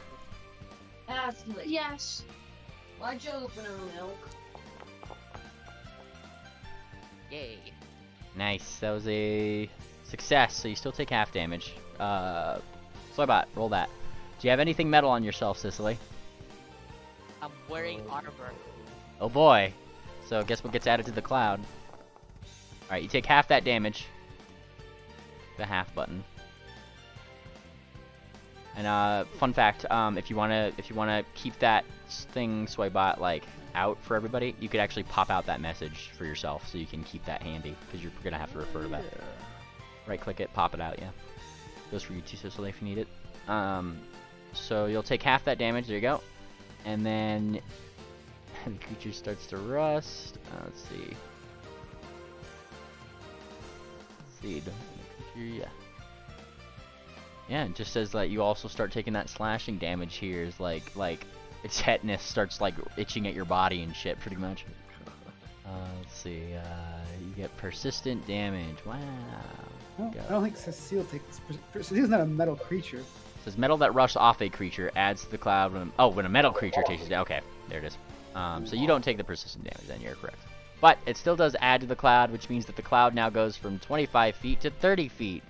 Ashley, Yes. why'd you open her milk? Yay. Nice. That was a success. So you still take half damage. Soybot, roll that. Do you have anything metal on yourself, Cicely? I'm wearing armor. Oh boy. So guess what gets added to the cloud? Alright, you take half that damage. The half button. And fun fact, if you wanna keep that thing Soybot like out for everybody, you could actually pop out that message for yourself so you can keep that handy, because you're gonna have to refer to that. Right click it, pop it out, yeah. Goes for you too, Cicely, if you need it. So you'll take half that damage, there you go. And then the creature starts to rust. Let's see. Yeah. Yeah, it just says that you also start taking that slashing damage here. Is like its tetanus starts like itching at your body and shit, pretty much. Let's see. You get persistent damage. Wow. I don't think Cecile takes. Cecile's not a metal creature. It says metal that rushes off a creature adds to the cloud when a metal creature takes it down. Okay, there it is. So you don't take the persistent damage, then you're correct. But it still does add to the cloud, which means that the cloud now goes from 25 feet to 30 feet.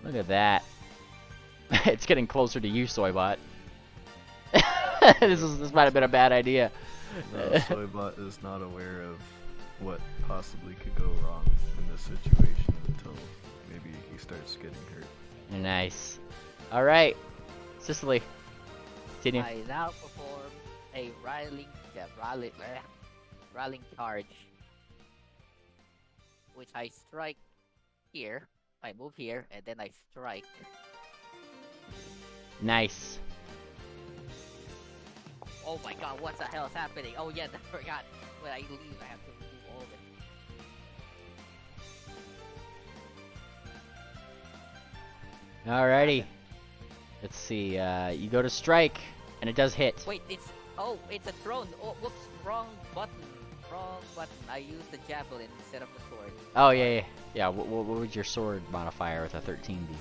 Look at that. It's getting closer to you, Soybot. This might have been a bad idea. No, Soybot is not aware of what possibly could go wrong in this situation until maybe he starts getting hurt. Nice. Alright. Cicely. Continue. I now perform a rallying charge, which I strike here. I move here, and then I strike. Nice. Oh my god, what the hell is happening? Oh yeah, I forgot. When I leave, I have to remove all of it. Alrighty. Let's see. You go to strike, and it does hit. Wait, it's a throne. Oh, whoops, wrong button. I used the javelin instead of the sword. Oh yeah. What would your sword modifier with a 13 be?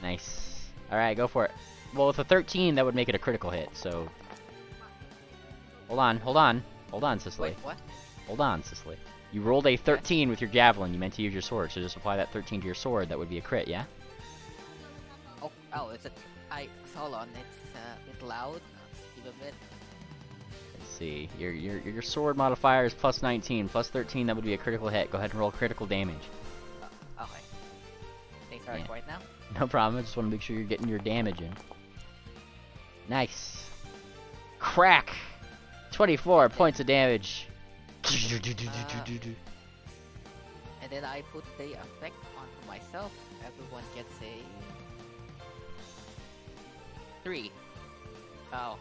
Nice. Alright, go for it. Well, with a 13, that would make it a critical hit, so... Hold on, Cicely. Wait, what? Hold on, Cicely. You rolled a 13 with your javelin, you meant to use your sword, so just apply that 13 to your sword, that would be a crit, yeah? Oh, it's a... hold on, it's a bit loud. Give a bit. Let's see. Your sword modifier is plus 19, plus 13, that would be a critical hit. Go ahead and roll critical damage. Okay. Things are Yeah. right now? No problem, I just want to make sure you're getting your damage in. Nice. Crack! 24 points of damage. And And then I put the effect onto myself. Everyone gets a 3. Oh.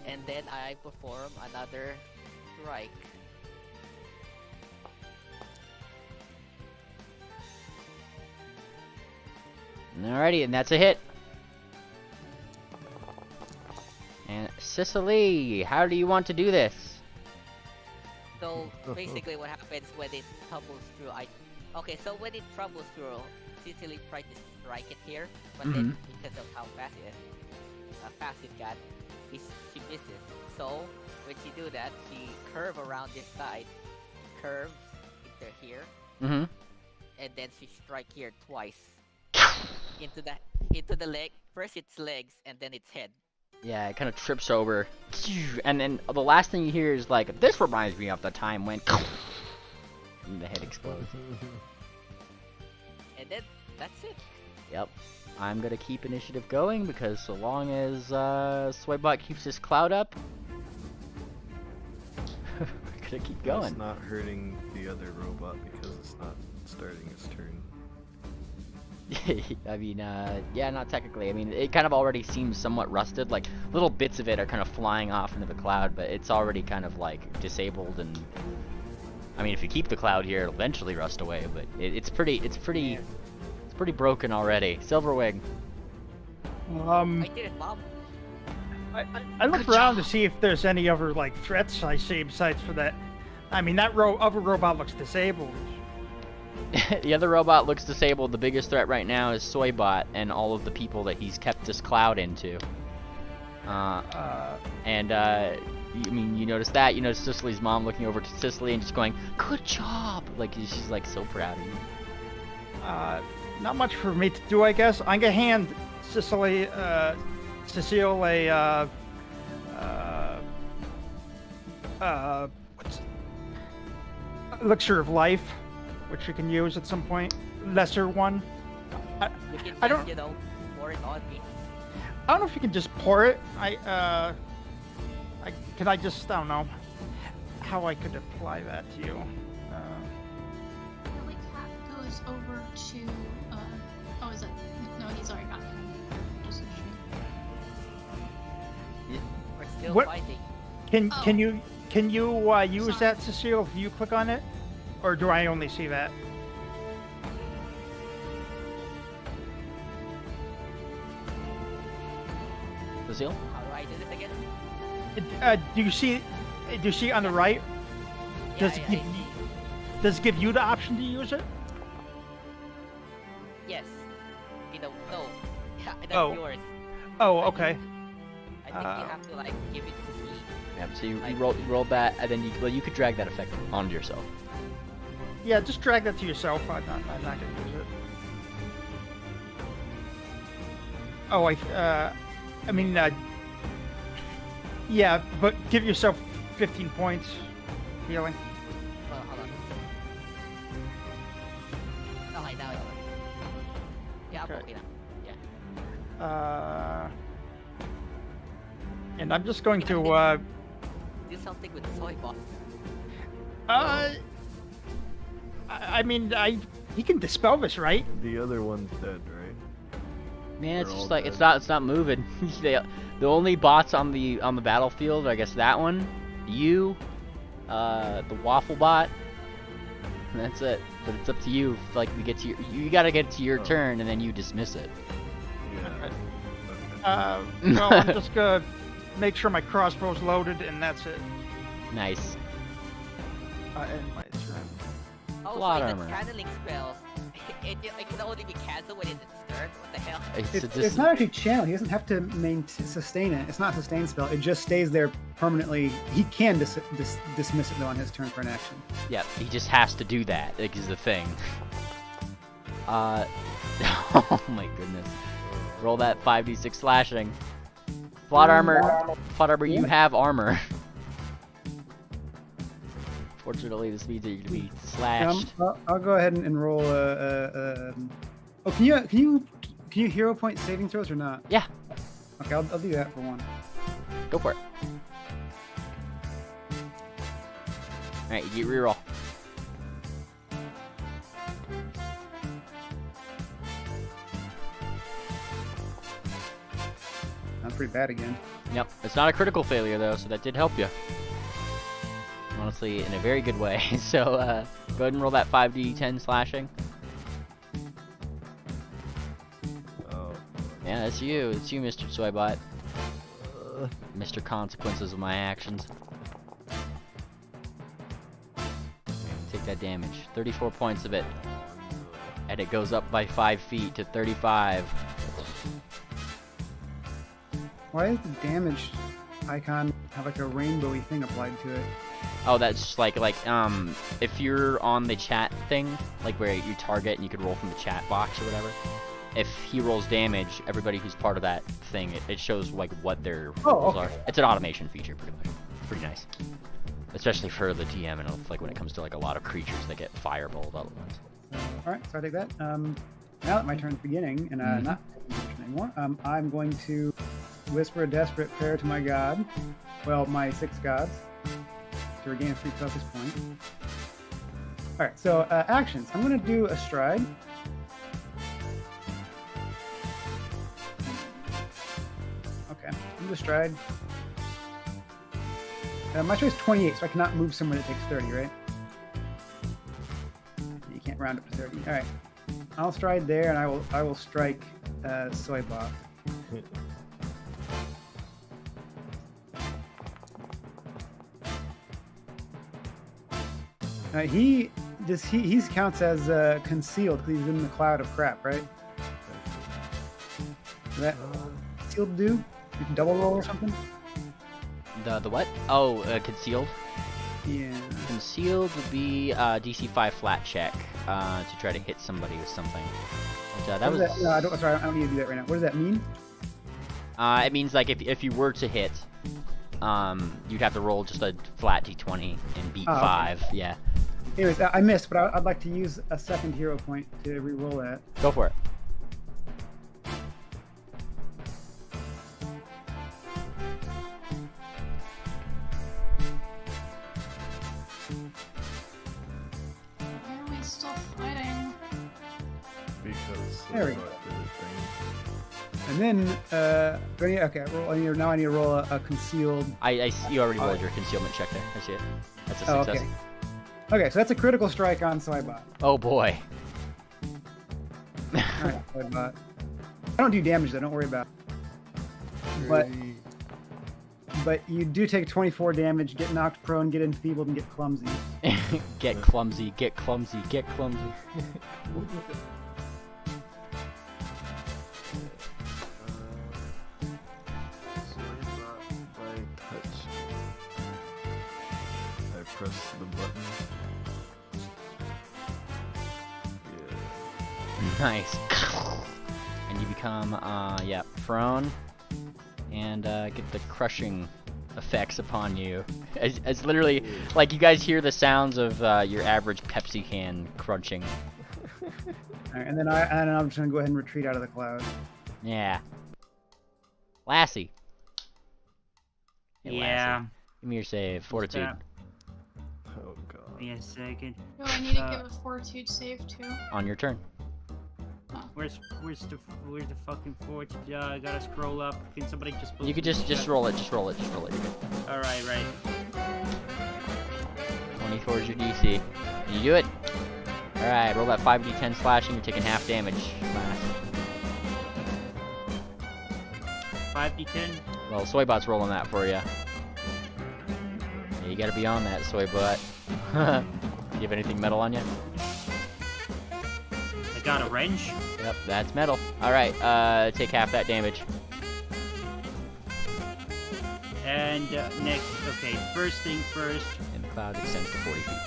And then I perform another strike. Alrighty, and that's a hit. And Cicely, how do you want to do this? So basically what happens when it tumbles through, okay, so when it tumbles through, Cicely tried to strike it here, but then because of how fast it got, she misses. So when she do that, she curve around this side, curves into here, and then she strike here twice into the leg. First its legs, and then its head. Yeah, it kind of trips over, and then the last thing you hear is like, "This reminds me of the time when," and the head explodes. And then that's it. Yep. I'm gonna keep initiative going because so long as Soybot keeps his cloud up, we're gonna keep going. It's not hurting the other robot because it's not starting its turn. I mean, yeah, not technically. I mean, it kind of already seems somewhat rusted. Like, little bits of it are kind of flying off into the cloud, but it's already kind of, like, disabled. And I mean, if you keep the cloud here, it'll eventually rust away. But it's pretty broken already. Silverwing. I did it, Mom. I looked around to see if there's any other like threats I see besides for that. I mean, that other robot looks disabled. The other robot looks disabled. The biggest threat right now is Soybot and all of the people that he's kept this cloud into. I mean, you notice that. You notice Cicely's mom looking over to Cicely and just going, "Good job!" Like, she's like so proud of you. Not much for me to do, I guess. I'm gonna hand Cecile a elixir of life, which you can use at some point. Lesser one. You can just, I don't pour it on me. I don't know if you can just pour it. I don't know how I could apply that to you. Like Cat goes over to oh, is it? No, he's already got it. Just a We're still What? fighting. Can you use Sorry. that, Cecile? If you click on it, or do I only see that? Cecile? How do I do this again? Do you see on the right? Does Yeah, it give I see. Does it give you the option to use it? Yes. No. That's Oh. yours. Oh, okay. I think you have to like give it to me. Yeah, so you roll that, and then you could drag that effect onto yourself. Yeah, just drag that to yourself. I'm not gonna use it. Oh, yeah, but give yourself 15 points healing. Well, hold on. Oh, I know. Yeah, I'm Okay. okay now. Yeah. And I'm just going to Do something with soy bot. he can dispel this, right? The other one's dead, right? Man, it's They're just all like dead. it's not moving. The only bots on the battlefield, I guess that one, you, the waffle bot, and that's it. But it's up to you. Like, you gotta get to your turn, and then you dismiss it. Yeah. Well, I'm just gonna make sure my crossbow's loaded, and that's it. Nice. End my turn. Oh, Plot so armor. it's a channeling spell. It can only be cancelled when it's turn. What the hell? It's not actually channel. He doesn't have to sustain it. It's not a sustain spell. It just stays there permanently. He can dismiss it though on his turn for an action. Yeah, he just has to do that. Like, is the thing. Oh my goodness. Roll that 5d6 slashing. Plot armor, you have armor. Fortunately, this means that you're gonna be slashed. I'll go ahead and roll Oh, can you hero point saving throws or not? Yeah. Okay, I'll do that for one. Go for it. Alright, you get reroll. That's pretty bad again. Yep, it's not a critical failure though, so that did help you. Honestly, in a very good way. So go ahead and roll that 5d10 slashing. Oh. Yeah, that's you. It's you, Mr. Soybot. Mr. Consequences of my actions. Take that damage. 34 points of it. And it goes up by 5 feet to 35. Why does the damage icon have like a rainbowy thing applied to it? Oh, that's like if you're on the chat thing, like where you target and you could roll from the chat box or whatever. If he rolls damage, everybody who's part of that thing, it shows like what their rolls are. It's an automation feature, pretty much. Pretty nice, especially for the DM and like when it comes to like a lot of creatures that get fireballed all at once. All right, so I take that. Now that my turn's beginning and not taking damage anymore, I'm going to whisper a desperate prayer to my god. Well, my 6 gods to regain a 3 focus point. All right, so actions. I'm going to do a stride. Okay, I'm going to stride. My stride is 28, so I cannot move somewhere that takes 30, right? You can't round up to 30. All right, I'll stride there, and I will strike Soybot. He counts as concealed because he's in the cloud of crap, right? Does that concealed do? You can double roll or something? The what? Oh, concealed? Yeah. Concealed would be DC 5 flat check to try to hit somebody with something. But, that was... No, I don't need to do that right now. What does that mean? It means like if you were to hit, you'd have to roll just a flat d20 and beat 5. Okay. Yeah. Anyways, I missed, but I'd like to use a second hero point to re-roll that. Go for it. Why are we still fighting? Because There we go. thing. And then, now I need to roll a concealed. You already rolled your concealment check there. I see it. That's a success. Okay. Okay, so that's a critical strike on Soybot. Oh boy. Alright, Soybot. I don't do damage though, don't worry about it. But you do take 24 damage, get knocked prone, get enfeebled, and get clumsy. Get clumsy, get clumsy, get clumsy. Press the button. Yeah. Nice. And you become, prone, and get the crushing effects upon you. It's literally, like, you guys hear the sounds of your average Pepsi can crunching. Alright, and then I'm just gonna go ahead and retreat out of the cloud. Yeah. Lassie. Hey, Yeah. Lassie. Give me your save. Fortitude. Oh god. Give me a second. Do I need to give a fortitude save too? On your turn. Where's the fucking fortitude? I gotta scroll up. Can somebody just? You could just roll it. Just roll it. You're good. All right, right. 24 is your DC. Can you do it? All right. Roll that 5d10 slashing. You're taking half damage. 5d10. Well, Soybot's rolling that for you. Yeah, you gotta be on that, Soybot. Do you have anything metal on you? I got a wrench. Yep, that's metal. Alright, take half that damage. And next, okay, first thing first. And the cloud extends to 40 feet.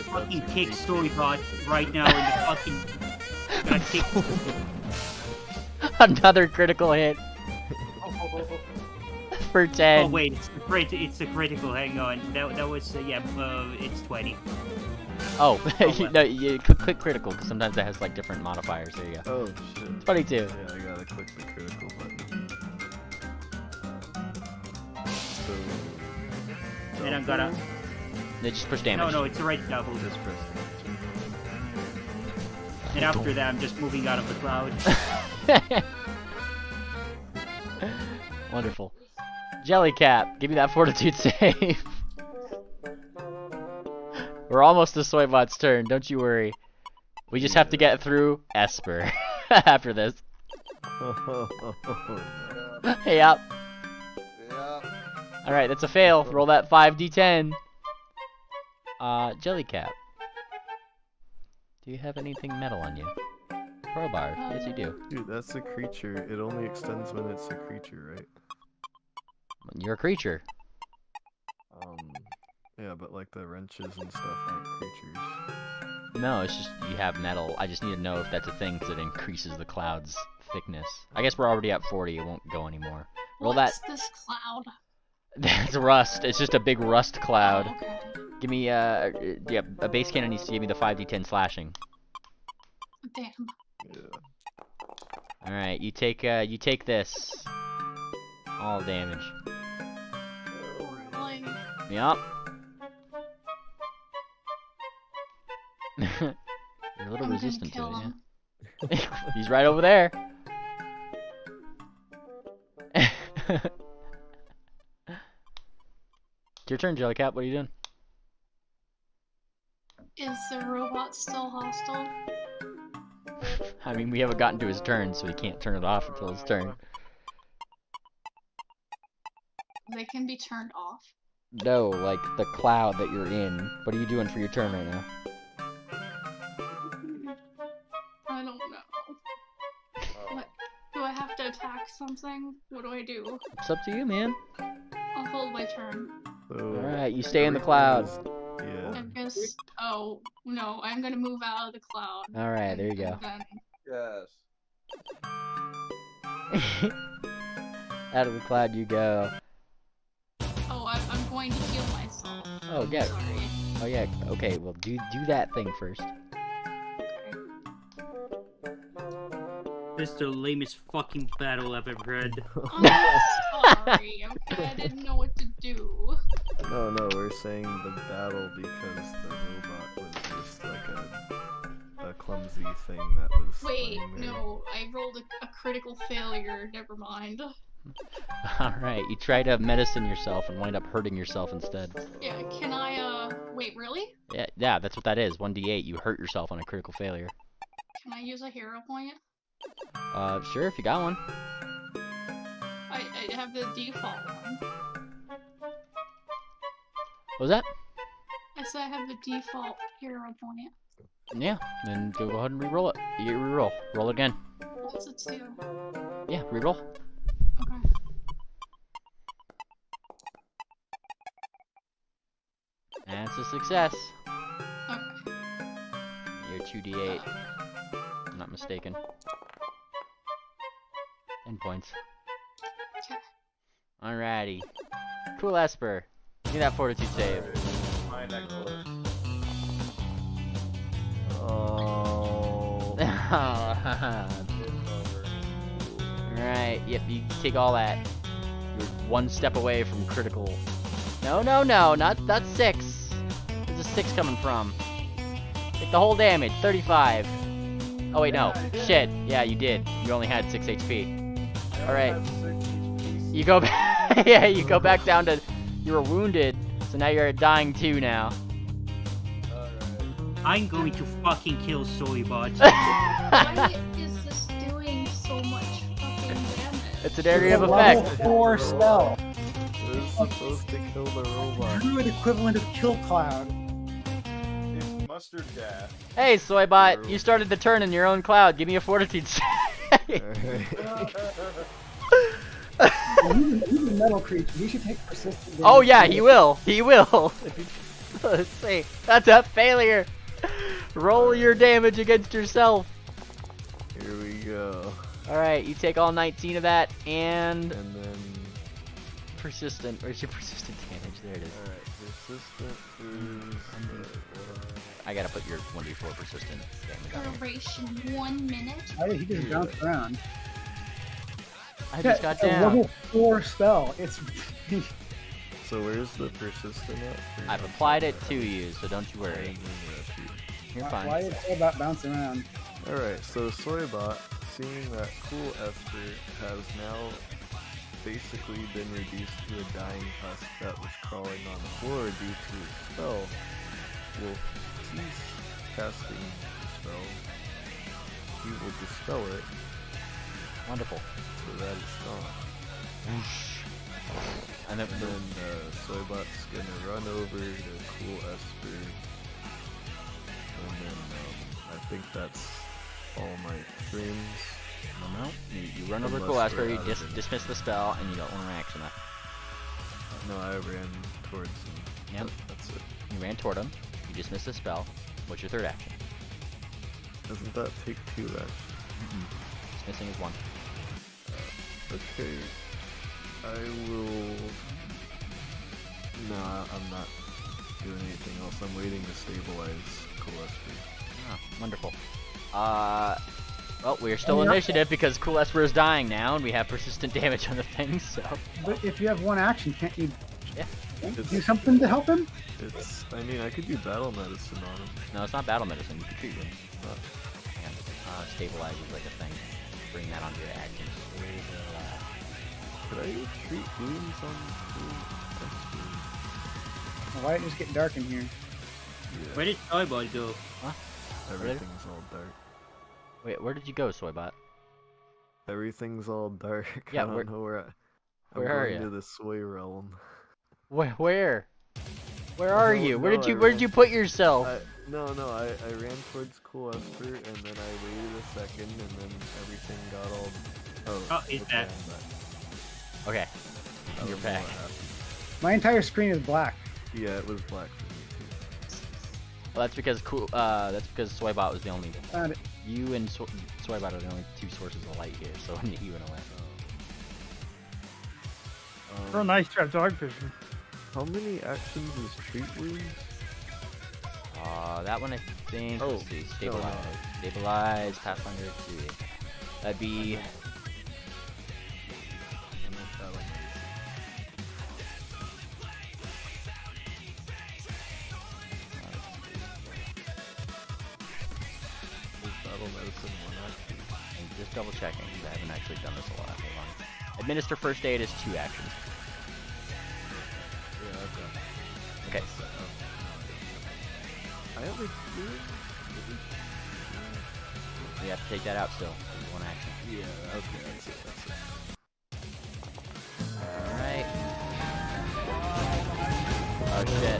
Fucking kick Storybot right now in the fucking... Gonna kick... Another critical hit. For 10. Oh wait, it's the critical. Hang on, that was it's 20. Oh, no, you click critical because sometimes that has like different modifiers. There you go. Oh shit. 22. Yeah, I gotta click the critical button. So. Then I'm gonna. They just push damage. No, it's a right double. Just press. And after that, I'm just moving out of the cloud. Wonderful. Jellycap, give me that fortitude save. We're almost to Soybot's turn, don't you worry. We just have to get through Esper after this. Hey, up. Yeah. Alright, that's a fail. Roll that 5d10. Jellycap. Do you have anything metal on you? Crowbar. Yes, you do. Dude, that's a creature. It only extends when it's a creature, right? You're a creature. Yeah, but like the wrenches and stuff aren't creatures. No, it's just you have metal. I just need to know if that's a thing because it increases the cloud's thickness. I guess we're already at 40. It won't go anymore. Roll What's this cloud? That's rust. It's just a big rust cloud. Oh, okay. Give me, yeah, a base cannon needs to give me the 5d10 slashing. Damn. Yeah. Alright, you take this. All damage. Like, Yup. You're a little I'm resistant to gonna it, kill yeah? him. He's right over there. It's your turn, Jellycat. What are you doing? Is the robot still hostile? I mean, we haven't gotten to his turn, so he can't turn it off until his turn. They can be turned off. No, like the cloud that you're in. What are you doing for your turn right now? I don't know. What? Do I have to attack something? What do I do? It's up to you, man. I'll hold my turn. So, Alright, you stay in the cloud. yeah. I guess. Oh no, I'm gonna move out of the cloud. Alright, there you go. And then Yes. Out of the cloud you go. I'm going to heal myself. Oh, yeah. Sorry. Oh, yeah. Okay, well, do that thing first. This is the lamest fucking battle I've ever had. I'm sorry. Okay, I didn't know what to do. No, we're saying the battle because the robot was just like a clumsy thing that was. Wait, lying there. no, I rolled a critical failure. Never mind. Alright, you try to medicine yourself and wind up hurting yourself instead. Yeah, can I, wait, really? Yeah, that's what that is. 1d8, you hurt yourself on a critical failure. Can I use a hero point? Sure, if you got one. I have the default one. What was that? I said I have the default hero point. Yeah, then go ahead and re-roll it. You get re-roll. Roll it again. What's it do? Yeah, re-roll. Okay. That's a success. Okay. You're 2d8. If I'm not mistaken. 10 points. Okay. Alrighty. Cool Esper. Give me that fortitude save. Mine, Nicholas. Oh. It's over. Alright, yep, you take all that. You're one step away from critical. No, not 6. Where's the 6 coming from? Take the whole damage, 35. Oh wait, no. Shit. Yeah, you did. You only had 6 HP. Alright. You go back. Yeah, you go back down to. You were wounded, so now you're dying 2 now. I'm going to fucking kill Soybot. Why is this doing so much fucking damage? It's an area of Level effect. 4 spell. It was supposed to kill the robot. Druid equivalent of Kill Cloud. It's mustard gas. Hey, Soybot, you started the turn in your own cloud. Give me a fortitude save. Alright. Well, he's a metal creature. He should take persistent damage. Oh yeah, he will. He will. Let's see. That's a failure. Roll your damage against yourself. Here we go. Alright, you take all 19 of that and And then. persistent. Where's your persistent damage? There it is. Alright, persistent is. I gotta put your 1d4 persistent damage on here. Duration 1 minute. Why did he just bounce around? I just got It's a down. level 4 spell. It's. So where's the persistent at? I've applied it to you, so don't you worry. You're Why fine. is it all about bouncing around? Alright, so Soybot, seeing that cool Esper has now basically been reduced to a dying husk that was crawling on the floor due to a spell, will cease casting the spell. He will dispel it. Wonderful. So that is gone. And then, Soybot's gonna run over to cool Esper. And then I think that's all my streams. no, you run over Unless Cool Esper, we're you out of it. dismiss the spell, and you got one reaction left. No, I ran towards him. Yep. That's it. You ran toward him, you dismiss the spell. What's your third action? Doesn't that take 2 actions? Dismissing is 1. Okay. I will... Nah, I'm not doing anything else. I'm waiting to stabilize Cool Esper. Oh, wonderful. Well, we're still initiative because Cool Esper is dying now, and we have persistent damage on the thing, so... But if you have one action, can't you Yeah. do something to help him? It's... I mean, I could do battle medicine on him. No, it's not battle medicine, you can treat wounds. But Stabilize is like a thing. Bring that onto your actions. could I treat wounds on Cool Esper? Why did it just get dark in here? Yeah. Where did Toybot go? Everything's all dark. Wait, where did you go, Soybot? Everything's all dark. Yeah, I don't know where I'm where are going ya? to the Sway realm. Where? Where are No, you? no, Where I did you put yourself? I ran towards Cool Esper and then I waited a second and then everything got all... Oh, he's okay, back. I'm back. Okay, I don't you're know back. what happened. My entire screen is black. Yeah, it was black for me Well, that's because Soybot was the only. Found it. You and Soybot are the only 2 sources of light here, so you went away. too. Real nice to have dog vision. How many actions is treat wounds? That one I think. Oh, Let's see. no, Stabilize. no. Stabilize. Pathfinder 2. That'd be. Battle medicine 1 action. I'm just double checking because I haven't actually done this a lot. Hold on. Administer first aid is 2 actions. Yeah, I've got it. Okay. I have a healing? You have to take that out still. It's 1 action. Yeah, okay, that's it. Alright. Oh shit.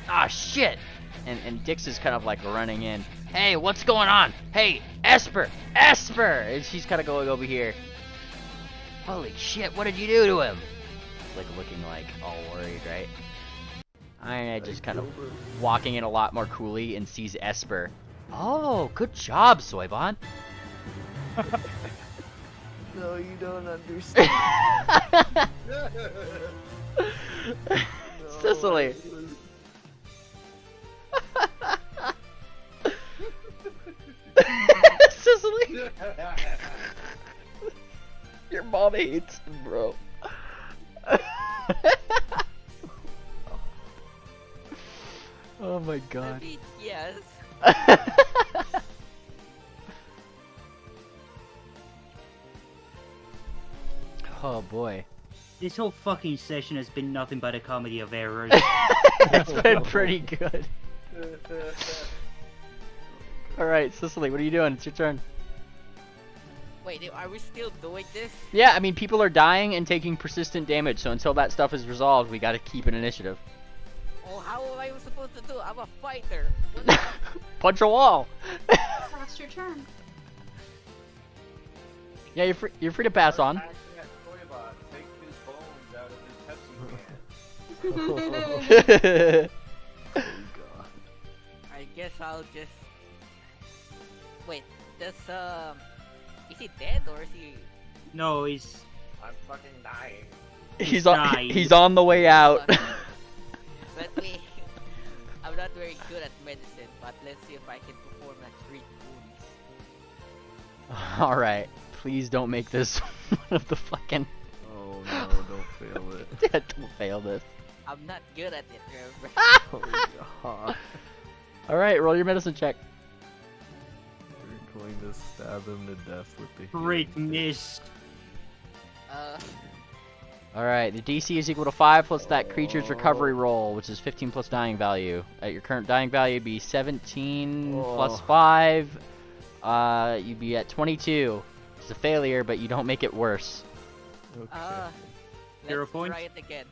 Ah shit! And Dix is kind of like running in. Hey, what's going on? Hey, Esper! Esper! And she's kind of going over here. Holy shit, what did you do to him? Like looking like all worried, right? I just kind of walking in a lot more coolly and sees Esper. Oh, good job, Soybot. No, you don't understand. Cicely. Cicely. Your mom hates him, bro. Oh my I god. mean, yes. Oh boy. This whole fucking session has been nothing but a comedy of errors. It's been pretty good. Alright, Cicely, what are you doing? It's your turn. Wait, are we still doing this? Yeah, I mean, people are dying and taking persistent damage, so until that stuff is resolved, we gotta keep an initiative. Oh, how am I supposed to do? I'm a fighter. Punch a wall! That's your turn. Yeah, you're free to pass on. Action at Toybot. Take his bones out of his Pepsi can. Oh god. I guess I'll just... Wait, does, is he dead or is he... No, he's... I'm fucking dying. He's dying. he's on the way out. Let me... I'm not very good at medicine, but let's see if I can perform a treat wounds. Alright, please don't make this one of the fucking... Oh no, don't fail it. Yeah, don't fail this. I'm not good at it, remember? Oh god. Alright, roll your medicine check. We're going to gonna stab him to death with the Great healing miss. Alright, the DC is equal to 5 plus that creature's recovery roll, which is 15 plus dying value. At your current dying value, it'd be 17 plus 5. You'd be at 22. It's a failure, but you don't make it worse. Okay. 0 Let's points? try it again.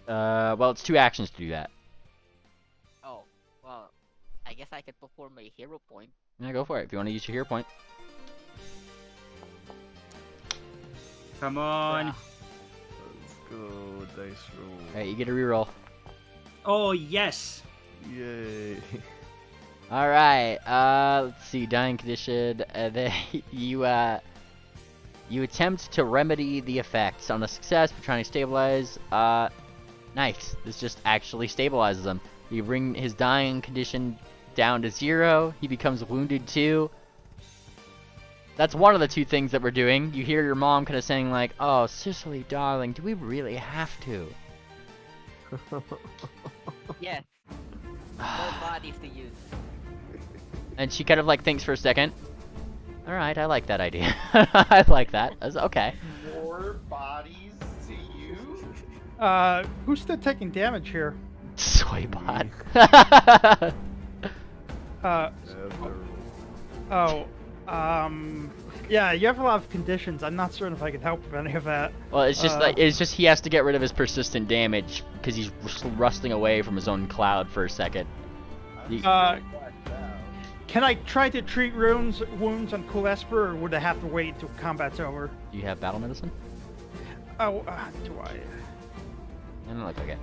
Well, it's 2 actions to do that. Oh, well, I guess I could perform a hero point. Yeah, go for it if you want to use your hero point. Come on. Let's go, dice roll. Alright, you get a reroll. Oh, yes. Yay. Alright, let's see, dying condition. You attempt to remedy the effects. On a success, we're trying to stabilize. Nice. This just actually stabilizes him. You bring his dying condition down to 0. He becomes wounded 2. That's one of the 2 things that we're doing. You hear your mom kind of saying like, "Oh, Cicely, darling, do we really have to?" Yes. More bodies to use. And she kind of like thinks for a second. Alright, I like that idea. I like that. That's okay. More bodies to use? Who's still taking damage here? Soybot. Yeah, you have a lot of conditions. I'm not certain if I can help with any of that. Well, it's just he has to get rid of his persistent damage because he's rusting away from his own cloud for a second. Can I try to treat wounds on Cool Esper, or would I have to wait until combat's over? Do you have battle medicine? Oh, do I? I don't look like it.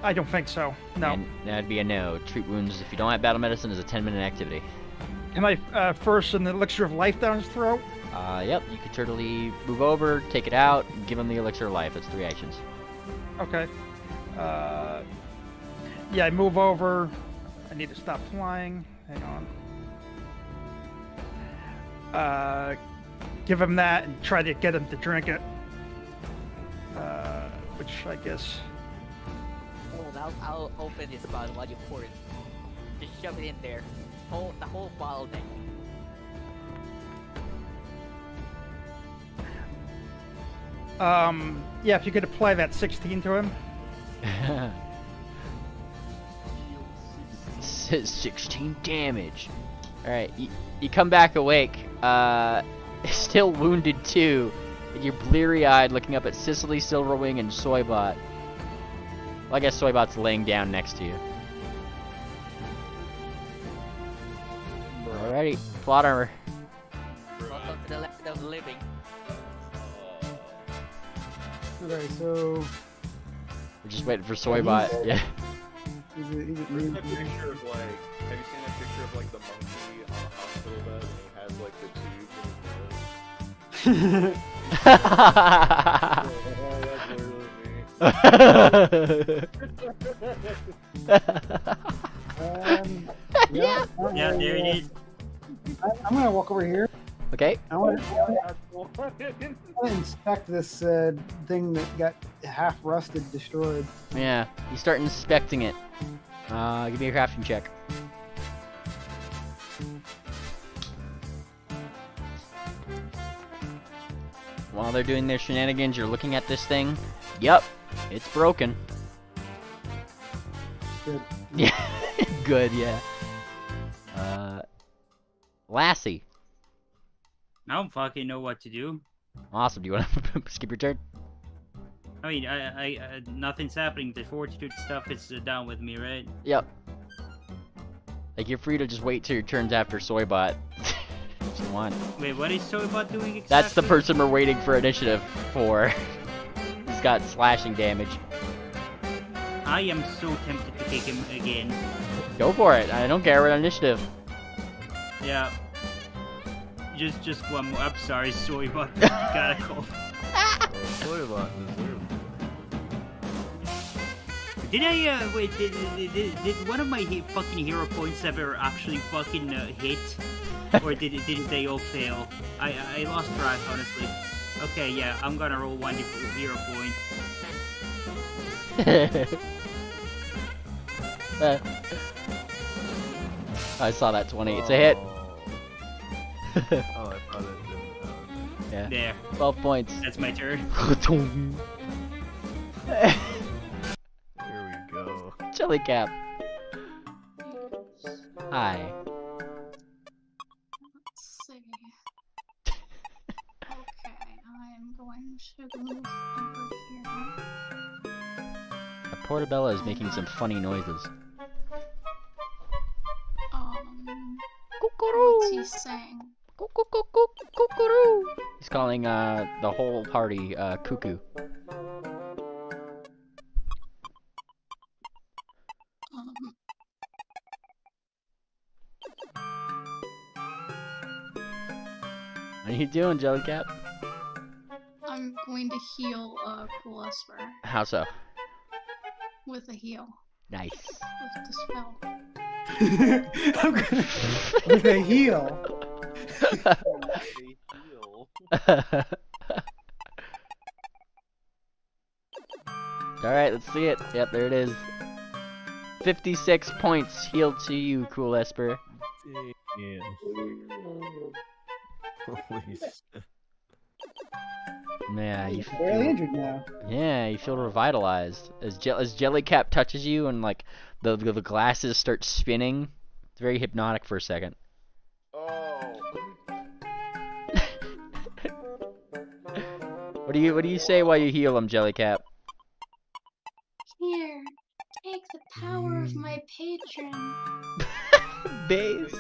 I don't think so. No. And that'd be a no. Treat wounds if you don't have battle medicine is a 10-minute activity. Can I force an elixir of life down his throat? Yep. You could totally move over, take it out, and give him the elixir of life. That's 3 actions. Okay. Yeah, I move over. I need to stop flying. Hang on. Give him that and try to get him to drink it. Which I guess. Oh, I'll open his bottle while you pour it. Just shove it in there. The whole bottle thing. Yeah, if you could apply that 16 to him. 16 damage. Alright, you come back awake, still wounded 2, and you're bleary-eyed looking up at Cicely, Silverwing, and Soybot. Well, I guess Soybot's laying down next to you. Alrighty, plot armor. Welcome to the land of living. Okay, so We're just waiting for Soybot. Yeah. is it There's a picture of like, have you seen that picture of like the monkey on a hospital bed and he has like the tubes in his nose? Yeah, Yeah, there it is. I'm gonna walk over here. Okay. I want to inspect this thing that got half rusted, destroyed. Yeah, you start inspecting it. Give me a crafting check. While they're doing their shenanigans, you're looking at this thing. Yep, it's broken. Good. Yeah, good, yeah. Lassie. I don't fucking know what to do. Awesome, do you want to skip your turn? I mean, I nothing's happening. The fortitude stuff is down with me, right? Yep. Like, you're free to just wait till your turns after Soybot. If you want. Wait, what is Soybot doing exactly? That's the person we're waiting for initiative for. He's got slashing damage. I am so tempted to take him again. Go for it. I don't care. We're on initiative. Yeah. Just one more. I'm sorry, Soybot. You gotta go. Soybot deserves it. Did I, wait, did one of my fucking hero points ever actually fucking hit? Or didn't they all fail? I lost track, honestly. Okay, yeah, I'm gonna roll one hero point. I saw that 20. It's a hit. Oh, I thought it didn't. Oh, okay. Yeah. There. 12 points. That's my turn. There we go. Jellycap. Yes. Hi. Let's see. Okay, I'm going to move over here. Portabella is making some funny noises. What's he saying? He's calling the whole party cuckoo. Um, What are you doing, Jellycat? I'm going to heal Cool Esper How so? with a heal. Nice. With Dispel. I'm gonna with a heal. Alright, let's see it. Yep, there it is. 56 points healed to you, Cool Esper. Yeah. Holy shit. Yeah, you Barely feel, injured now. yeah, you feel revitalized. As Jellycap touches you and like the glasses start spinning. It's very hypnotic for a second. Oh. What do you say while you heal him, Jellycap? Here, take the power of my patron. Based.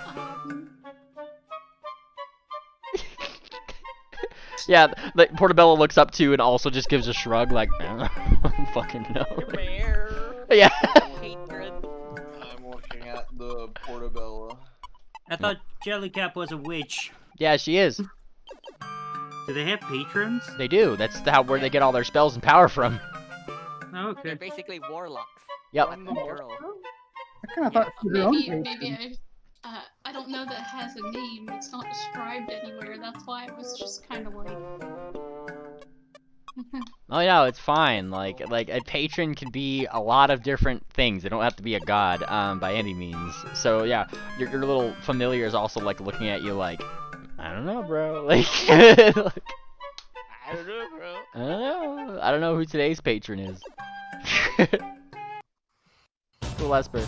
Um, Yeah, like Portabella looks up to you and also just gives a shrug, like, I don't fucking know. Yeah. Patron. I'm looking at the Portabella. I thought Jellycap was a witch. Yeah, she is. Do they have patrons? They do. That's where they get all their spells and power from. Oh, They're okay. basically warlocks. Yep. One girl. I kind of thought she was her own maybe I don't know that it has a name. It's not described anywhere. That's why it was just kind of like. Oh no, it's fine. Like a patron can be a lot of different things. They don't have to be a god, by any means. So yeah, your little familiar is also like looking at you like, I don't know, bro. Like, I don't know, bro. I don't know. I don't know who today's patron is. Cool Esper.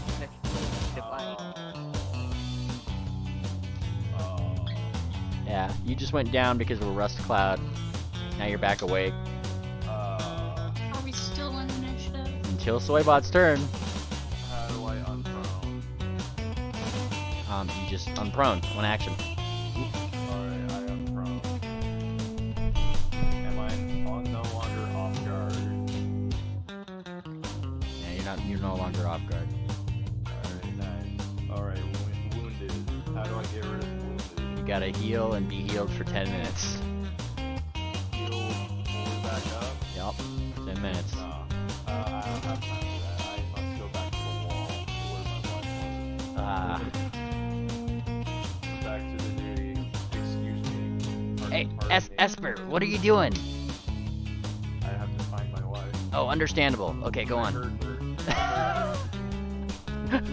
Goodbye. Yeah, you just went down because of a rust cloud. Now you're back awake. Are we still in initiative? Until Soybot's turn. How do I unprone? You just unprone. One action. Alright, I unprone. Am I no longer off guard? Yeah, you're no longer off guard. Alright, nice. Alright, wounded. How do I get rid of wounded? You gotta heal and be healed for 10 minutes. Heal fully back up? Yup, 10 minutes. No. I don't have time for that. I must go back to the wall to where my wife was. Back to the duty. Excuse me. Hey, Pardon me. Esper, what are you doing? I have to find my wife. Oh, understandable. Okay, go I on. heard her.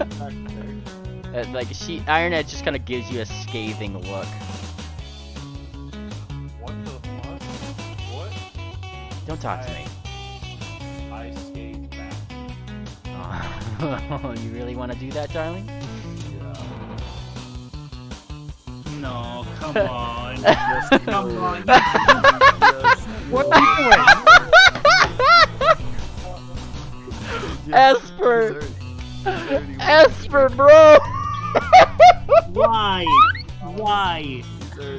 Back there. Like, Ironhead just kind of gives you a scathing look. What the fuck? What? Don't talk to me. I skate back. Oh, you really want to do that, darling? Yeah. No, come on. Come on. What are you doing? Esper! Esper, bro! Why? Why?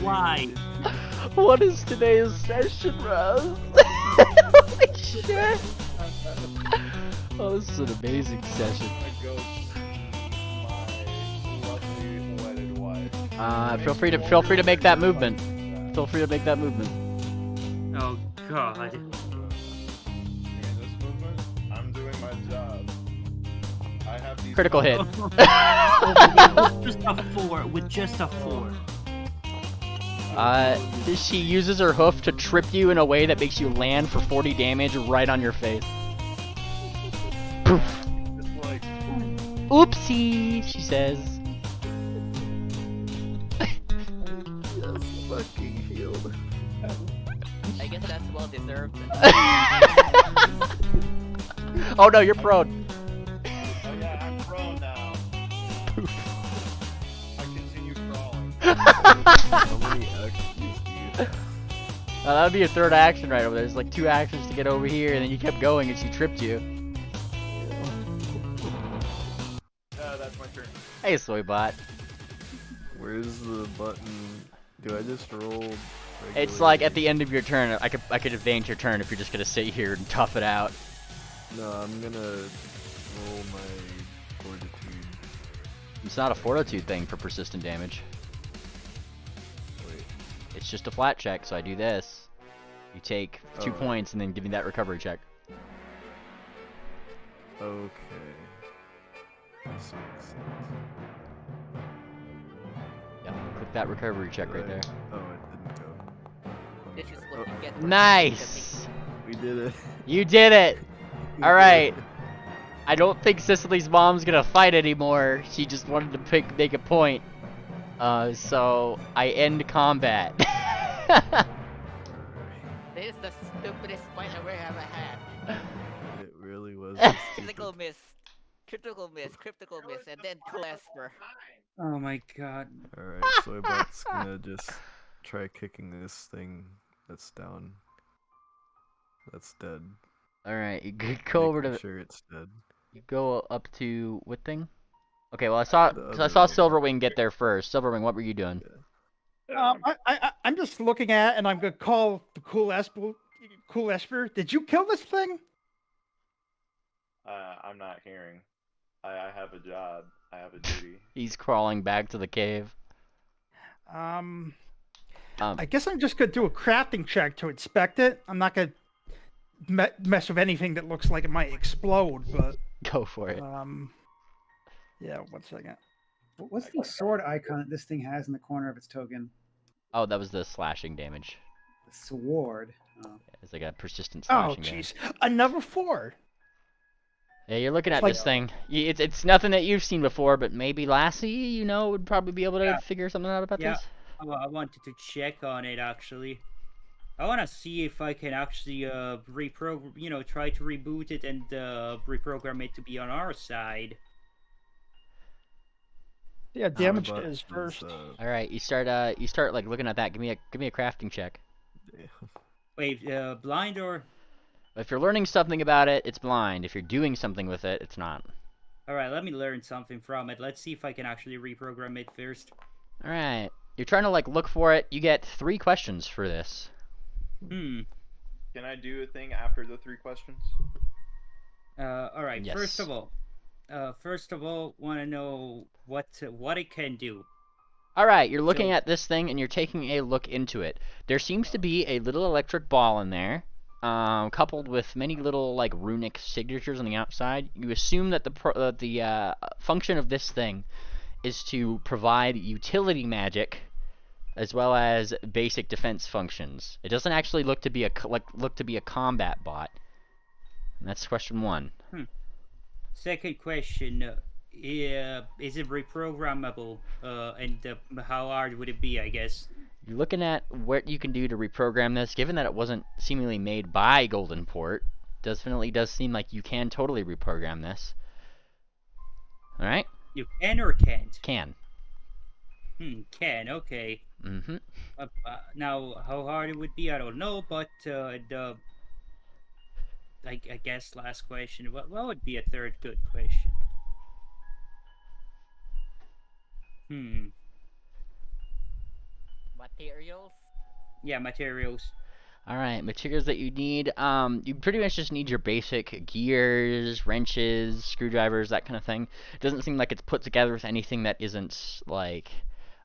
Why? What is today's session, Rose? Holy shit! Oh, this is an amazing session. I go see my lovely wedded wife. Feel free to make that movement. Feel free to make that movement. Oh god. Hearing this movement, I'm doing my job. I have these Critical hit. Just a 4. With just a 4. She uses her hoof to trip you in a way that makes you land for 40 damage right on your face. Poof. It's like, Oopsie, she says. fucking healed. I guess that's well deserved. Oh no, you're prone. Oh yeah, I'm prone now. I continue crawling. How many actions, dude? That would be your third action right over there. There's like 2 actions to get over here, and then you kept going and she tripped you. That's my turn. Hey, Soybot. Where's the button? Do I just roll? It's like at the end of your turn. I could advance your turn if you're just gonna sit here and tough it out. No, I'm gonna roll my fortitude. It's not a fortitude thing for persistent damage. Wait. It's just a flat check, so I do this. You take 2 Oh. points and then give me that recovery check. Okay. This makes sense. Yep, click that recovery check right there. Oh, it didn't go. This is what you get for Nice! We did it. You did it! Alright. I don't think Cicely's mom's gonna fight anymore. She just wanted to make a point. So I end combat. This is the stupidest fight I've ever had. It really was. just Critical stupid. miss. Critical miss, and then cool Esper. Oh my god. Alright, Soybot's gonna just try kicking this thing that's down. That's dead. Alright, you go over to Making sure it's dead. you go up to what thing? Okay, well I saw The so I other saw one. Silverwing get there first. Silverwing, what were you doing? I'm just looking at, and I'm gonna call the cool Esper. Cool Esper, did you kill this thing? I'm not hearing. I have a job. I have a duty. He's crawling back to the cave. I guess I'm just gonna do a crafting check to inspect it. I'm not gonna mess with anything that looks like it might explode, but Go for it. yeah, 1 second. What's the sword icon that this thing has in the corner of its token? Oh, that was the slashing damage. The sword. Oh. It's like a persistent Oh, slashing damage. jeez, another 4. Yeah, you're looking at Like- this thing. It's nothing that you've seen before, but maybe Lassie, would probably be able to Yeah. figure something out about Yeah. this. I wanted to check on it actually. I want to see if I can actually reprogram, try to reboot it and reprogram it to be on our side. Yeah, damage Soybot is first. All right, you start like looking at that. Give me a crafting check. Wait, blind or? If you're learning something about it, it's blind. If you're doing something with it, it's not. All right, let me learn something from it. Let's see if I can actually reprogram it first. All right, you're trying to like look for it. You get 3 questions for this. Can I do a thing after the 3 questions? All right. Yes. First of all, want to know what it can do. All right, you're looking So- at this thing and you're taking a look into it. There seems to be a little electric ball in there, coupled with many little like runic signatures on the outside. You assume that the function of this thing is to provide utility magic as well as basic defense functions. It doesn't actually look to be a combat bot. And that's question 1. Second question: is it reprogrammable? And how hard would it be? I guess. You're looking at what you can do to reprogram this. Given that it wasn't seemingly made by Golden Port, definitely does seem like you can totally reprogram this. All right? You can or can't? Can. Can. Okay. Mm-hmm. Now, how hard it would be, I don't know, but I guess last question. What would be a third good question? Materials. Yeah, materials. All right, materials that you need. You pretty much just need your basic gears, wrenches, screwdrivers, that kind of thing. It doesn't seem like it's put together with anything that isn't like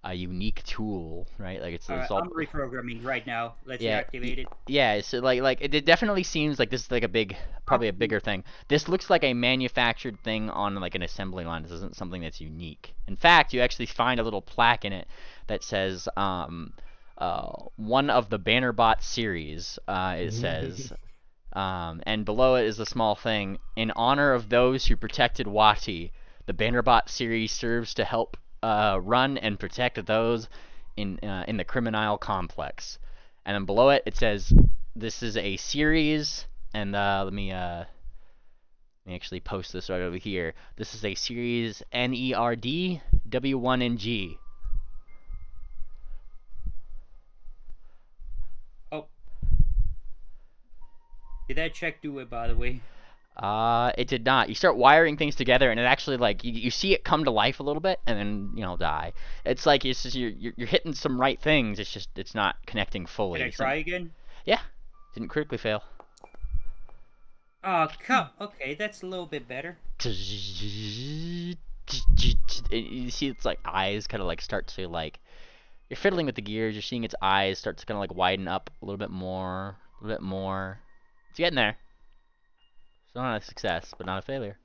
a unique tool, right? Like it's Alright, all. I'm reprogramming right now. Let's Yeah, deactivate it. Yeah, so like it definitely seems like this is like a big, probably a bigger thing. This looks like a manufactured thing on like an assembly line. This isn't something that's unique. In fact, you actually find a little plaque in it that says one of the Bannerbot series. It says, and below it is a small thing. In honor of those who protected Wati, the Bannerbot series serves to help run and protect those in the Criminal Complex, and then below it it says this is a series, and let me actually post this right over here. This is a series NERD W1NG. Oh. Did that check do it, by the way? It did not. You start wiring things together, and it actually like you see it come to life a little bit, and then die. It's like it's just you're hitting some right things. It's just it's not connecting fully. Can I try again? Yeah, didn't critically fail. Oh, okay, that's a little bit better. You see its like eyes kind of like start to like you're fiddling with the gears. You're seeing its eyes start to kind of like widen up a little bit more, a little bit more. It's getting there. Still not a success, but not a failure.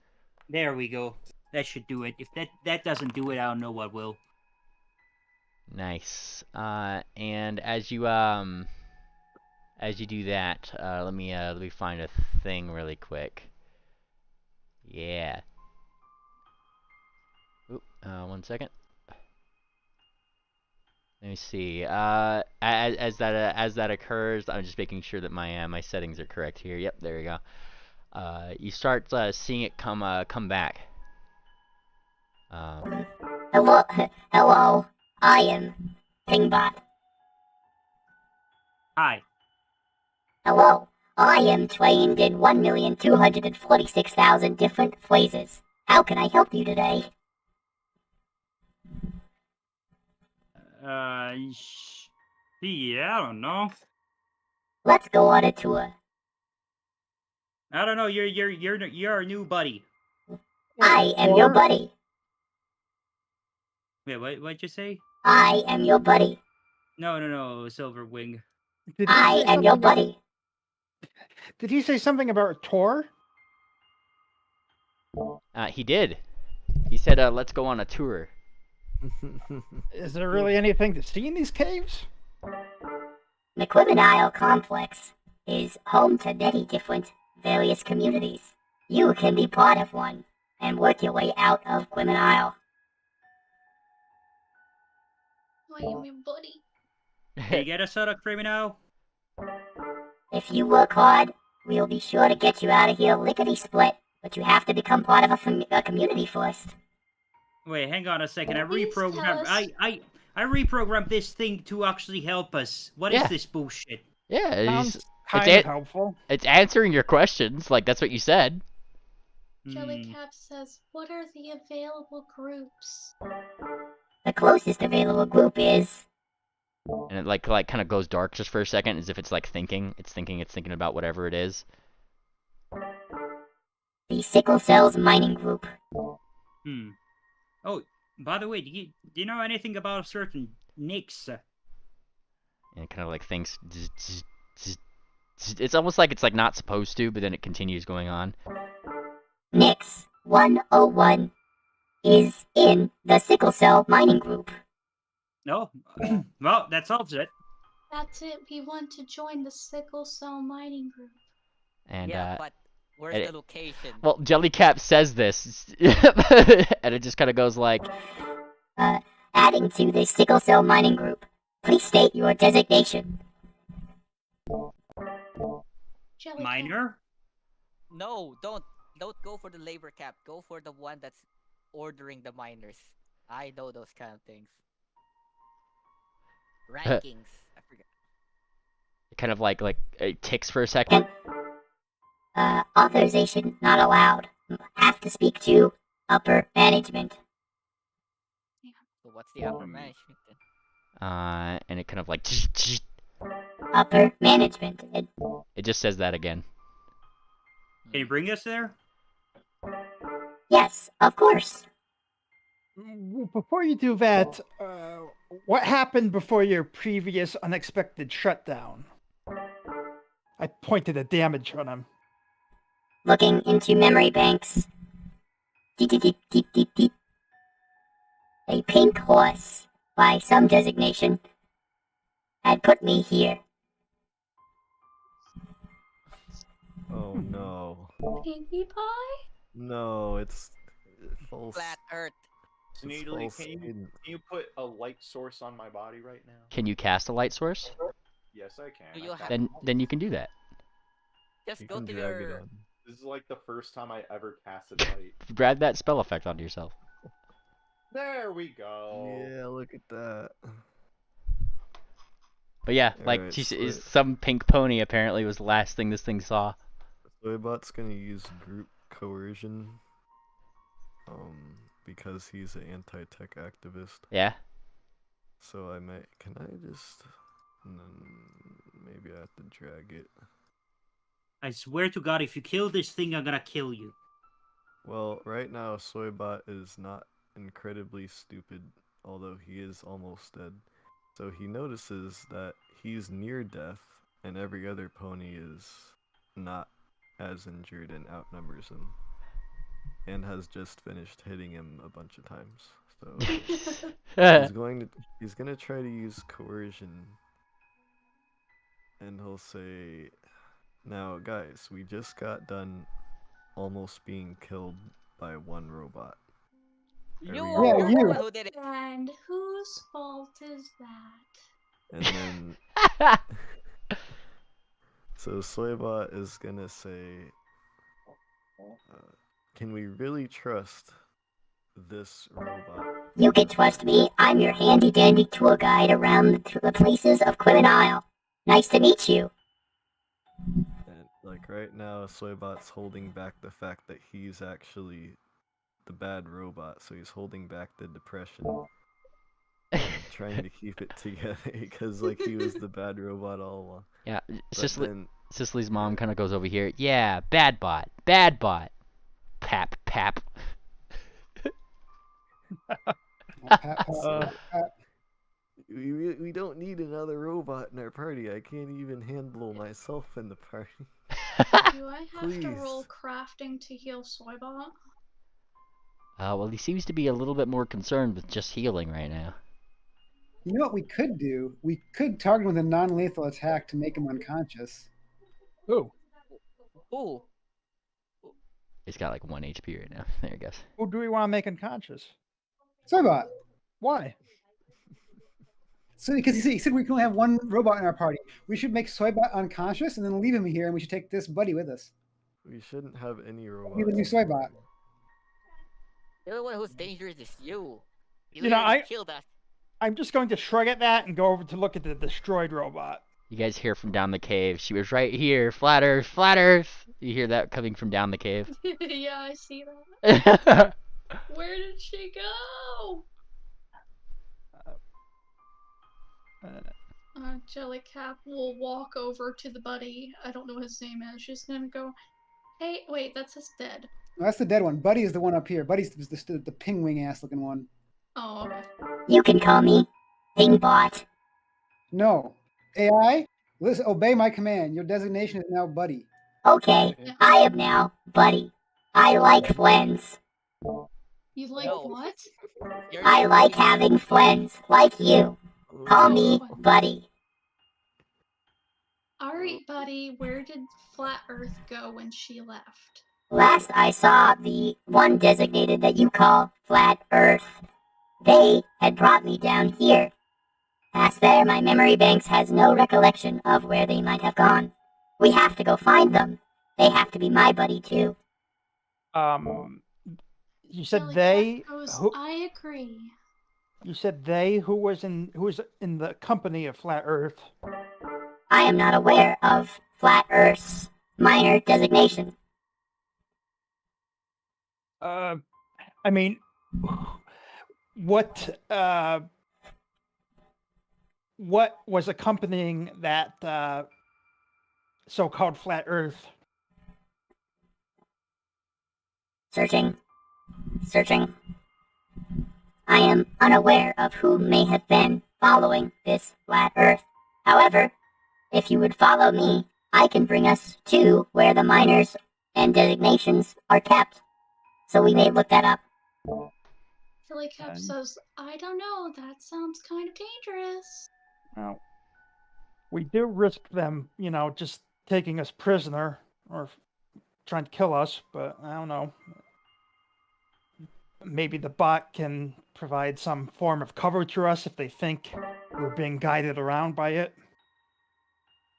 There we go. That should do it. If that doesn't do it, I don't know what will. Nice. And as you do that, let me find a thing really quick. Yeah. Oop, 1 second. Let me see. As that occurs, I'm just making sure that my settings are correct here. Yep, there we go. You start seeing it come back. Hello, I am Pingbot. Hi. Hello, I am trained in 1,246,000 different phrases. How can I help you today? Yeah, I don't know. Let's go on a tour. I don't know. You're a new buddy. I am your buddy. Wait, what'd you say? I am your buddy. No, Silverwing. I am your buddy. Did he say something about a tour? He did. He said, "Let's go on a tour." Is there really anything to see in these caves? The Criminal Complex is home to many different various communities. You can be part of one and work your way out of Criminal. I am your buddy. Can you get us out of Criminal? If you work hard, we'll be sure to get you out of here lickety-split, but you have to become part of a community first. Wait, hang on a second. I Please tell reprogrammed. us. I reprogrammed this thing to actually help us. What is Yeah. this bullshit? Yeah, Sounds kind of helpful. it's answering your questions. Like that's what you said. Jellycap says, what are the available groups? The closest available group is... And it like kind of goes dark just for a second, as if it's like thinking. It's thinking about whatever it is. the Sickle Cells Mining Group. Oh, by the way, do you know anything about a certain Nyx? And it kind of like thinks. It's almost like it's like not supposed to, but then it continues going on. Nyx 101 is in the Sickle Cell Mining Group. No? Well, that solves it. That's it. We want to join the Sickle Cell Mining Group. And yeah, but where's the location? Well, Jellycap says this, and it just kind of goes like, adding to the Sickle Cell Mining Group. Please state your designation. Jellycap. Miner? No, don't go for the labor cap. Go for the one that's ordering the miners. I know those kind of things. Rankings. I forget. it kind of like it ticks for a second. Authorization not allowed. Have to speak to upper management. So what's the upper management then? And it kind of like Upper management. it just says that again. Can you bring us there? Yes, of course. Before you do that, what happened before your previous unexpected shutdown? I pointed a damage on him. Looking into memory banks. Deep, deep, deep, deep, deep, deep. A pink horse, by some designation, had put me here. Oh no. Pinkie Pie? No, it's false. Flat Earth. Needly, false can statement. you put a light source on my body right now? Can you cast a light source? Yes, I can. Do you have? Then you can do that. Just You go can to drag it your. on. This is like the first time I ever casted light. Grab that spell effect onto yourself. There we go. Yeah, look at that. But yeah, like Alright, some pink pony apparently was the last thing this thing saw. Soybot's gonna use group coercion. Because he's an anti-tech activist. Yeah. So can I just, maybe I have to drag it. I swear to God, if you kill this thing, I'm gonna kill you. Well, right now, Soybot is not incredibly stupid, although he is almost dead. So he notices that he's near death, and every other pony is not as injured and outnumbers him. And has just finished hitting him a bunch of times. So he's gonna try to use coercion. And he'll say, now guys, we just got done almost being killed by one robot. You Yeah, are the you. one who did it. And whose fault is that? And then so Soybot is gonna say, can we really trust this robot? You can trust me. I'm your handy-dandy tour guide around the places of Quimmen Isle. Nice to meet you. And like right now, Soybot's holding back the fact that he's actually the bad robot, so he's holding back the depression. Trying to keep it together because like he was the bad robot all along. Yeah, Then, Cicely's mom kind of goes over here. Yeah, bad bot, bad bot. Pap, pap. we don't need another robot in our party. I can't even handle myself in the party. Do I have to roll crafting to heal Soybot? Well, he seems to be a little bit more concerned with just healing right now. You know what we could do? We could target him with a non-lethal attack to make him unconscious. Who? Ooh. He's got like 1 HP right now. There he goes. Who do we want to make unconscious? Soybot. Why? So because he said we can only have one robot in our party. We should make Soybot unconscious and then leave him here, and we should take this buddy with us. We shouldn't have any robots. Be the new Soybot. The only one who's dangerous is you. You know, literally killed us. I'm just going to shrug at that and go over to look at the destroyed robot. You guys hear from down the cave. She was right here. Flat Earth, flat Earth. You hear that coming from down the cave. Yeah, I see that. Where did she go? Jellycap will walk over to the buddy. I don't know what his name is. She's gonna go, hey, wait, that's his dead. No, that's the dead one. Buddy is the one up here. Buddy's the pingwing ass looking one. Oh, okay. You can call me Pingbot. No. AI, listen, obey my command. Your designation is now Buddy. Okay, I am now Buddy. I like friends. You like what? I like having friends like you. Call me Buddy. Alright, buddy, where did Flat Earth go when she left? Last I saw the one designated that you call Flat Earth, they had brought me down here. Past there, my memory banks has no recollection of where they might have gone. We have to go find them. They have to be my buddy too. You said Jellycat they. goes, Who, I agree. you said they. Who was in the company of Flat Earth? I am not aware of Flat Earth's minor designation. I mean, what was accompanying that so-called Flat Earth? Searching. I am unaware of who may have been following this Flat Earth. However, if you would follow me, I can bring us to where the miners and designations are kept. So we may look that up. Jellycap says, I don't know, that sounds kind of dangerous. Well, we do risk them, just taking us prisoner or trying to kill us, but I don't know. maybe the bot can provide some form of cover to us if they think we're being guided around by it.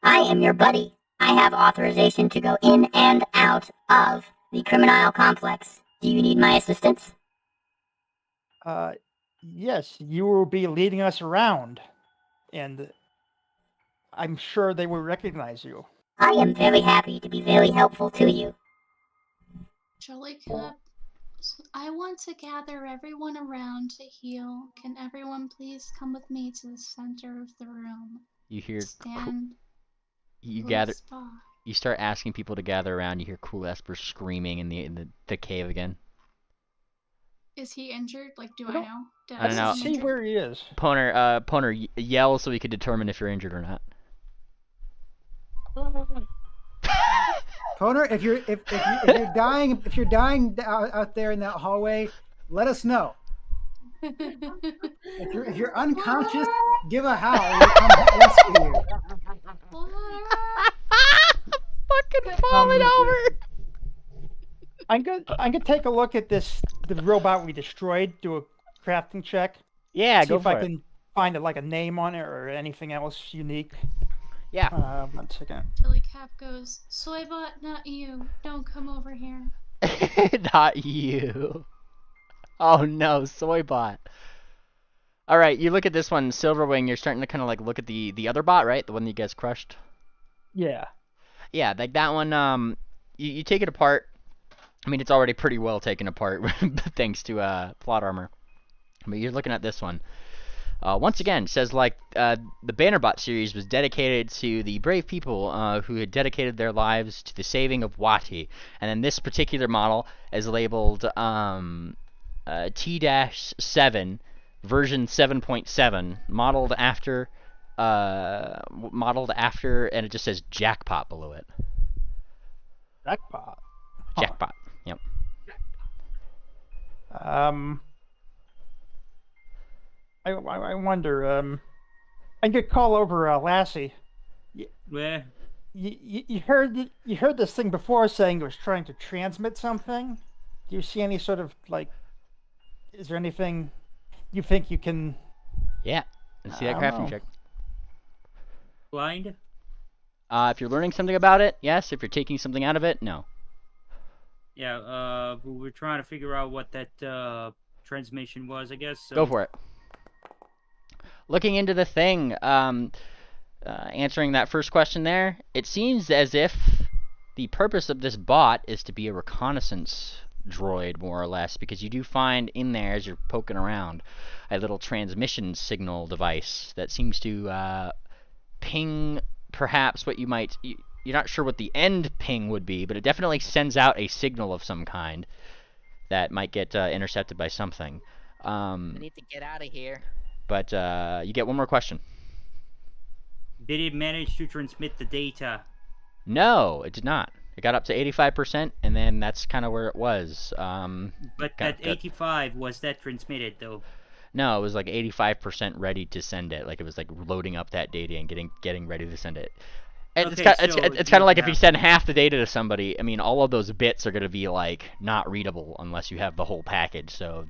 I am your buddy. I have authorization to go in and out of the criminal complex. Do you need my assistance? Yes, you will be leading us around, and I'm sure they will recognize you. I am very happy to be very helpful to you. Jellycup, I want to gather everyone around to heal. Can everyone please come with me to the center of the room? You hear Stand. you close gather by. you start asking people to gather around. You hear cool Esper screaming in the cave again. Is he injured? Like, do I know? Did I don't know. see him See injured? where he is. Poner, yell so we can determine if you're injured or not. Poner, if you're dying out there in that hallway, let us know. If you're unconscious, give a howl and we'll come rescue you. Fucking falling over. I'm gonna take a look at the robot we destroyed. Do a crafting check. Yeah, See go if for I it. can find like a name on it or anything else unique. Yeah. 1 second. Jellycap goes, Soybot, not you. Don't come over here. Not you. Oh no, Soybot. All right, you look at this one, Silverwing. You're starting to kind of like look at the other bot, right? The one that you guys crushed. Yeah. Yeah, like that one. You take it apart. I mean, it's already pretty well taken apart thanks to plot armor. But you're looking at this one. Once again, says like the Bannerbot series was dedicated to the brave people who had dedicated their lives to the saving of Wati. And then this particular model is labeled T-7 version 7.7, modeled after, and it just says Jackpot below it. Jackpot. Jackpot. Yep. I wonder. I could call over Lassie. Where? You heard this thing before saying it was trying to transmit something. Do you see any sort of like? Is there anything you think you can? Yeah. Let's see that crafting check. Blind? If you're learning something about it, yes. If you're taking something out of it, no. Yeah, we're trying to figure out what that transmission was, I guess. So. Go for it. Looking into the thing, answering that first question there, it seems as if the purpose of this bot is to be a reconnaissance droid, more or less, because you do find in there, as you're poking around, a little transmission signal device that seems to ping perhaps what you might... You're not sure what the end ping would be, but it definitely sends out a signal of some kind that might get intercepted by something. We need to get out of here. But you get one more question. Did it manage to transmit the data? No, it did not. It got up to 85%, and then that's kind of where it was. But at 85, was that transmitted, though? No, it was like 85% ready to send it. Like it was like loading up that data and getting ready to send it. And Okay, it's kind of like if you send half the data to somebody, I mean, all of those bits are going to be like not readable unless you have the whole package. So.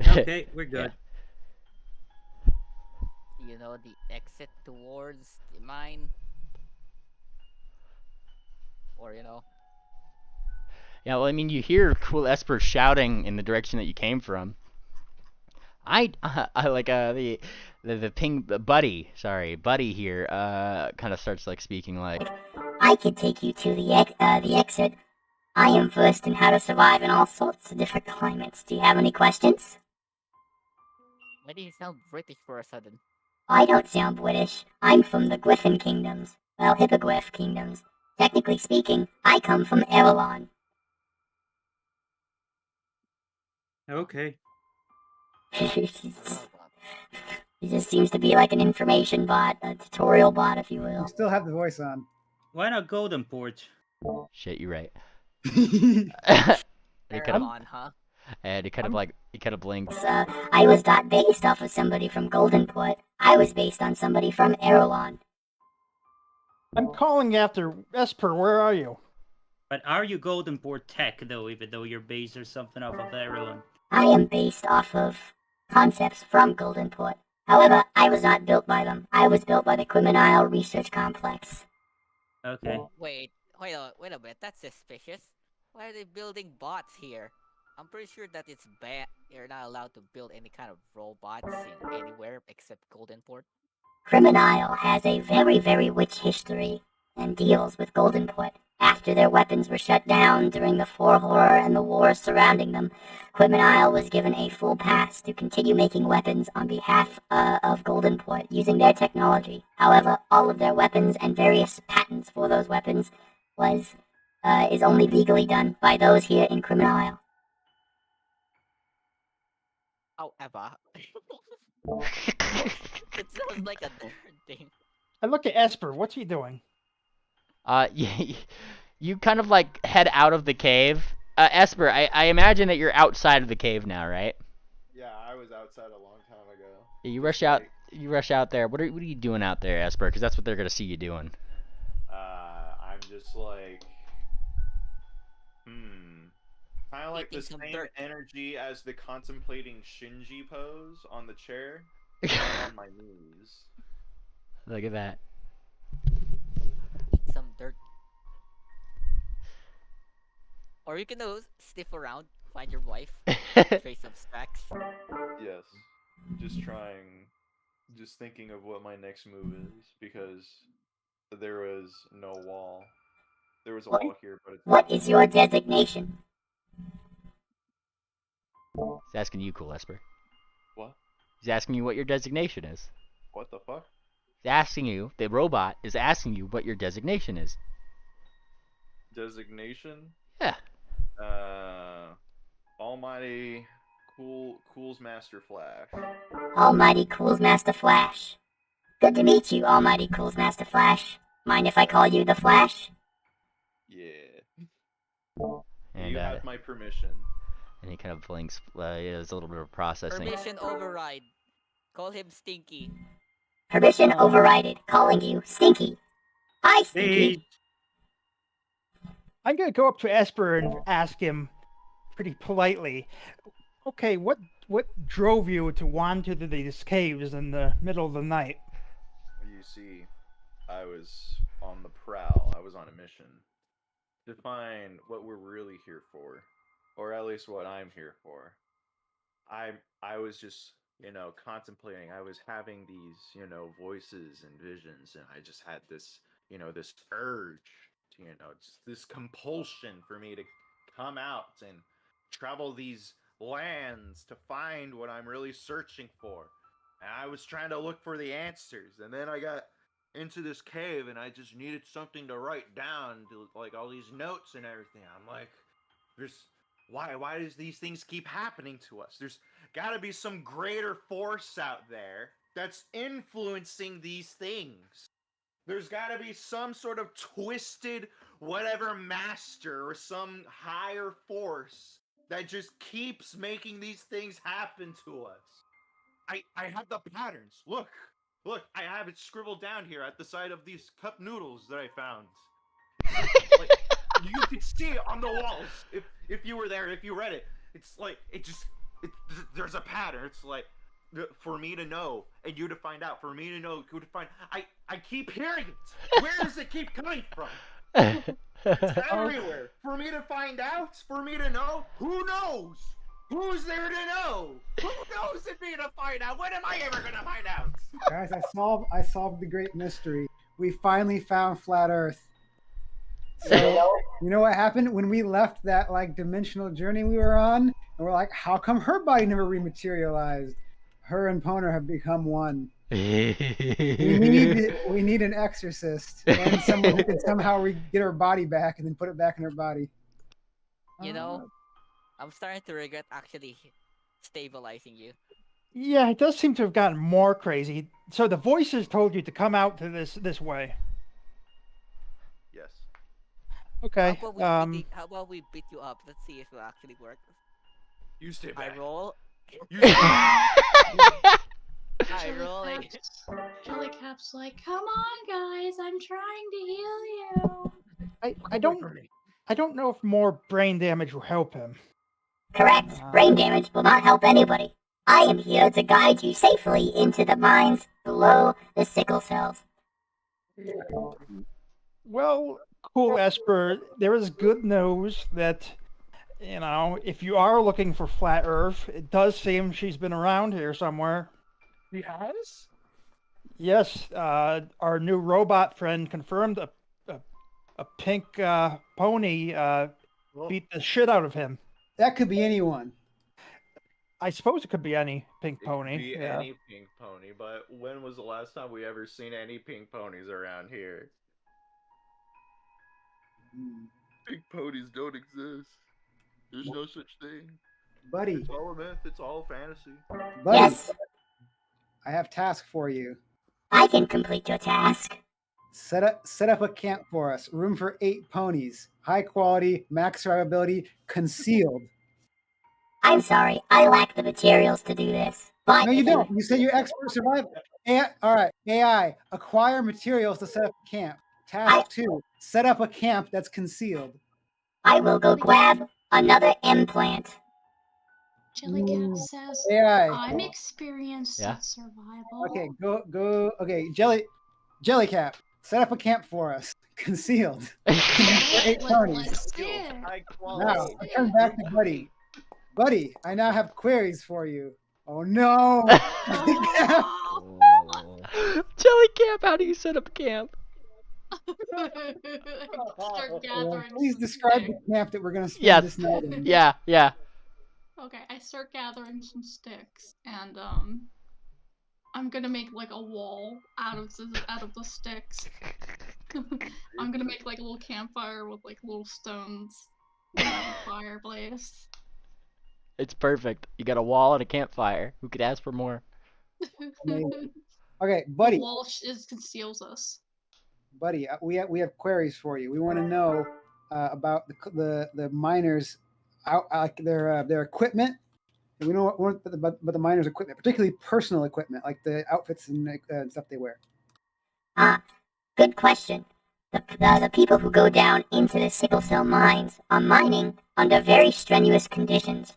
Okay, we're good. You know, the exit towards the mine. Or, you know. Yeah, well, I mean, you hear cool Esper shouting in the direction that you came from. I like the ping buddy here kind of starts like speaking like, I could take you to the exit. I am versed in how to survive in all sorts of different climates. Do you have any questions? Why do you sound British for a sudden? I don't sound British. I'm from the Griffin Kingdoms. Well, Hippogriff Kingdoms. Technically speaking, I come from Erelon. Okay. He just seems to be like an information bot, a tutorial bot, if you will. You still have the voice on. Why not Golden Port? shit, you're right. Erelon, huh? And he kind of blinked. I was not based off of somebody from Goldenport. I was based on somebody from Erelon. I'm calling after Esper. Where are you? But are you Golden Port tech though, even though you're based or something off of Ireland? I am based off of concepts from Golden Port. However, I was not built by them. I was built by the Criminal Research Complex. Okay. Wait a minute. That's suspicious. Why are they building bots here? I'm pretty sure that it's bad. You're not allowed to build any kind of robots in anywhere except Golden Port. Criminal has a very, very rich history and deals with Golden Port. After their weapons were shut down during the Four Horror and the wars surrounding them, Criminal was given a full pass to continue making weapons on behalf of Golden Port using their technology. However, all of their weapons and various patents for those weapons is only legally done by those here in Criminal. However, it sounds like a different thing. I look at Esper. What's he doing? You kind of like head out of the cave. Esper, I imagine that you're outside of the cave now, right? Yeah, I was outside a long time ago. Yeah, you rush out. You rush out there. What are you doing out there, Esper? Because that's what they're gonna see you doing. I'm just like, kind of like the Eating some same dirt. energy as the contemplating Shinji pose on the chair, but on my knees. Look at that. Eat some dirt. Or you can sniff around, find your wife, trace some tracks. Yes, just thinking of what my next move is, because there was no wall. There was a wall here, but it's What is your designation? He's asking you, cool Esper. What? He's asking you what your designation is. What the fuck? He's asking you. The robot is asking you what your designation is. Designation? Yeah. Almighty Cools Master Flash. Almighty Cools Master Flash. Good to meet you, Almighty Cools Master Flash. Mind if I call you the Flash? Yeah. And You have my permission. And he kind of blinks. There's a little bit of processing. Permission override. Call him Stinky. Permission overrided. Calling you Stinky. Hi, Stinky. I'm gonna go up to Esper and ask him pretty politely. Okay, what drove you to wander to these caves in the middle of the night? You see, I was on the prowl. I was on a mission to find what we're really here for, or at least what I'm here for. I was just, contemplating. I was having these, voices and visions, and I just had this, this urge, just this compulsion for me to come out and travel these lands to find what I'm really searching for. And I was trying to look for the answers, and then I got into this cave, and I just needed something to write down, like all these notes and everything. I'm like, why does these things keep happening to us? There's got to be some greater force out there that's influencing these things. There's got to be some sort of twisted whatever master or some higher force that just keeps making these things happen to us. I have the patterns. Look, I have it scribbled down here at the side of these cup noodles that I found. Like, you could see it on the walls if you were there, if you read it. It's like there's a pattern. It's like for me to know and you to find out. For me to know, you to find. I keep hearing it. Where does it keep coming from? It's everywhere. For me to find out. For me to know. Who knows? Who's there to know? Who knows if me to find out? When am I ever gonna find out? Guys, I solved the great mystery. We finally found Flat Earth. So, you know what happened when we left that dimensional journey we were on? And we're like, how come her body never rematerialized? Her and Poner have become one. we need an exorcist and someone who can somehow get her body back and then put it back in her body. I'm starting to regret actually stabilizing you. Yeah, it does seem to have gotten more crazy. So the voices told you to come out to this way. Yes. Okay. How about we beat you up? Let's see if it actually works. You stay back. I roll. You stay back. I roll. Jellycap's like, come on, guys, I'm trying to heal you. I don't I don't know if more brain damage will help him. Correct. Brain damage will not help anybody. I am here to guide you safely into the mines below the sickle cells. Well, cool, Esper. There is good news that, if you are looking for Flat Earth, it does seem she's been around here somewhere. He has? Yes, our new robot friend confirmed a pink pony beat the shit out of him. That could be anyone. I suppose it could be any pink It pony. could be Yeah. any pink pony, but when was the last time we ever seen any pink ponies around here? Pink ponies don't exist. There's no such thing. Buddy. It's all a myth. It's all fantasy. Buddy, Yes, I have task for you. I can complete your task. Set up a camp for us. Room for 8 ponies. High quality, max survivability, concealed. I'm sorry, I lack the materials to do this. But No, you don't. You said you're expert survival. All right, AI, acquire materials to set up a camp. Task 2, set up a camp that's concealed. I will go grab another implant. Jellycat says, AI. I'm experienced Yeah. at survival. Okay, go. Okay, Jellycat, set up a camp for us. Concealed. For 8 ponies. Let's see it. High Now, quality. I turn back to Buddy. Buddy, I now have queries for you. Oh no! Jelly camp, how do you set up a camp? Start gathering. Please some describe the sticks. camp that we're gonna spend Yes. this night in. Yeah. Okay, I start gathering some sticks, and I'm gonna make like a wall out of the sticks. I'm gonna make like a little campfire with like little stones, and have a fireplace. It's perfect. You got a wall and a campfire. Who could ask for more? Amazing. Okay, Buddy. The wall conceals us. Buddy, we have queries for you. We want to know about the miners, their equipment. And we know what about the miners' equipment, particularly personal equipment, like the outfits and stuff they wear. Good question. The people who go down into the sickle cell mines are mining under very strenuous conditions,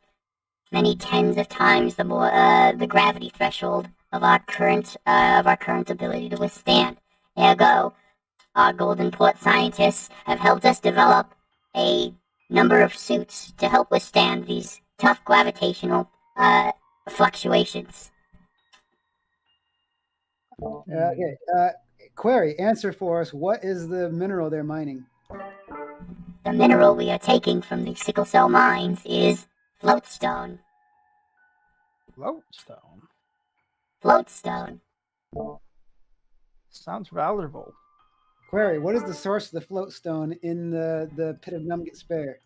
many tens of times the gravity threshold of our current ability to withstand. Ergo, our Golden Port scientists have helped us develop a number of suits to help withstand these tough gravitational fluctuations. Okay. Query, answer for us. What is the mineral they're mining? The mineral we are taking from the sickle cell mines is floatstone. Floatstone. Floatstone. Sounds valuable. Query, what is the source of the floatstone in the pit of Numget Spare?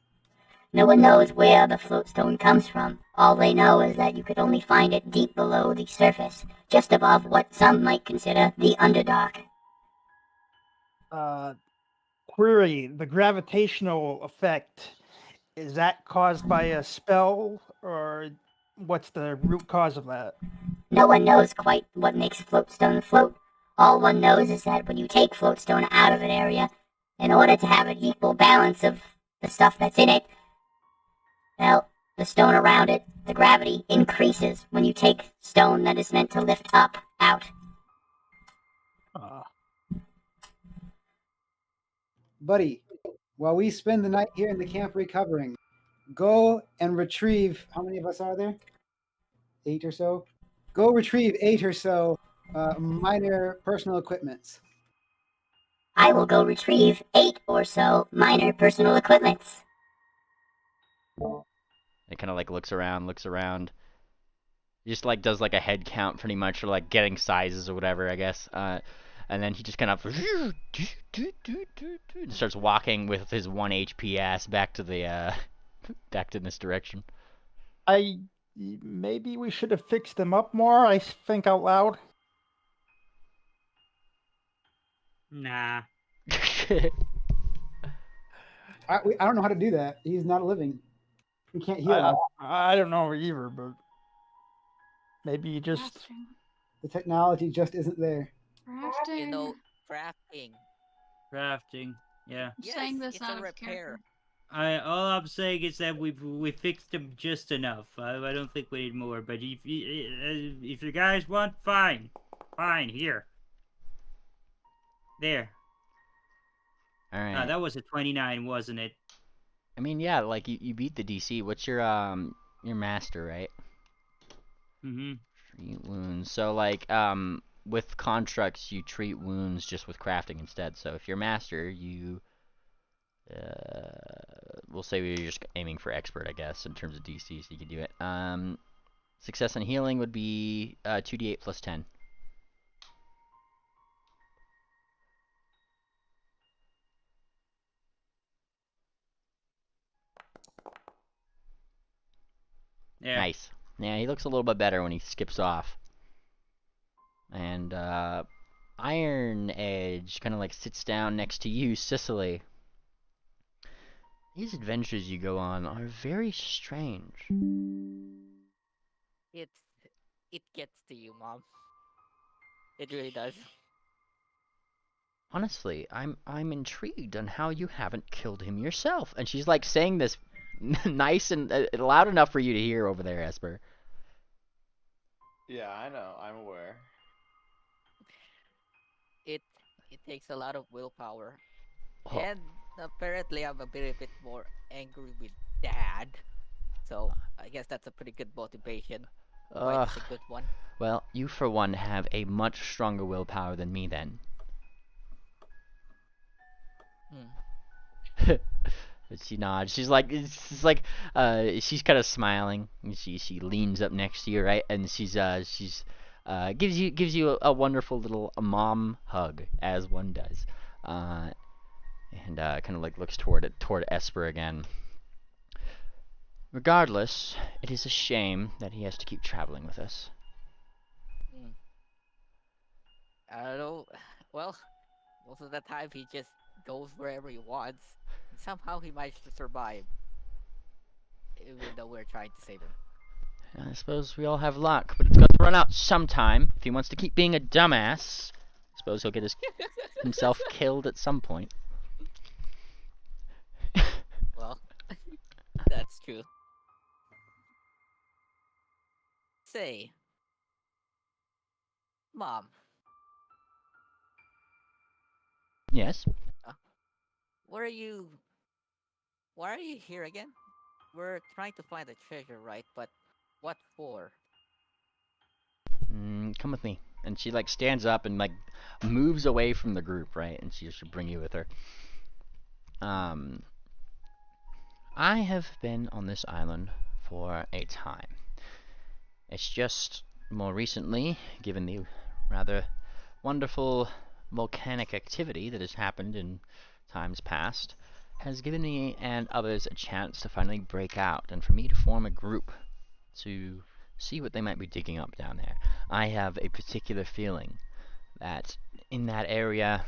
No one knows where the floatstone comes from. All they know is that you could only find it deep below the surface, just above what some might consider the Underdark. Query, the gravitational effect, is that caused by a spell, or what's the root cause of that? No one knows quite what makes floatstone float. All one knows is that when you take floatstone out of an area, in order to have an equal balance of the stuff that's in it, well, the stone around it, the gravity increases when you take stone that is meant to lift up out. Buddy, while we spend the night here in the camp recovering, go and retrieve, how many of us are there? 8 or so? Go retrieve 8 or so minor personal equipments. I will go retrieve 8 or so minor personal equipments. It kind of like looks around. He just like does like a head count pretty much, or like getting sizes or whatever, I guess. And then he just kind of starts walking with his 1 HP ass back to the back to this direction. Maybe we should have fixed them up more, I think out loud. Nah. I don't know how to do that. He's not living. We can't heal him. I don't know either, but maybe you just... The technology just isn't there. Crafting. You know, crafting. Crafting, yeah. I'm saying this it's out a of repair. character. All I'm saying is that we fixed them just enough. I don't think we need more. But if you guys want, fine, here, there. All right. That was a 29, wasn't it? I mean, yeah, like you beat the DC. What's your master, right? Mm-hmm. Treat wounds. So like with constructs you treat wounds just with crafting instead. So if you're master, you we'll say we're just aiming for expert, I guess, in terms of DC, so you can do it. Success and healing would be 2d8 plus 10. Yeah. Nice. Yeah, he looks a little bit better when he skips off. And Iron Edge kind of like sits down next to you, Cicely. These adventures you go on are very strange. It gets to you, Mom. It really does. Honestly, I'm intrigued on how you haven't killed him yourself. And she's like saying this nice and loud enough for you to hear over there, Esper. Yeah, I know. I'm aware. It takes a lot of willpower. Oh. And apparently I'm a bit more angry with Dad. So I guess that's a pretty good motivation. Quite is a good one. Well, you for one have a much stronger willpower than me then. She nods. She's like, she's kind of smiling. She leans up next to you, right, and she's gives you a wonderful little mom hug, as one does, and kind of like looks toward Esper again. Regardless, it is a shame that he has to keep traveling with us. I don't know. Well, most of the time he just goes wherever he wants. And somehow he managed to survive. Even though we're trying to save him. I suppose we all have luck, but it's going to run out sometime. If he wants to keep being a dumbass, I suppose he'll get himself killed at some point. Well, that's true. Say, Mom. Yes? Why are you here again? We're trying to find the treasure, right? But what for? Come with me. And she like stands up and like moves away from the group, right? And she should bring you with her. I have been on this island for a time. It's just more recently, given the rather wonderful volcanic activity that has happened in times past, has given me and others a chance to finally break out and for me to form a group to see what they might be digging up down there. I have a particular feeling that in that area,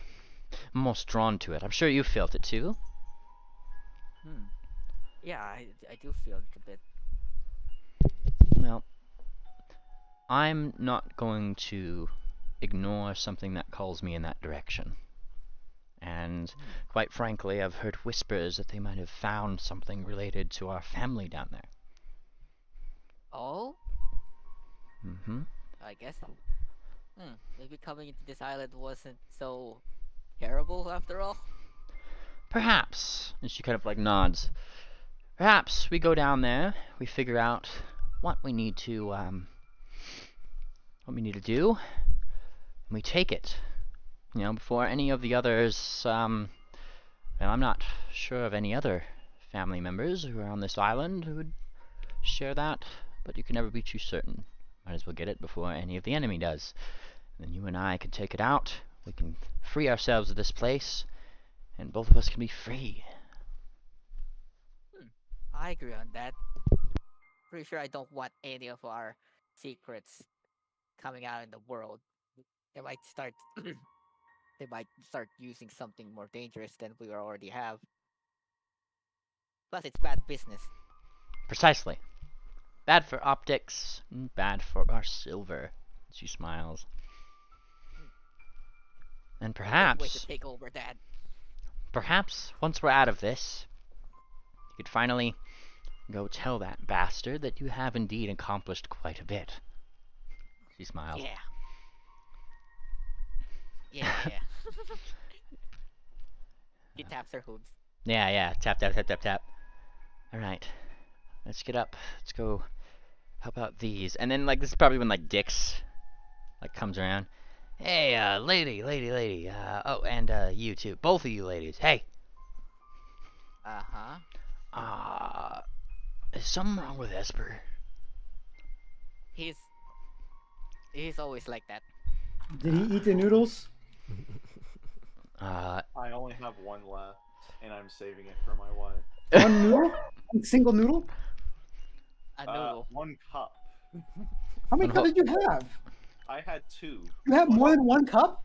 I'm most drawn to it. I'm sure you felt it too. Yeah, I do feel it a bit. Well, I'm not going to ignore something that calls me in that direction. And quite frankly, I've heard whispers that they might have found something related to our family down there. Oh? Mm-hmm. I guess. Maybe coming into this island wasn't so terrible after all. Perhaps. And she kind of like nods. Perhaps we go down there, we figure out what we need to do, and we take it. You know, before any of the others, and I'm not sure of any other family members who are on this island who would share that, but you can never be too certain. Might as well get it before any of the enemy does. And then you and I can take it out, we can free ourselves of this place, and both of us can be free. I agree on that. Pretty sure I don't want any of our secrets coming out in the world. They might start they might start using something more dangerous than we already have. Plus, it's bad business. Precisely. Bad for optics, and bad for our silver. She smiles. And Good way to perhaps, take over that. perhaps once we're out of this, could finally go tell that bastard that you have indeed accomplished quite a bit. She smiles. Yeah. Yeah. He taps her hooves. Yeah. Tap, tap, tap, tap, tap. Alright. Let's get up. Let's go help out these. And then, like, this is probably when, like, Dix, like, comes around. Hey, lady. Oh, and, you too. Both of you ladies. Hey. Is something wrong with Esper? He's always like that. Did he eat the noodles? I only have one left, and I'm saving it for my wife. One noodle? One single noodle? A noodle. 1 cup. How many cups did you have? I had 2. You have more than 1 cup?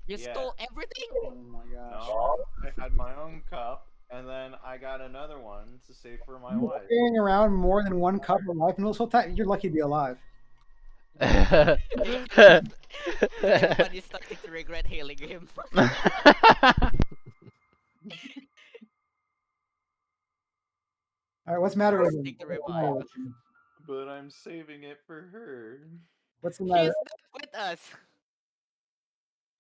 You stole everything? Oh my gosh. No, I had my own cup, and then I got another one to save for my You're wife. carrying around more than 1 cup of life noodles whole time? You're lucky to be alive. Everybody's starting to regret hailing him. Alright, what's the matter with Take the him? revive. But I'm saving it for her. What's the She's matter? not with us.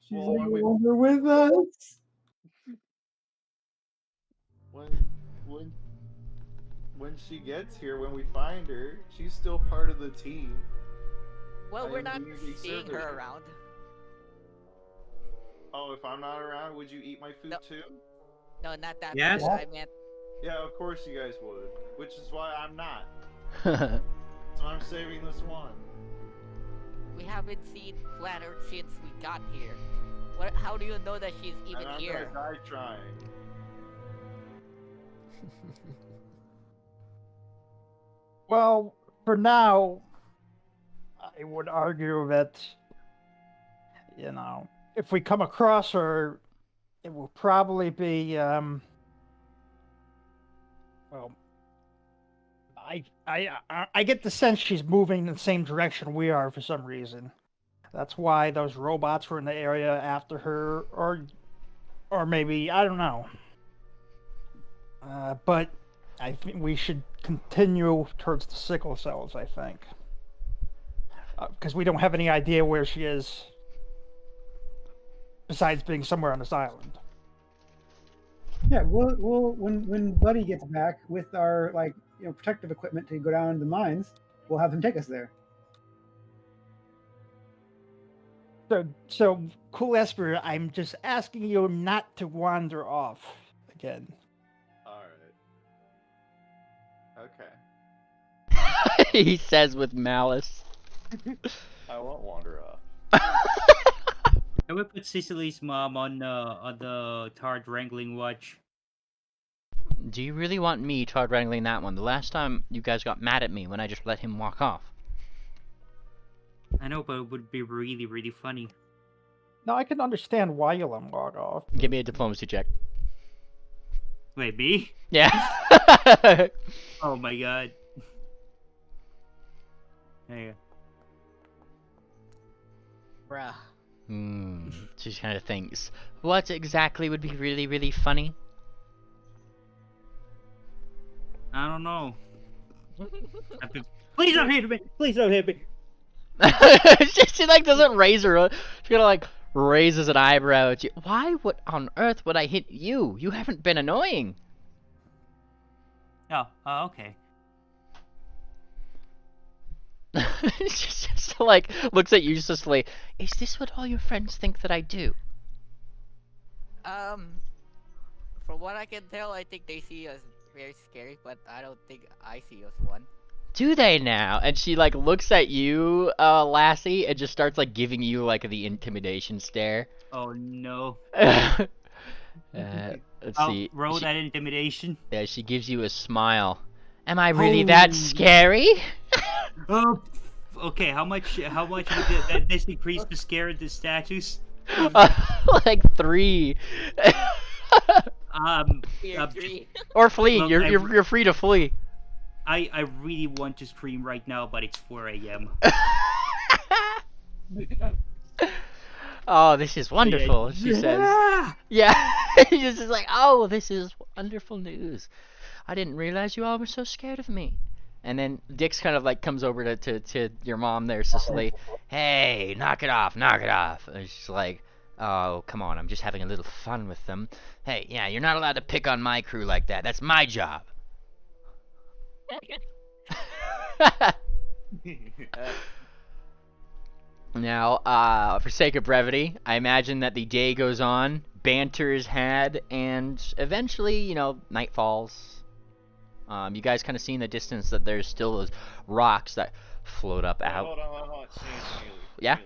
She's Well, no when longer with us. When she gets here, when we find her, she's still part of the team. Well, I we're am not being seeing service. her around. Oh, if I'm not around, would you eat my food No. too? No, not that. Yes. I meant Yeah, of course you guys would. Which is why I'm not. So I'm saving this one. we haven't seen Flat Earth since we got here. What? How do you know that she's even And I'm here? gonna die trying. Well, for now, I would argue that, if we come across her, it will probably be, well, I get the sense she's moving in the same direction we are for some reason. That's why those robots were in the area after her, or maybe, I don't know. But I think we should continue towards the sickle cells, I think. Because we don't have any idea where she is, besides being somewhere on this island. Yeah, we'll when Buddy gets back with our protective equipment to go down to the mines, we'll have him take us there. So cool, Esper, I'm just asking you not to wander off again. Alright. Okay. He says with malice. I won't wander off. Can we put Cicely's mom on the Tard wrangling watch? Do you really want me Todd wrangling that one? The last time you guys got mad at me when I just let him walk off. I know, but it would be really, really funny. Now I can understand why you let him log off. Give me a diplomacy check. Wait, me? Yeah. Oh my god. There you go. Bruh. She kind of thinks, what exactly would be really, really funny? I don't know. Please don't hit me! Please don't hit me! she like doesn't raise her. She kind of like raises an eyebrow at you. Why on earth would I hit you? You haven't been annoying. Oh, okay. She just like looks at you just like, is this what all your friends think that I do? From what I can tell, I think they see us very scary, but I don't think I see us one. Do they now? And she like looks at you, Lassie, and just starts like giving you like the intimidation stare. Oh no. Let's I'll see. roll that intimidation. Yeah, she gives you a smile. Am I really that scary? Oh, okay. How much would that this increase the scare of the status? Like 3. Three. Or flee. Look, You're free to flee. I really want to scream right now, but it's 4 a.m. Oh, this is wonderful, she says. Yeah. She's just like, oh, this is wonderful news. I didn't realize you all were so scared of me. And then Dix kind of like comes over to your mom there, Cicely. Hey, knock it off, knock it off. And she's like, oh, come on, I'm just having a little fun with them. Hey, yeah, you're not allowed to pick on my crew like that. That's my job. Now, for sake of brevity, I imagine that the day goes on, banter is had, and eventually, you know, night falls. You guys kind of see in the distance that there's still those rocks that float up out. Hold on. Sneely. Yeah?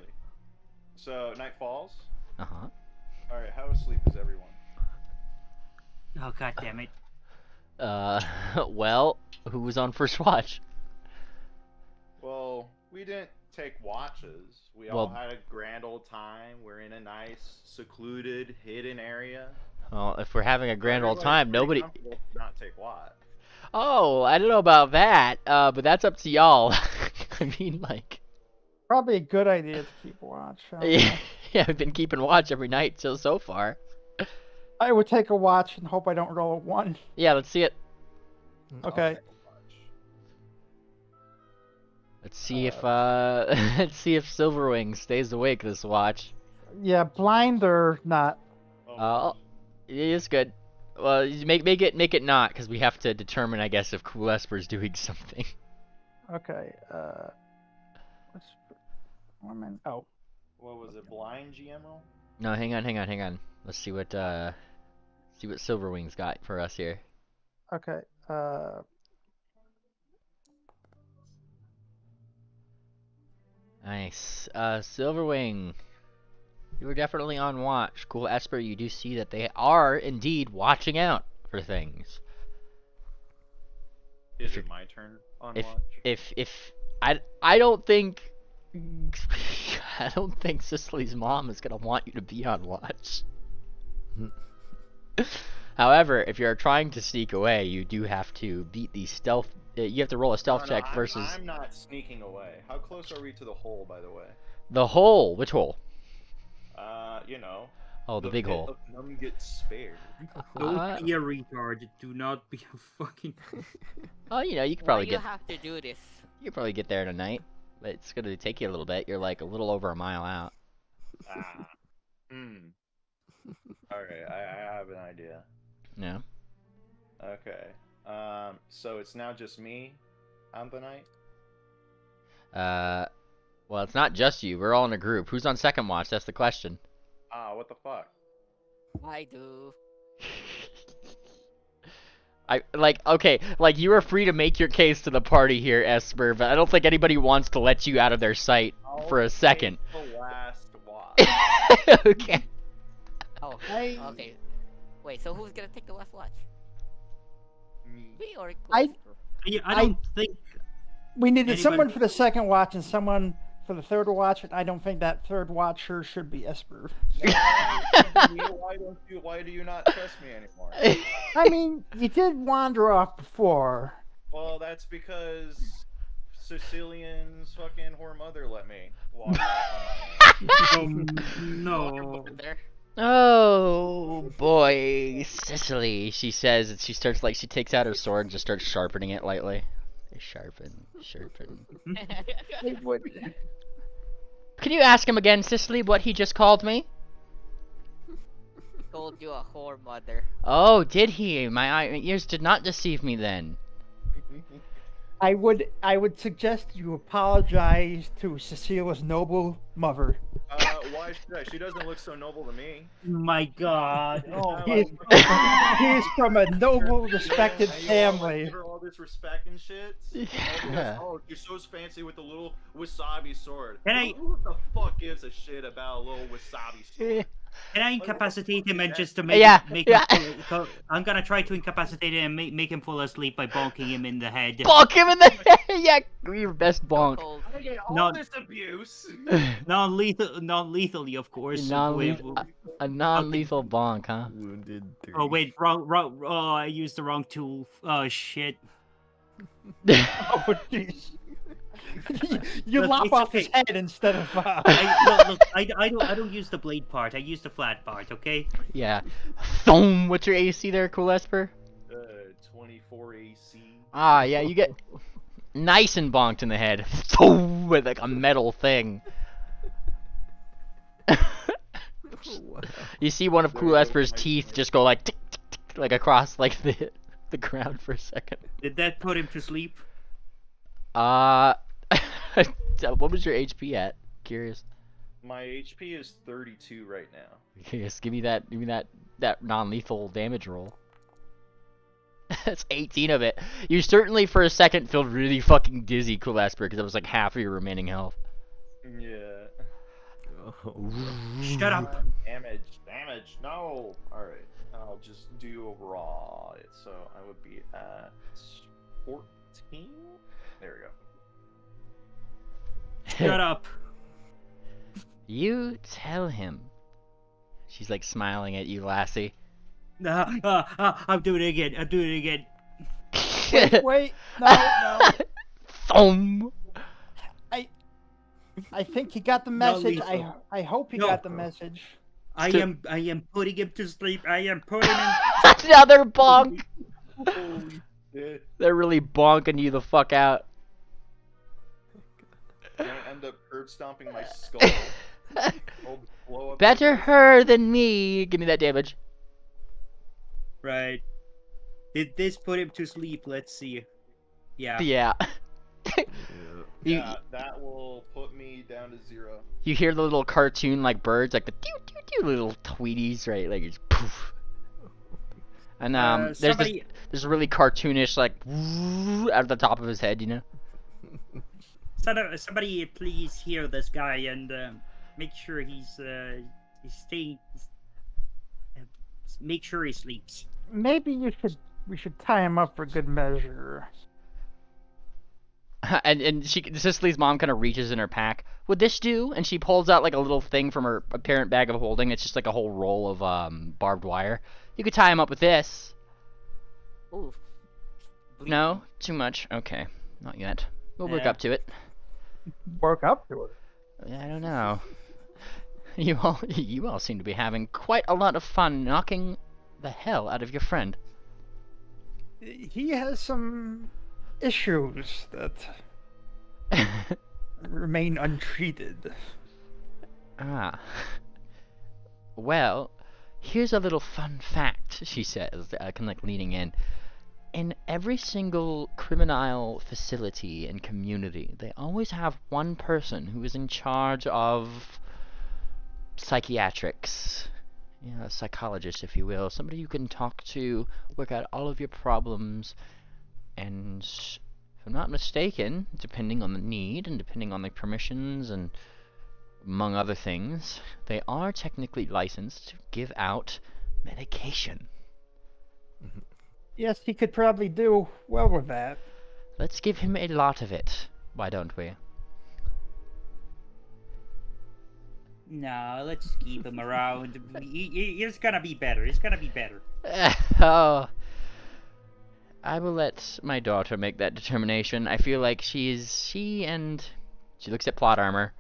So, night falls? Uh-huh. Alright, how asleep is everyone? Oh, god damn it. Well, who was on first watch? Well, we didn't take watches. We Well- all had a grand old time. We're in a nice, secluded, hidden area. Well, if we're having a grand old time, Everybody's pretty nobody... comfortable to not take watch. Oh, I don't know about that, but that's up to y'all. I mean, like... Probably a good idea to keep watch. Yeah, I've been keeping watch every night so far. I would take a watch and hope I don't roll a 1. Yeah, let's see it. Okay. Let's see if let's see if Silverwing stays awake this watch. Yeah, blind or not. Oh, it is good. Well, you make it not, because we have to determine, I guess, if Cool Esper's doing something. Okay. Oh. What was it, blind GM roll? No, hang on. Let's see what Silverwing's got for us here. Okay. Nice. Silverwing, you were definitely on watch. Cool Esper, you do see that they are indeed watching out for things. Is it my turn on watch? If I don't think I don't think Cicely's mom is gonna want you to be on watch. However, if you're trying to sneak away, you do have to beat the stealth. You have to roll a stealth check versus. I'm not sneaking away. How close are we to the hole, by the way? The hole. Which hole? You know. Oh, the big hole. None gets spared. Don't be a retard. Do not be a fucking. Oh, you know, you could probably Why get. you have to do this? You could probably get there tonight, but it's gonna take you a little bit. You're like a little over a mile out. Alright, I have an idea. Yeah. Okay. So it's now just me on the night? Well, it's not just you. We're all in a group. Who's on second watch? That's the question. What the fuck? I do. Okay, like you are free to make your case to the party here, Esper, but I don't think anybody wants to let you out of their sight for a second. The last watch. Okay. Oh, okay. Wait, so who's gonna take the last watch? Me or I don't think we needed anybody- someone for the second watch and someone for the third watch, and I don't think that third watcher should be Esper. Why do you not trust me anymore? I mean, you did wander off before. Well, that's because Sicilian's fucking whore mother let me walk off. No. Oh boy, Cicely. She says, and she starts like she takes out her sword and just starts sharpening it lightly. Sharpen. Can you ask him again, Cicely, what he just called me? He called you a whore mother. Oh, did he? My ears did not deceive me then. I would suggest you apologize to Cecilia's noble mother. Why should I? She doesn't look so noble to me. My god. Oh, he is from a noble, respected family. Give her all this respect and shit. Yeah. Oh, you're so fancy with the little wasabi sword. Can Who the fuck gives a shit about a little wasabi sword? Can I incapacitate him and just to make him I'm gonna try to incapacitate him and make him fall asleep by bonking him in the head. Bonk him in the head! Yeah, your best bonk. I get all No. this abuse. Non-lethally, of course. A non-lethal bonk, huh? Wounded 3. Oh wait, wrong. Oh, I used the wrong tool. Oh shit. Oh, jeez. You Look, lop it's off okay. his head instead of. I don't use the blade part. I use the flat part. Okay. Yeah. Thumb. What's your AC there, Cool Esper? 20 24 AC. Ah, yeah, you get nice and bonked in the head with like a metal thing. Wow. You see one of There Cool goes Esper's my teeth smite. just go like tick, tick, tick, like across like the ground for a second. Did that put him to sleep? What was your HP at? Curious. My HP is 32 right now. Yes, give me that non-lethal damage roll. That's 18 of it. You certainly for a second felt really fucking dizzy, Cool Esper, because it was like half of your remaining health. Yeah. Oh, Shut up. Damage. No. All right. I'll just do raw. So I would be at 14. There we go. Shut up. You tell him. She's like smiling at you, Lassie. I'm doing it again. I'm doing it again. Wait, no. Thumb. I think he got the Not message. lethal. I hope he No. got the message. I am putting him to sleep. I am putting him. Another bonk. Holy shit. They're really bonking you the fuck out. I'm gonna end up curb stomping my skull. I'll blow up Better the- her than me. Give me that damage. Right. Did this put him to sleep? Let's see. Yeah. Yeah. You, Yeah, that will put me down to 0. you hear the little cartoon like birds, like the doo doo doo little tweeties, right? Like it's poof. And Somebody, there's a really cartoonish like out of the top of his head, you know. somebody, please hear this guy and make sure he's staying. Make sure he sleeps. Maybe we should tie him up for good measure. And Cicely's mom kind of reaches in her pack. Would this do? And she pulls out like a little thing from her apparent bag of holding. It's just like a whole roll of barbed wire. You could tie him up with this. Ooh. No, too much. Okay, not yet. We'll work Yeah. up to it. Work up to it. I don't know. You all seem to be having quite a lot of fun knocking the hell out of your friend. He has some issues that remain untreated. Ah. Well, here's a little fun fact, she says, kind of like leaning in. In every single criminal facility and community, they always have one person who is in charge of psychiatrics. Yeah, a psychologist, if you will. Somebody you can talk to, work out all of your problems, and if I'm not mistaken, depending on the need and depending on the permissions and among other things, they are technically licensed to give out medication. Yes, he could probably do well with that. Let's give him a lot of it, why don't we? No, let's keep him around. It's gonna be better. It's gonna be better. Oh, I will let my daughter make that determination. I feel like she and she looks at plot armor.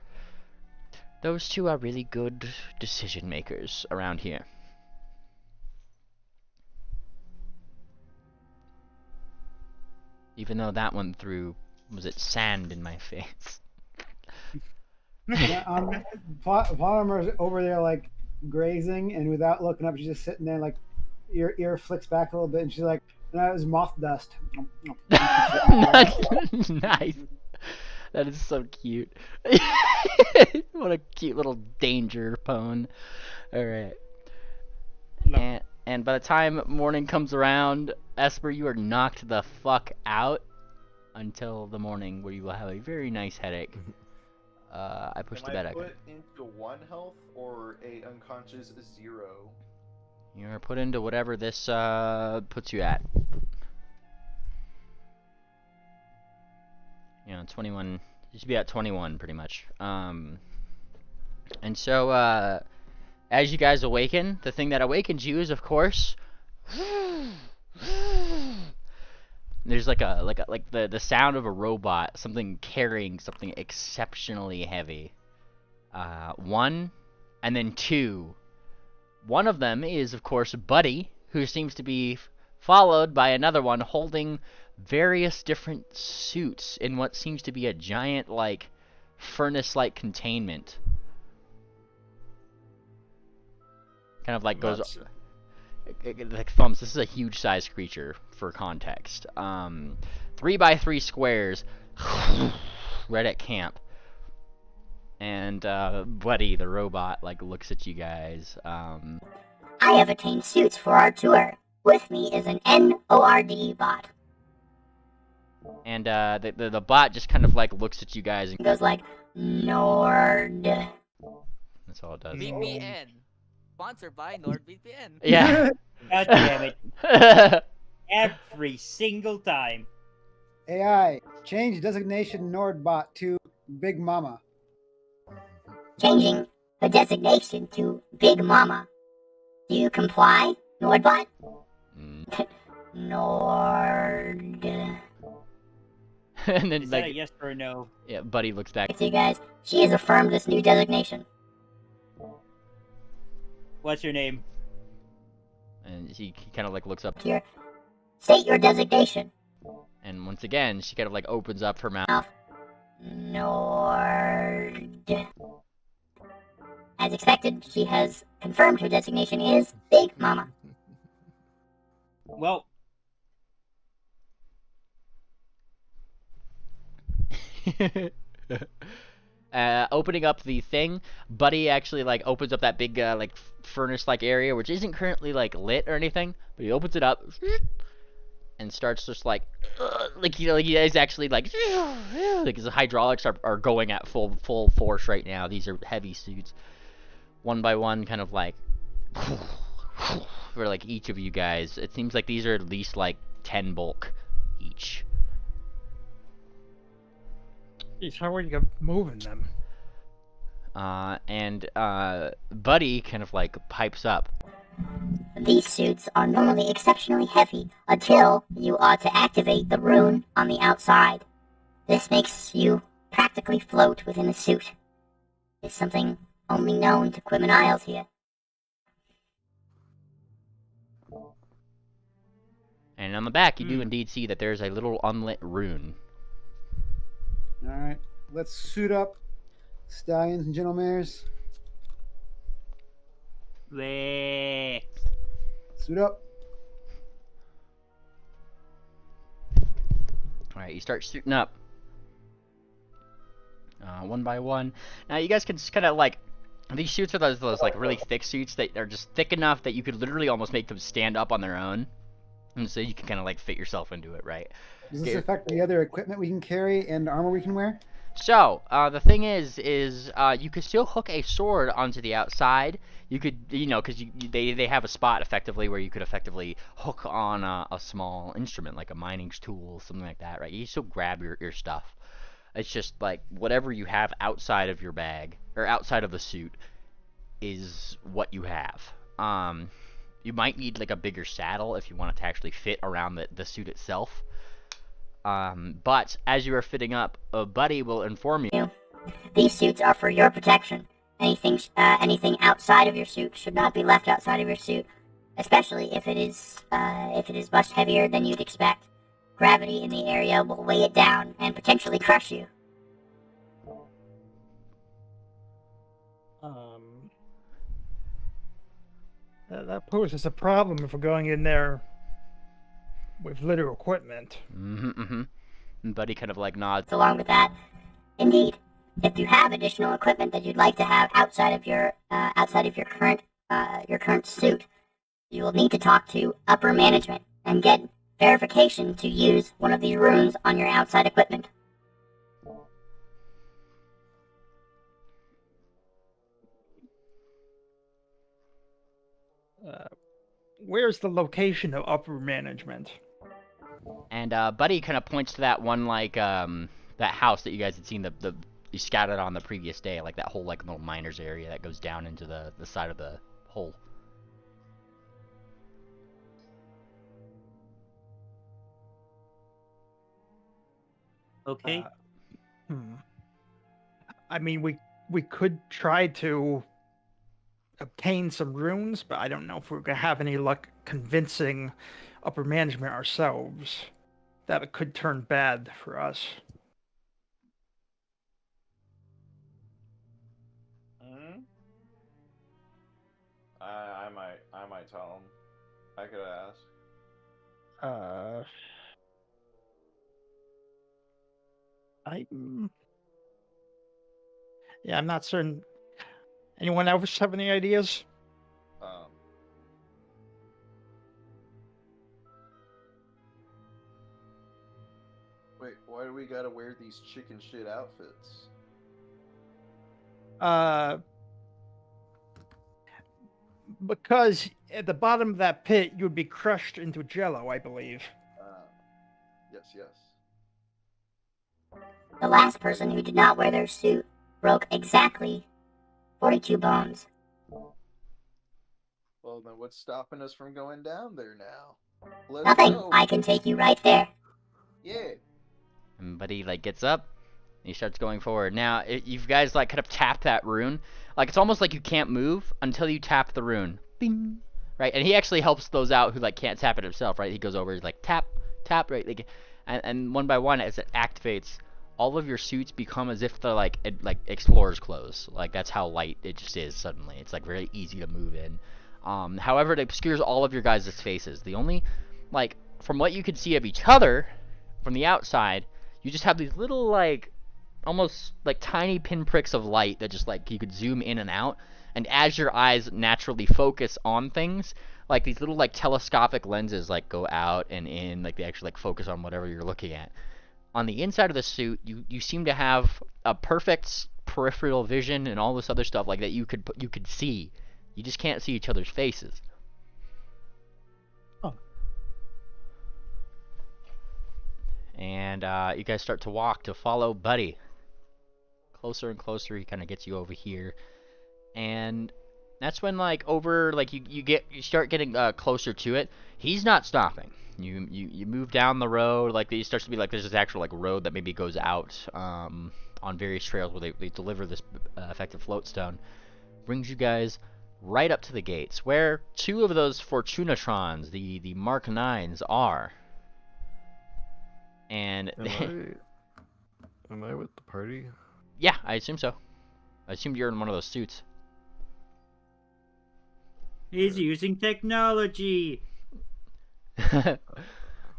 Those two are really good decision makers around here. Even though that one threw, was it sand in my face? Yeah, Polymer's over there like grazing, and without looking up, she's just sitting there like ear flicks back a little bit, and she's like, "No, it was moth dust." Nice. That is so cute. What a cute little danger pone. All right. And by the time morning comes around, Esper, you are knocked the fuck out until the morning, where you will have a very nice headache. I pushed the bed Am I icon. put into 1 health or a unconscious 0? You're put into whatever this puts you at. You know, 21. You should be at 21 pretty much. And so as you guys awaken, the thing that awakens you is, of course, there's like the sound of a robot, something carrying something exceptionally heavy. 1, and then 2. One of them is, of course, Buddy, who seems to be followed by another one holding various different suits in what seems to be a giant, like, furnace-like containment. Kind of like goes... Nuts. Like thumbs, this is a huge sized creature for context. 3x3 squares right at camp. And Buddy, the robot, like looks at you guys. I have attained suits for our tour. With me is an NORD bot. And the bot just kind of like looks at you guys and It goes like, Nord. that's all it does. VPN. Sponsored by NordVPN. Yeah. God damn it. Every single time. AI, change designation Nordbot to Big Mama. Changing her designation to Big Mama. Do you comply, Nordbot? Nord. And then Is that a like yes or a no? yeah, Buddy looks back. You guys, she has affirmed this new designation. What's your name? And he kind of like looks up. Here, state your designation. And once again, she kind of like opens up her mouth. Nord. As expected, she has confirmed her designation is Big Mama. Well, Opening up the thing, Buddy actually like opens up that big like furnace-like area, which isn't currently like lit or anything, but he opens it up and starts just like you know, like he is actually like his hydraulics are going at full force right now. These are heavy suits, one by one, kind of like for like each of you guys. It seems like these are at least like 10 bulk each. Jeez, how are you moving them? And Buddy kind of like pipes up. These suits are normally exceptionally heavy until you are to activate the rune on the outside. This makes you practically float within the suit. It's something only known to Quimmen Isles here. And on the back, you do indeed see that there's a little unlit rune. Alright, let's suit up, stallions and gentlemares. bleh. Suit up. Alright, you start suiting up. One by one. Now, you guys can just kind of like... These suits are those like really thick suits that are just thick enough that you could literally almost make them stand up on their own. And so you can kind of like fit yourself into it, right? Does this affect the other equipment we can carry and armor we can wear? So, the thing is you could still hook a sword onto the outside. You could, you know, because they have a spot effectively where you could effectively hook on a small instrument, like a mining tool, something like that, right? You still grab your stuff. It's just like whatever you have outside of your bag, or outside of the suit, is what you have. You might need like a bigger saddle if you want it to actually fit around the suit itself. But as you are fitting up, a buddy will inform you. These suits are for your protection. Anything outside of your suit should not be left outside of your suit, especially if it is much heavier than you'd expect. Gravity in the area will weigh it down and potentially crush you. That poses a problem if we're going in there with little equipment. And Buddy kind of like nods. Along with that, indeed, if you have additional equipment that you'd like to have outside of your current suit, you will need to talk to upper management and get verification to use one of these runes on your outside equipment. Where's the location of upper management? And Buddy kind of points to that one like that house that you guys had seen you scouted on the previous day, like that whole like little miners area that goes down into the side of the hole. Okay. I mean, we could try to obtain some runes, but I don't know if we're gonna have any luck convincing upper management ourselves, that it could turn bad for us. I might tell him. I could ask. I'm not certain. Anyone else have any ideas? Wait, why do we gotta wear these chicken shit outfits? Because at the bottom of that pit, you would be crushed into jello, I believe. Yes. The last person who did not wear their suit broke exactly 42 bones. Well, then what's stopping us from going down there now? Let's Nothing. go. I can take you right there. Yeah. And Buddy like gets up. And he starts going forward. Now, you guys like kind of tap that rune. Like it's almost like you can't move until you tap the rune. Bing. Right? And he actually helps those out who like can't tap it himself, right? He goes over, he's like tap, tap, right? Like, and one by one as it activates, all of your suits become as if they're like explorer's clothes. Like that's how light it just is suddenly. It's like very easy to move in. However, it obscures all of your guys' faces. The only, like, from what you can see of each other from the outside, you just have these little like almost like tiny pinpricks of light that just like you could zoom in and out, and as your eyes naturally focus on things, like these little like telescopic lenses like go out and in, like they actually like focus on whatever you're looking at. On the inside of the suit, you seem to have a perfect peripheral vision and all this other stuff like that you could see. You just can't see each other's faces. Oh. And you guys start to walk to follow Buddy. Closer and closer, he kind of gets you over here, and that's when like over like you start getting closer to it. He's not stopping. You move down the road, like it starts to be like there's this actual like road that maybe goes out on various trails where they deliver this effective floatstone. Brings you guys right up to the gates where two of those Fortunatrons, the Mark 9s, are. And am I with the party? Yeah, I assume so. I assumed you're in one of those suits. He's using technology.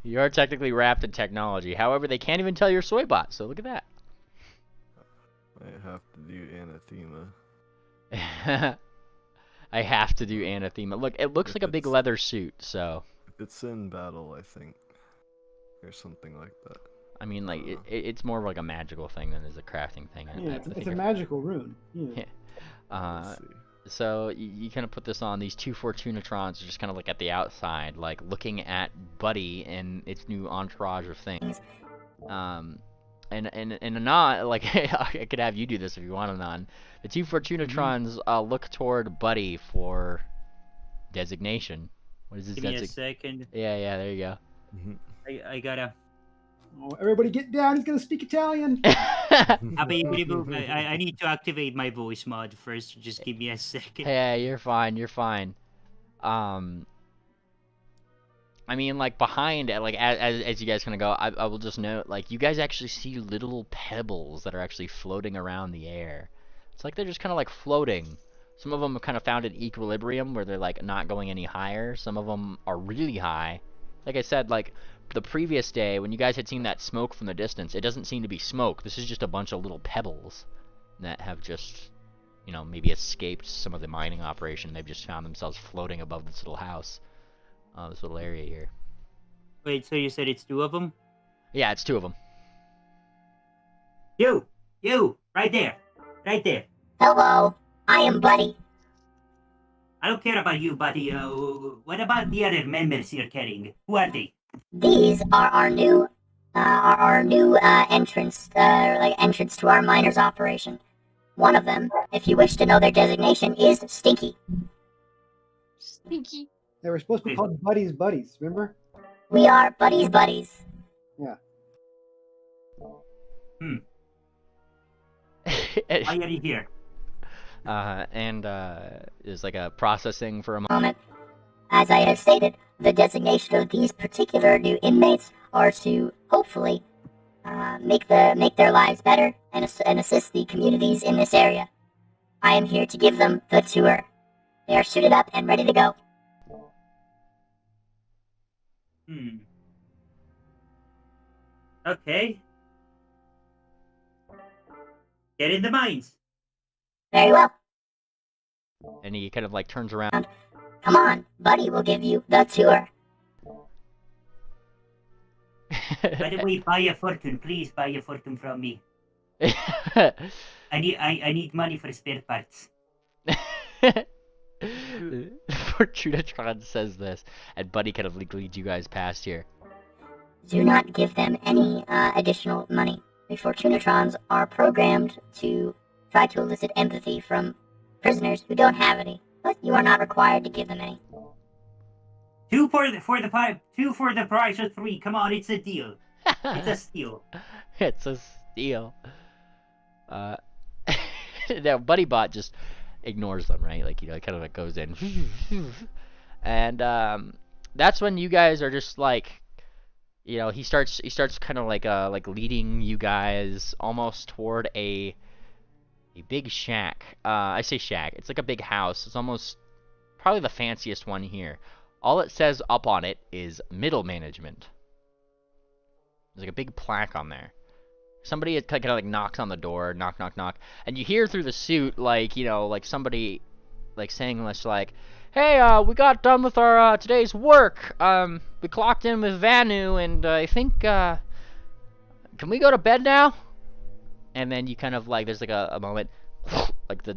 You are technically wrapped in technology. However, they can't even tell you're Soybot, so look at that. I have to do anathema. I have to do anathema. Look, it looks like a big leather suit, so... If it's in battle, I think. Or something like that. I mean, like, it's more of like a magical thing than is a crafting thing. Yeah, it's a magical rune. Yeah. So you kind of put this on. These two Fortunatrons are just kind of like at the outside, like looking at Buddy and its new entourage of things. And Anon, like I could have you do this if you want, Anon. The two Fortunatrons look toward Buddy for designation. What is this? Give me a second. Yeah, there you go. I gotta. Oh, everybody get down! He's gonna speak Italian. I need to activate my voice mod first. Just give me a second. Hey, you're fine. You're fine. I mean, like behind it, like as you guys kind of go, I will just note, like you guys actually see little pebbles that are actually floating around the air. It's like they're just kind of like floating. Some of them have kind of found an equilibrium where they're like not going any higher. Some of them are really high. Like I said, like the previous day when you guys had seen that smoke from the distance, it doesn't seem to be smoke. This is just a bunch of little pebbles that have just, you know, maybe escaped some of the mining operation. They've just found themselves floating above this little house, this little area here. Wait, so you said it's two of them? Yeah, it's two of them. You, right there. Hello, I am Buddy. I don't care about you, buddy. What about the other members you're carrying? Who are they? These are our new entrance to our miners' operation. One of them, if you wish to know their designation, is Stinky. Stinky. They were supposed to be called Buddies, remember? We are Buddies. Yeah. Why are you here? There's like a processing for a moment. As I have stated, the designation of these particular new inmates are to hopefully make their lives better and assist the communities in this area. I am here to give them the tour. They are suited up and ready to go. Okay. Get in the mines. Very well. And he kind of like turns around. Come on, Buddy will give you the tour. By the way, buy a fortune. Please buy a fortune from me. I need money for spare parts. Fortunatron says this, and Buddy kind of leads you guys past here. Do not give them any additional money. The Fortunatrons are programmed to try to elicit empathy from prisoners who don't have any, but you are not required to give them any. Two for the price of 3. Come on, it's a deal. It's a steal. It's a steal. Now, BuddyBot just ignores them, right? Like, you know, it kind of like goes in. And that's when you guys are just like, you know, he starts kind of like leading you guys almost toward a big shack. I say shack. It's like a big house. It's almost probably the fanciest one here. All it says up on it is middle management. There's like a big plaque on there. Somebody kind of like knocks on the door, knock, knock, knock, and you hear through the suit, like, you know, like somebody like saying this, like, "Hey, we got done with our today's work. We clocked in with Vanu, and I think can we go to bed now?" And then you kind of like there's like a moment, like the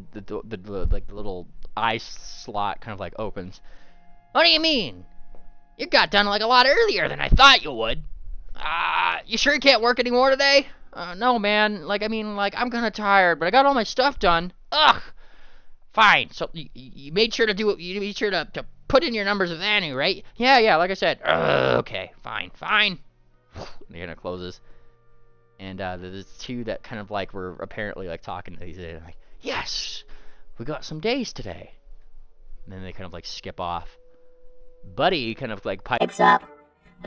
like the little eye slot kind of like opens. "What do you mean? You got done like a lot earlier than I thought you would. You sure you can't work anymore today?" "No, man. Like, I mean, like, I'm kinda tired, but I got all my stuff done." "Ugh! Fine. So, you made sure to do it. You made sure to put in your numbers with Anu, right?" Yeah, like I said." Okay, fine. And he kinda closes. And, there's two that kind of, like, were apparently, like, talking to each other, like, "Yes! We got some days today." And then they kind of, like, skip off. Buddy kind of, like, Pipes up.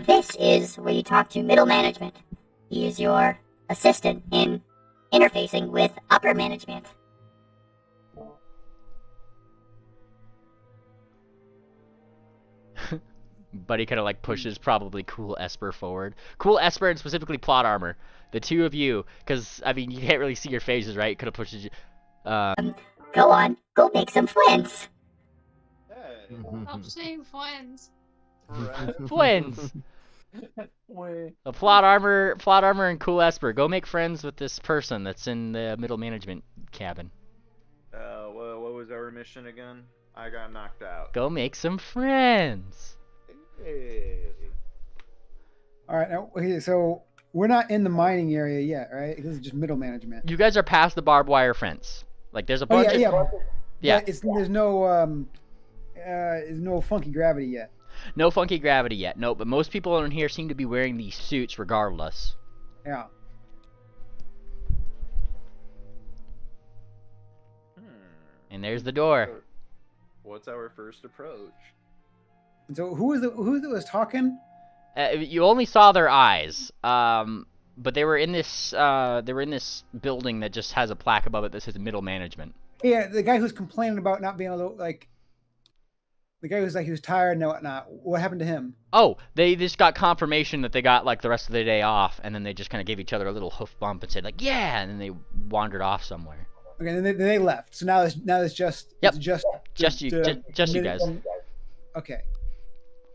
This is where you talk to middle management. He is your assistant in interfacing with upper management. Buddy kind of like pushes probably Cool Esper forward. Cool Esper and specifically Plot Armor. The two of you, because, I mean, you can't really see your faces, right? Kind of pushes you. Go on, go make some friends. Hey. Stop saying friends. Friends. Plot armor and Cool Esper. Go make friends with this person that's in the middle management cabin. What was our mission again? I got knocked out. Go make some friends. Hey. All right, now, okay, so we're not in the mining area yet, right? This is just middle management. You guys are past the barbed wire fence. Like, there's a bunch of... Yeah. There's no funky gravity yet. No funky gravity yet. No, but most people in here seem to be wearing these suits regardless. Yeah. And there's the door. What's our first approach? And so who was talking? You only saw their eyes. But they were in this building that just has a plaque above it that says middle management. Yeah, the guy who's complaining about not being able to, like, the guy who's like he was tired and whatnot. What happened to him? Oh, they just got confirmation that they got like the rest of the day off, and then they just kind of gave each other a little hoof bump and said like, "Yeah," and then they wandered off somewhere. Okay, then they left. So now it's just yep. It's just you guys. Okay.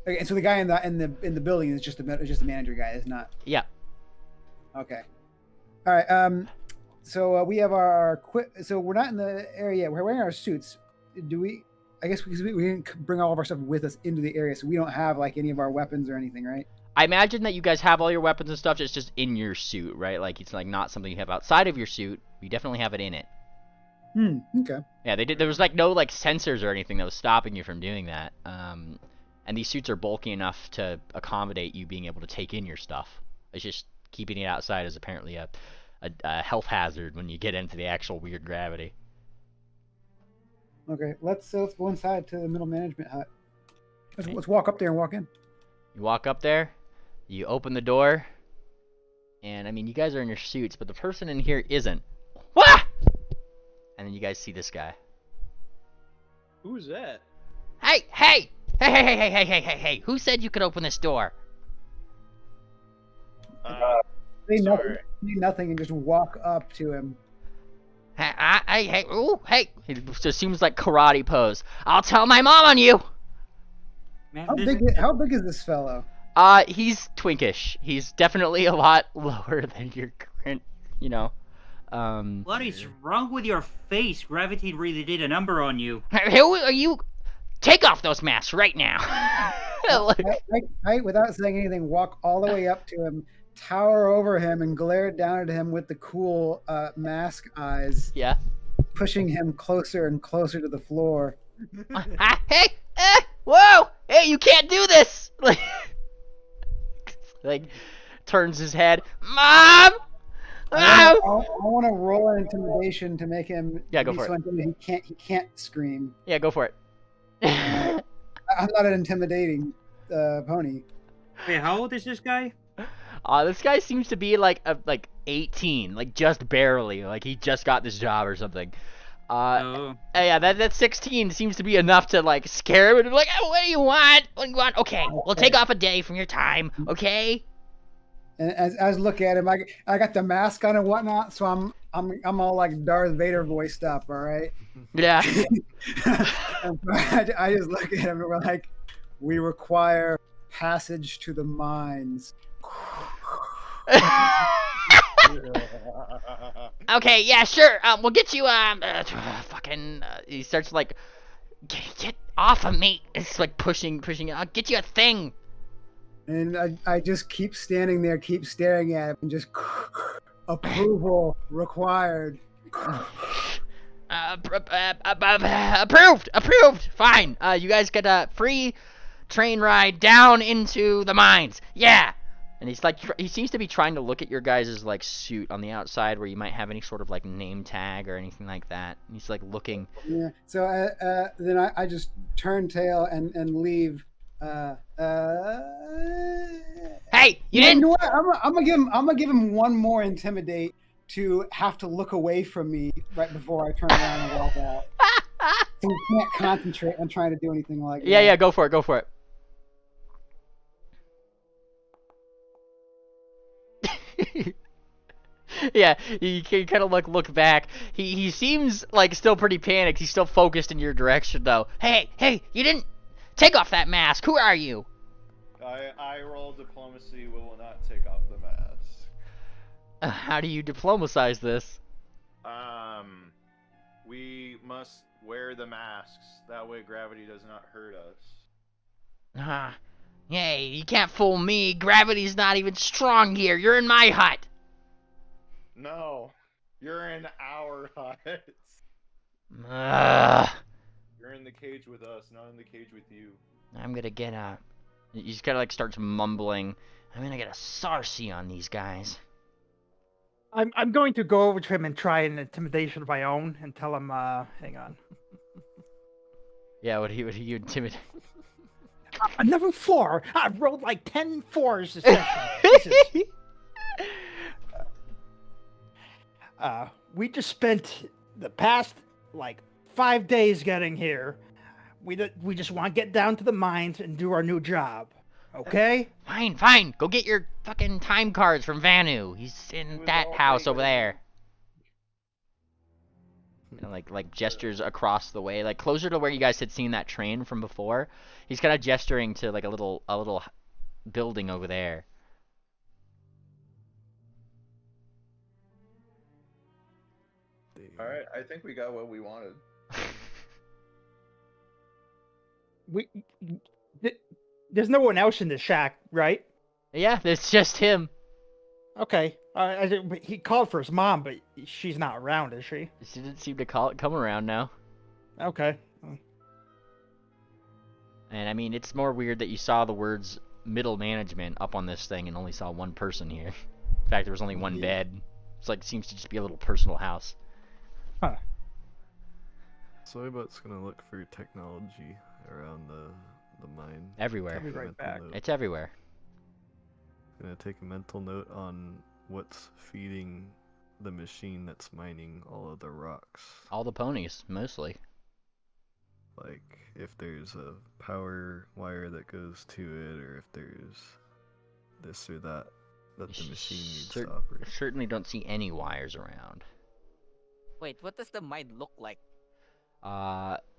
Okay, and so the guy in the building is just the manager guy, is not. Yeah. Okay. All right. So we have our so we're not in the area yet. We're wearing our suits. Do we? I guess because we didn't bring all of our stuff with us into the area, so we don't have like any of our weapons or anything, right? I imagine that you guys have all your weapons and stuff. It's just in your suit, right? Like it's like not something you have outside of your suit. You definitely have it in it. Okay. Yeah, they did. There was like no like sensors or anything that was stopping you from doing that. And these suits are bulky enough to accommodate you being able to take in your stuff. It's just keeping it outside is apparently a health hazard when you get into the actual weird gravity. Okay, let's go inside to the middle management hut. Let's walk up there and walk in. You walk up there, you open the door, and I mean, you guys are in your suits, but the person in here isn't. Wah! And then you guys see this guy. Who's that? Hey, hey! Hey, hey, hey, hey, hey, hey, hey, hey! Who said you could open this door? Sorry. Say nothing and just walk up to him. Hey, ooh, hey! He just assumes like karate pose. I'll tell my mom on you! Man, How big is this fellow? He's twinkish. He's definitely a lot lower than your current, What is wrong with your face? Gravity really did a number on you. Who are you? Take off those masks right now. Right, without saying anything, walk all the way up to him, tower over him, and glare down at him with the cool mask eyes. Yeah. Pushing him closer and closer to the floor. Hey! Whoa! Hey, you can't do this! Like, turns his head. Mom! I want to roll an intimidation to make him. Yeah, go for it. He can't scream. Yeah, go for it. I'm not an intimidating pony. Wait, how old is this guy? This guy seems to be like 18, like just barely, like he just got this job or something. Yeah, that 16 seems to be enough to like scare him and be like, oh, what do you want? What do you want? Okay, we'll take off a day from your time, okay? And as I look at him, I got the mask on and whatnot, so I'm all like Darth Vader voiced up, all right? Yeah. I just look at him and we're like, we require passage to the mines. Okay, yeah, sure. We'll get you. He starts like, get off of me. It's like pushing. I'll get you a thing. And I just keep standing there, keep staring at him, and just approval required. Approved. Fine. You guys get a free train ride down into the mines. Yeah. And he's like, he seems to be trying to look at your guys' like suit on the outside where you might have any sort of like name tag or anything like that. And he's like looking. Yeah. So then I just turn tail and leave. Hey, you didn't. You know what? I'm gonna give him one more intimidate to have to look away from me right before I turn around and walk out. So he can't concentrate on trying to do anything like that. Yeah, go for it. Yeah, you can kind of like look back. He seems like still pretty panicked. He's still focused in your direction though. Hey, you didn't take off that mask. Who are you? I roll diplomacy. We will not take off the mask. How do you diplomacize this? We must wear the masks. That way gravity does not hurt us. Hey, you can't fool me. Gravity's not even strong here. You're in my hut. No, you're in our hut. You're in the cage with us, not in the cage with you. I'm gonna get a... He just kind of like starts mumbling. I'm gonna get a Sarcy on these guys. I'm going to go over to him and try an intimidation of my own and tell him, hang on. Yeah, what do you intimidate? Another 4. I've rolled like 10 4s this session. We just spent the past like 5 days getting here. We just want to get down to the mines and do our new job. Okay? Fine. Go get your fucking time cards from Vanu. He's in that house over there. And like gestures across the way, like closer to where you guys had seen that train from before. He's kind of gesturing to like a little building over there. All right, I think we got what we wanted. There's no one else in the shack, right? Yeah, it's just him. Okay. He called for his mom, but she's not around, is she? She didn't seem to come around now. Okay. And I mean, it's more weird that you saw the words middle management up on this thing and only saw one person here. In fact, there was only one bed. It's like, seems to just be a little personal house. Huh. Soybot's gonna look for technology around the mine. Everywhere. I'll be right Mental back. note. It's everywhere. Gonna take a mental note on what's feeding the machine that's mining all of the rocks. All the ponies, mostly. Like, if there's a power wire that goes to it, or if there's this or that the machine needs to operate. Certainly don't see any wires around. Wait, what does the mine look like?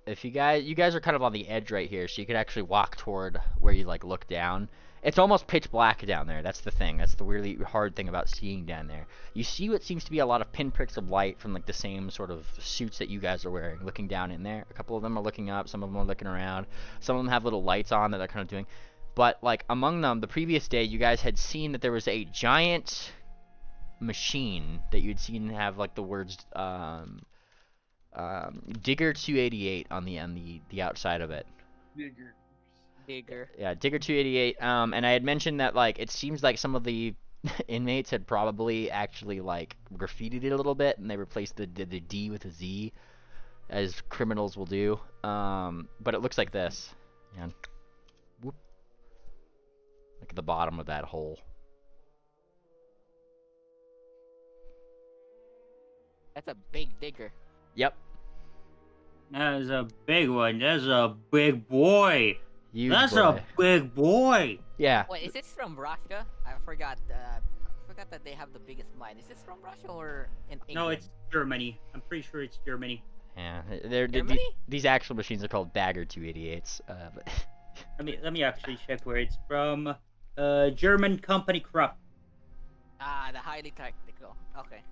If you guys are kind of on the edge right here, so you could actually walk toward where you like look down. It's almost pitch black down there. That's the thing. That's the really hard thing about seeing down there. You see what seems to be a lot of pinpricks of light from like the same sort of suits that you guys are wearing, looking down in there. A couple of them are looking up. Some of them are looking around. Some of them have little lights on that they're kind of doing. But like among them, the previous day, you guys had seen that there was a giant machine that you'd seen have like the words Digger 288 on the outside of it. Digger. Yeah, Digger 288. And I had mentioned that like it seems like some of the inmates had probably actually like graffitied it a little bit, and they replaced the D with a Z, as criminals will do. But it looks like this. Yeah. Whoop. Like at the bottom of that hole. That's a big digger. Yep. That is a big one. That's a big boy. Huge That's boy. a big boy. Yeah. Wait, is this from Russia? I forgot. Forgot that they have the biggest mine. Is this from Russia or in England? No, it's Germany. I'm pretty sure it's Germany. Yeah. Germany? These actual machines are called Bagger 288s. But Let me actually check where it's from. German company Krupp. Ah, the highly technical. Okay.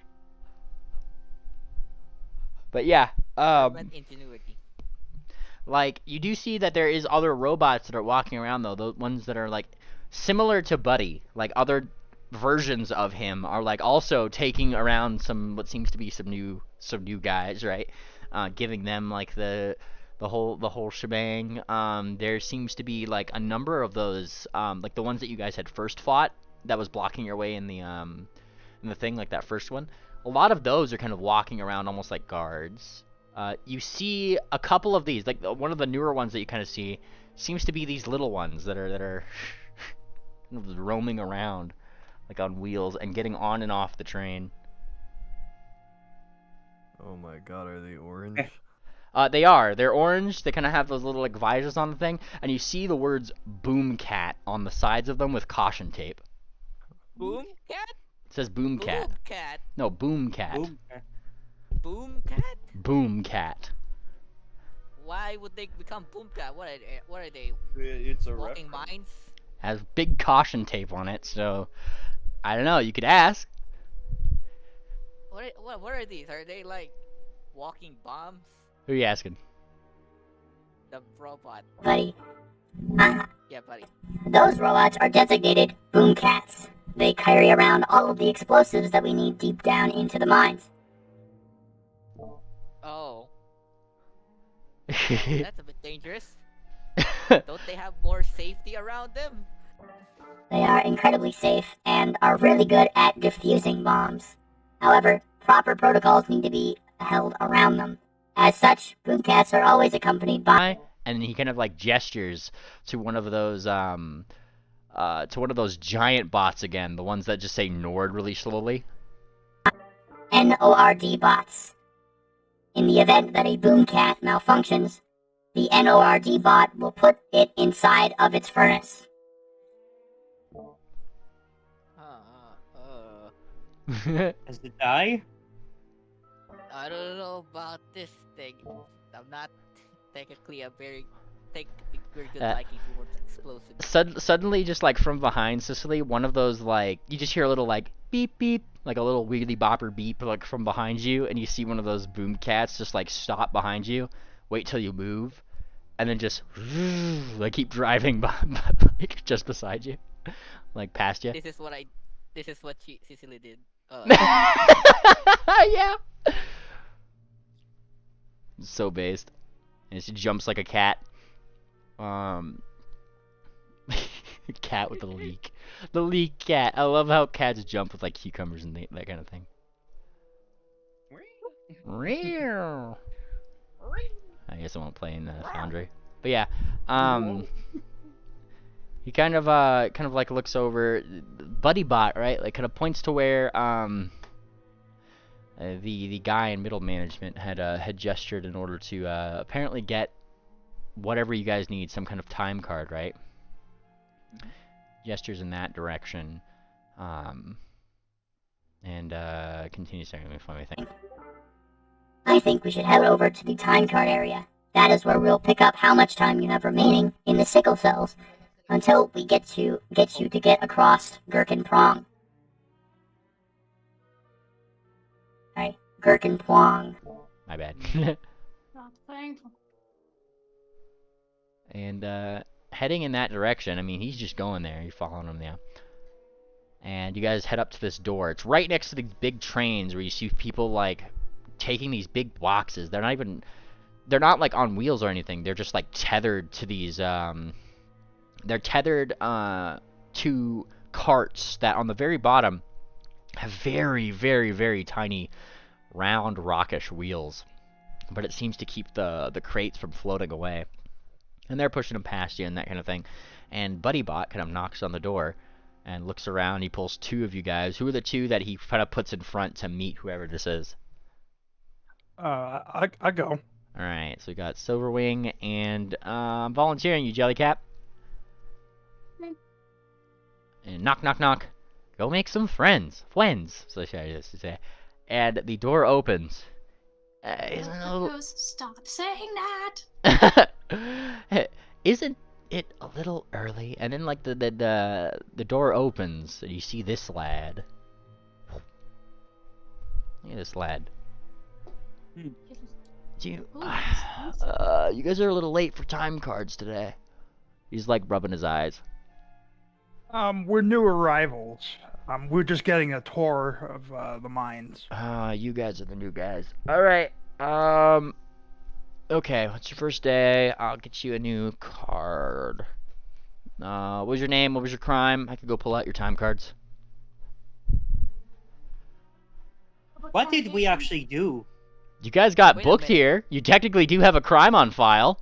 But yeah, German ingenuity. like you do see that there is other robots that are walking around though. The ones that are like similar to Buddy, like other versions of him are like also taking around some what seems to be some new guys, right? Giving them like the whole shebang. There seems to be like a number of those, like the ones that you guys had first fought that was blocking your way in the thing, like that first one. A lot of those are kind of walking around almost like guards. You see a couple of these, like one of the newer ones that you kind of see, seems to be these little ones that are kind of roaming around, like on wheels and getting on and off the train. Oh my god, are they orange? They are. They're orange. They kind of have those little like visors on the thing, and you see the words "Boom Cat" on the sides of them with caution tape. Boom cat? It says "Boom Cat." Boom cat. No, Boom Cat. Boom. Boom cat? Boom Cat. Why would they become boom cat? What are they? It's a Walking reference. mines? Has big caution tape on it, so I don't know. You could ask. What are these? Are they like walking bombs? Who are you asking? The robot. Buddy, Yeah, buddy. those robots are designated boom cats. They carry around all of the explosives that we need deep down into the mines. Oh, that's a bit dangerous. Don't they have more safety around them? They are incredibly safe and are really good at defusing bombs. However, proper protocols need to be held around them. As such, boom cats are always accompanied by And he kind of like gestures to one of those giant bots again, the ones that just say Nord really slowly. NORD bots. In the event that a boom cat malfunctions, the NORD bot will put it inside of its furnace. Has it die? I don't know about this thing. I'm not technically a very good liking towards explosives. Suddenly, just like from behind Cicely, one of those like you just hear a little like beep beep, like a little wheelie bopper beep, like from behind you, and you see one of those boom cats just like stop behind you, wait till you move, and then just like keep driving by, like just beside you, like past you. This is what Cicely did. Yeah. So based, and she jumps like a cat. Cat with the leak. The leak cat. I love how cats jump with like cucumbers and that kind of thing. I guess I won't play in Foundry. But yeah, he kind of like looks over. Buddy Bot, right? Like kind of points to where the guy in middle management had gestured in order to apparently get whatever you guys need, some kind of time card, right? Gestures in that direction, and continues saying, "Let me find my thing." I think we should head over to the time card area. That is where we'll pick up how much time you have remaining in the sickle cells until we get you to get across Gherkin Prong. Right, Gherkin Prong. My bad. Not thankful. And heading in that direction, I mean, he's just going there. You're following him now. And you guys head up to this door. It's right next to the big trains where you see people like taking these big boxes. They're not like on wheels or anything. They're just like tethered to these they're tethered to carts that on the very bottom have very, very, very tiny round rockish wheels. But it seems to keep the crates from floating away. And they're pushing them past you and that kind of thing. And BuddyBot kind of knocks on the door and looks around. He pulls two of you guys. Who are the two that he kind of puts in front to meet whoever this is? I go. All right, so we got Silverwing and volunteering you, Jellycat. And knock, knock, knock. Go make some friends. So should I just say. And the door opens. Isn't it a little... Stop saying that. Isn't it a little early? And then like the door opens and you see this lad. Look at this lad. You guys are a little late for time cards today. He's like rubbing his eyes. We're new arrivals. We're just getting a tour of the mines. You guys are the new guys. All right. Okay, what's your first day? I'll get you a new card. What was your name? What was your crime? I could go pull out your time cards. What did we actually do? You guys got booked here. You technically do have a crime on file.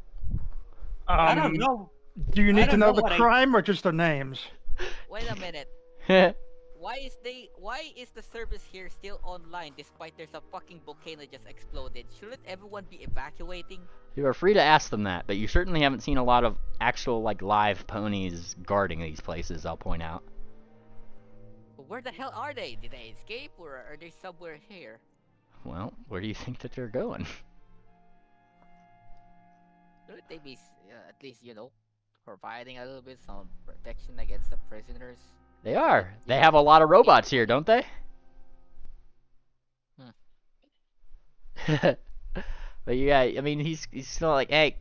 I don't know. Do you need to know the crime or just their names? Wait a minute. Why is the service here still online despite there's a fucking volcano just exploded? Shouldn't everyone be evacuating? You are free to ask them that, but you certainly haven't seen a lot of actual like live ponies guarding these places, I'll point out. Where the hell are they? Did they escape or are they somewhere here? Well, where do you think that they're going? Shouldn't they be at least, providing a little bit some protection against the prisoners? They are. They have a lot of robots here, don't they? But yeah, I mean, he's still like, hey,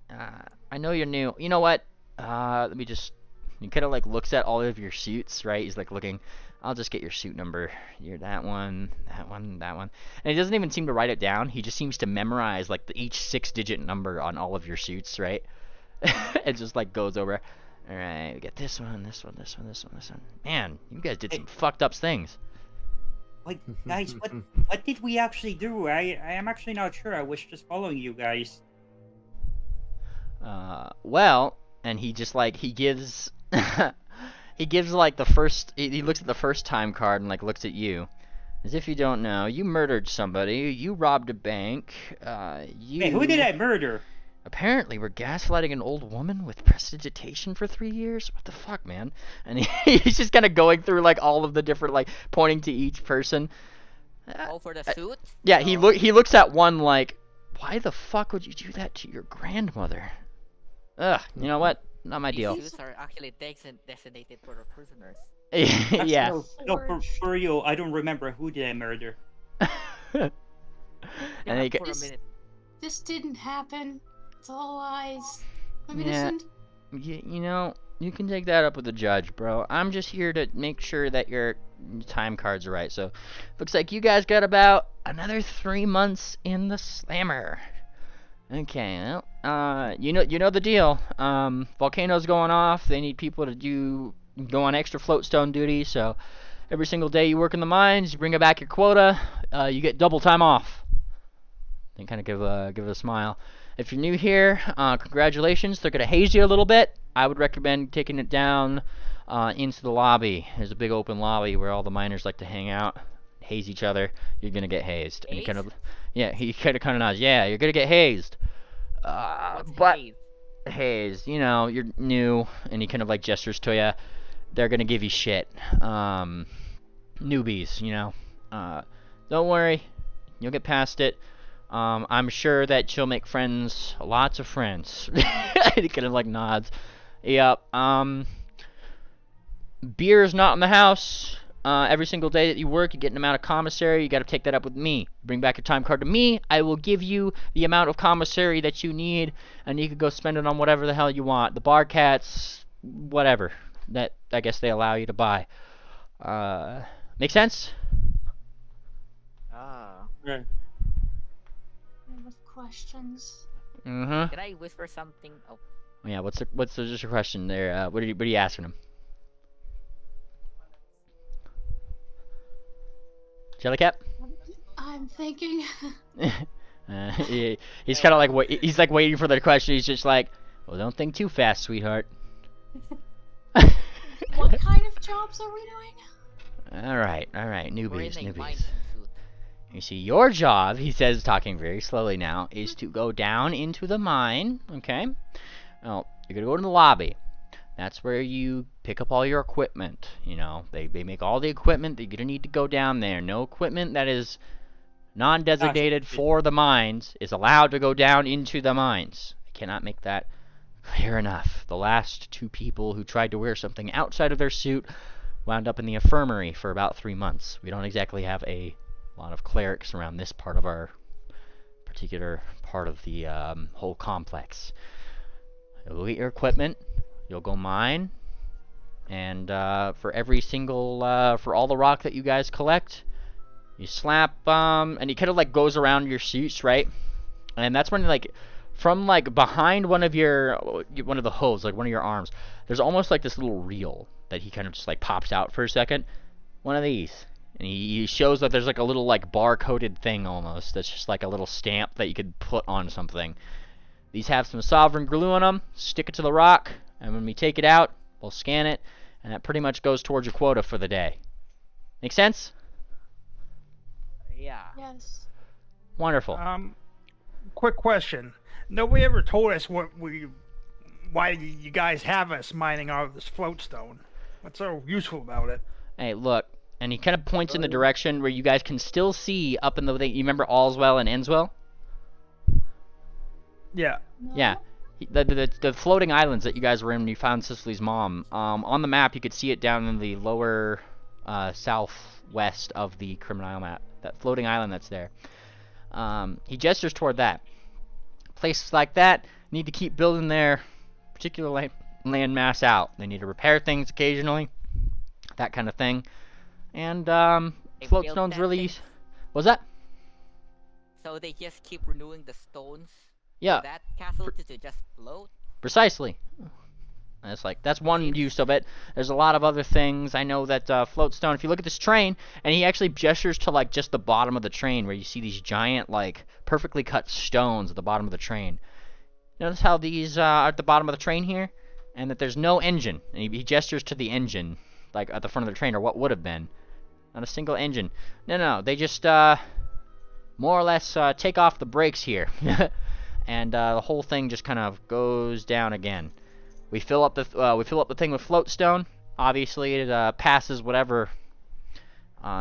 I know you're new. You know what? Let me just. He kind of like looks at all of your suits, right? He's like looking. I'll just get your suit number. You're that one, that one, that one. And he doesn't even seem to write it down. He just seems to memorize like each 6-digit number on all of your suits, right? It just like goes over. All right, we got this one, this one, this one, this one, this one. Man, you guys did some fucked up things. Wait, guys, what did we actually do? I am actually not sure. I was just following you guys. Well, and he just like he gives he gives like the first. He looks at the first time card and like looks at you, as if you don't know. You murdered somebody. You robbed a bank. Hey, who did I murder? Apparently, we're gaslighting an old woman with prestidigitation for 3 years. What the fuck, man? And he's just kind of going through like all of the different, like pointing to each person. Oh, for the suit? Yeah, he looks at one like, why the fuck would you do that to your grandmother? Ugh, you know what? Not my deal. These suits are actually designated for the prisoners. Yeah. No, for real, I don't remember who did I murder. And then This didn't happen. It's all lies. I'm yeah, innocent. you know, you can take that up with the judge, bro. I'm just here to make sure that your time cards are right. So, looks like you guys got about another 3 months in the slammer. Okay, well, you know the deal. Volcano's going off. They need people to go on extra floatstone duty. So, every single day you work in the mines, you bring back your quota, you get double time off. Then kind of give it a smile. If you're new here, congratulations. They're gonna haze you a little bit. I would recommend taking it down into the lobby. There's a big open lobby where all the miners like to hang out, haze each other. You're gonna get hazed. And he kind of, yeah, he kind of nods. Yeah, you're gonna get hazed. But haze, you know, you're new, and he kind of like gestures to you. They're gonna give you shit. Newbies, you know. Don't worry, you'll get past it. I'm sure that she'll make friends, lots of friends. He kind of like nods. Yep. Beer's not in the house. Every single day that you work, you get an amount of commissary. You got to take that up with me. Bring back your time card to me. I will give you the amount of commissary that you need, and you can go spend it on whatever the hell you want. The bar cats, whatever. That I guess they allow you to buy. Make sense? Right. I have questions. Mm-hmm. Can I whisper something? Oh. Yeah. What's just your question there? What are you asking him? Jellycat? I'm thinking. He's kind of like he's like waiting for the question. He's just like, well, don't think too fast, sweetheart. What kind of jobs are we doing? All right, newbies. You see, your job, he says, talking very slowly now, is to go down into the mine. Okay. Well, you're gonna go to the lobby. That's where you pick up all your equipment. You know, they make all the equipment that you're gonna need to go down there. No equipment that is non-designated for the mines is allowed to go down into the mines. I cannot make that clear enough. The last 2 people who tried to wear something outside of their suit wound up in the infirmary for about 3 months. We don't exactly have a lot of clerics around this part of our particular part of the whole complex. You'll get your equipment. You'll go mine. And for every single, for all the rock that you guys collect, you slap, and he kind of like goes around your suits, right? And that's when like, from like behind one of the hooves, like one of your arms, there's almost like this little reel that he kind of just like pops out for a second. One of these. And he shows that there's like a little like bar-coded thing almost. That's just like a little stamp that you could put on something. These have some sovereign glue on them. Stick it to the rock. And when we take it out, we'll scan it. And that pretty much goes towards your quota for the day. Make sense? Yeah. Yes. Wonderful. Quick question. Nobody ever told us why you guys have us mining out of this floatstone. What's so useful about it? Hey, look. And he kind of points in the direction where you guys can still see up in the... You remember Allswell and Enswell? Yeah. Yeah. The floating islands that you guys were in when you found Cicely's mom. On the map, you could see it down in the lower southwest of the Criminal Isle map. That floating island that's there. He gestures toward that. Places like that need to keep building their particular land mass out. They need to repair things occasionally. That kind of thing. And floatstone's really... What's that? So they just keep renewing the stones? Yeah. For that castle to just float? Precisely. That's one use of it. There's a lot of other things. I know that floatstone, if you look at this train, and he actually gestures to like just the bottom of the train where you see these giant like perfectly cut stones at the bottom of the train. Notice how these are at the bottom of the train here? And that there's no engine. And he gestures to the engine, like at the front of the train, or what would have been. Not a single engine. No, they just more or less take off the brakes here. And the whole thing just kind of goes down again. We fill up the thing with floatstone. Obviously, it passes whatever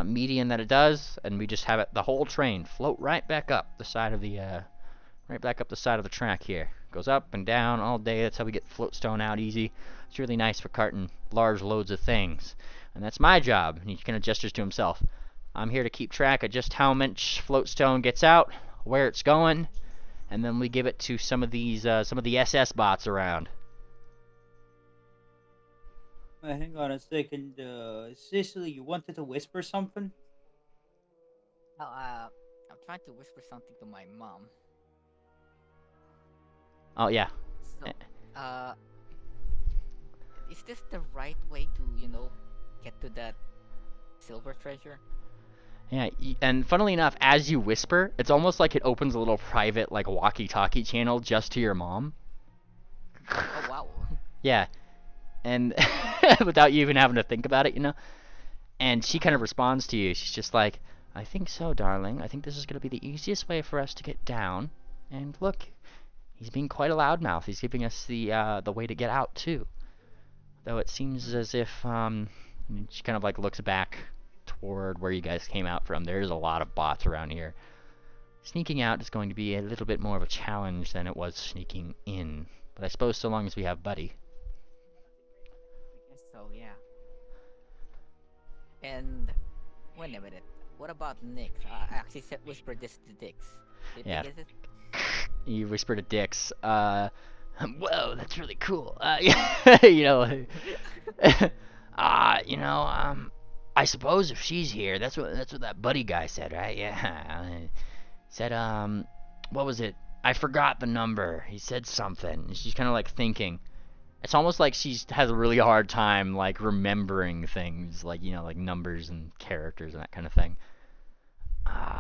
median that it does, and we just have the whole train float right back up the side of the track here. Goes up and down all day. That's how we get floatstone out easy. It's really nice for carting large loads of things, and that's my job. And he kind of gestures to himself. I'm here to keep track of just how much floatstone gets out, where it's going, and then we give it to some of the SS bots around. Hang on a second. Cicely, you wanted to whisper something? Oh, I'm trying to whisper something to my mom. Oh, yeah. So, is this the right way to, get to that silver treasure? Yeah, and funnily enough, as you whisper, it's almost like it opens a little private, like, walkie-talkie channel just to your mom. Oh wow. Yeah, and without you even having to think about it, you know? And she kind of responds to you. She's just like, I think so, darling. I think this is going to be the easiest way for us to get down. And look, he's being quite a loudmouth. He's giving us the way to get out, too. Though it seems as if, she kind of, like, looks back toward where you guys came out from. There's a lot of bots around here. Sneaking out is going to be a little bit more of a challenge than it was sneaking in. But I suppose so long as we have Buddy. I guess so, yeah. And wait a minute. What about Nyx? I actually whispered this to Dix. Did Yeah. they get it? You whisper to Dix, whoa, that's really cool. You know, I suppose if she's here, that's what that buddy guy said, right? Yeah. Said, what was it? I forgot the number. He said something. She's kind of like thinking. It's almost like she has a really hard time, like, remembering things, like, you know, like numbers and characters and that kind of thing.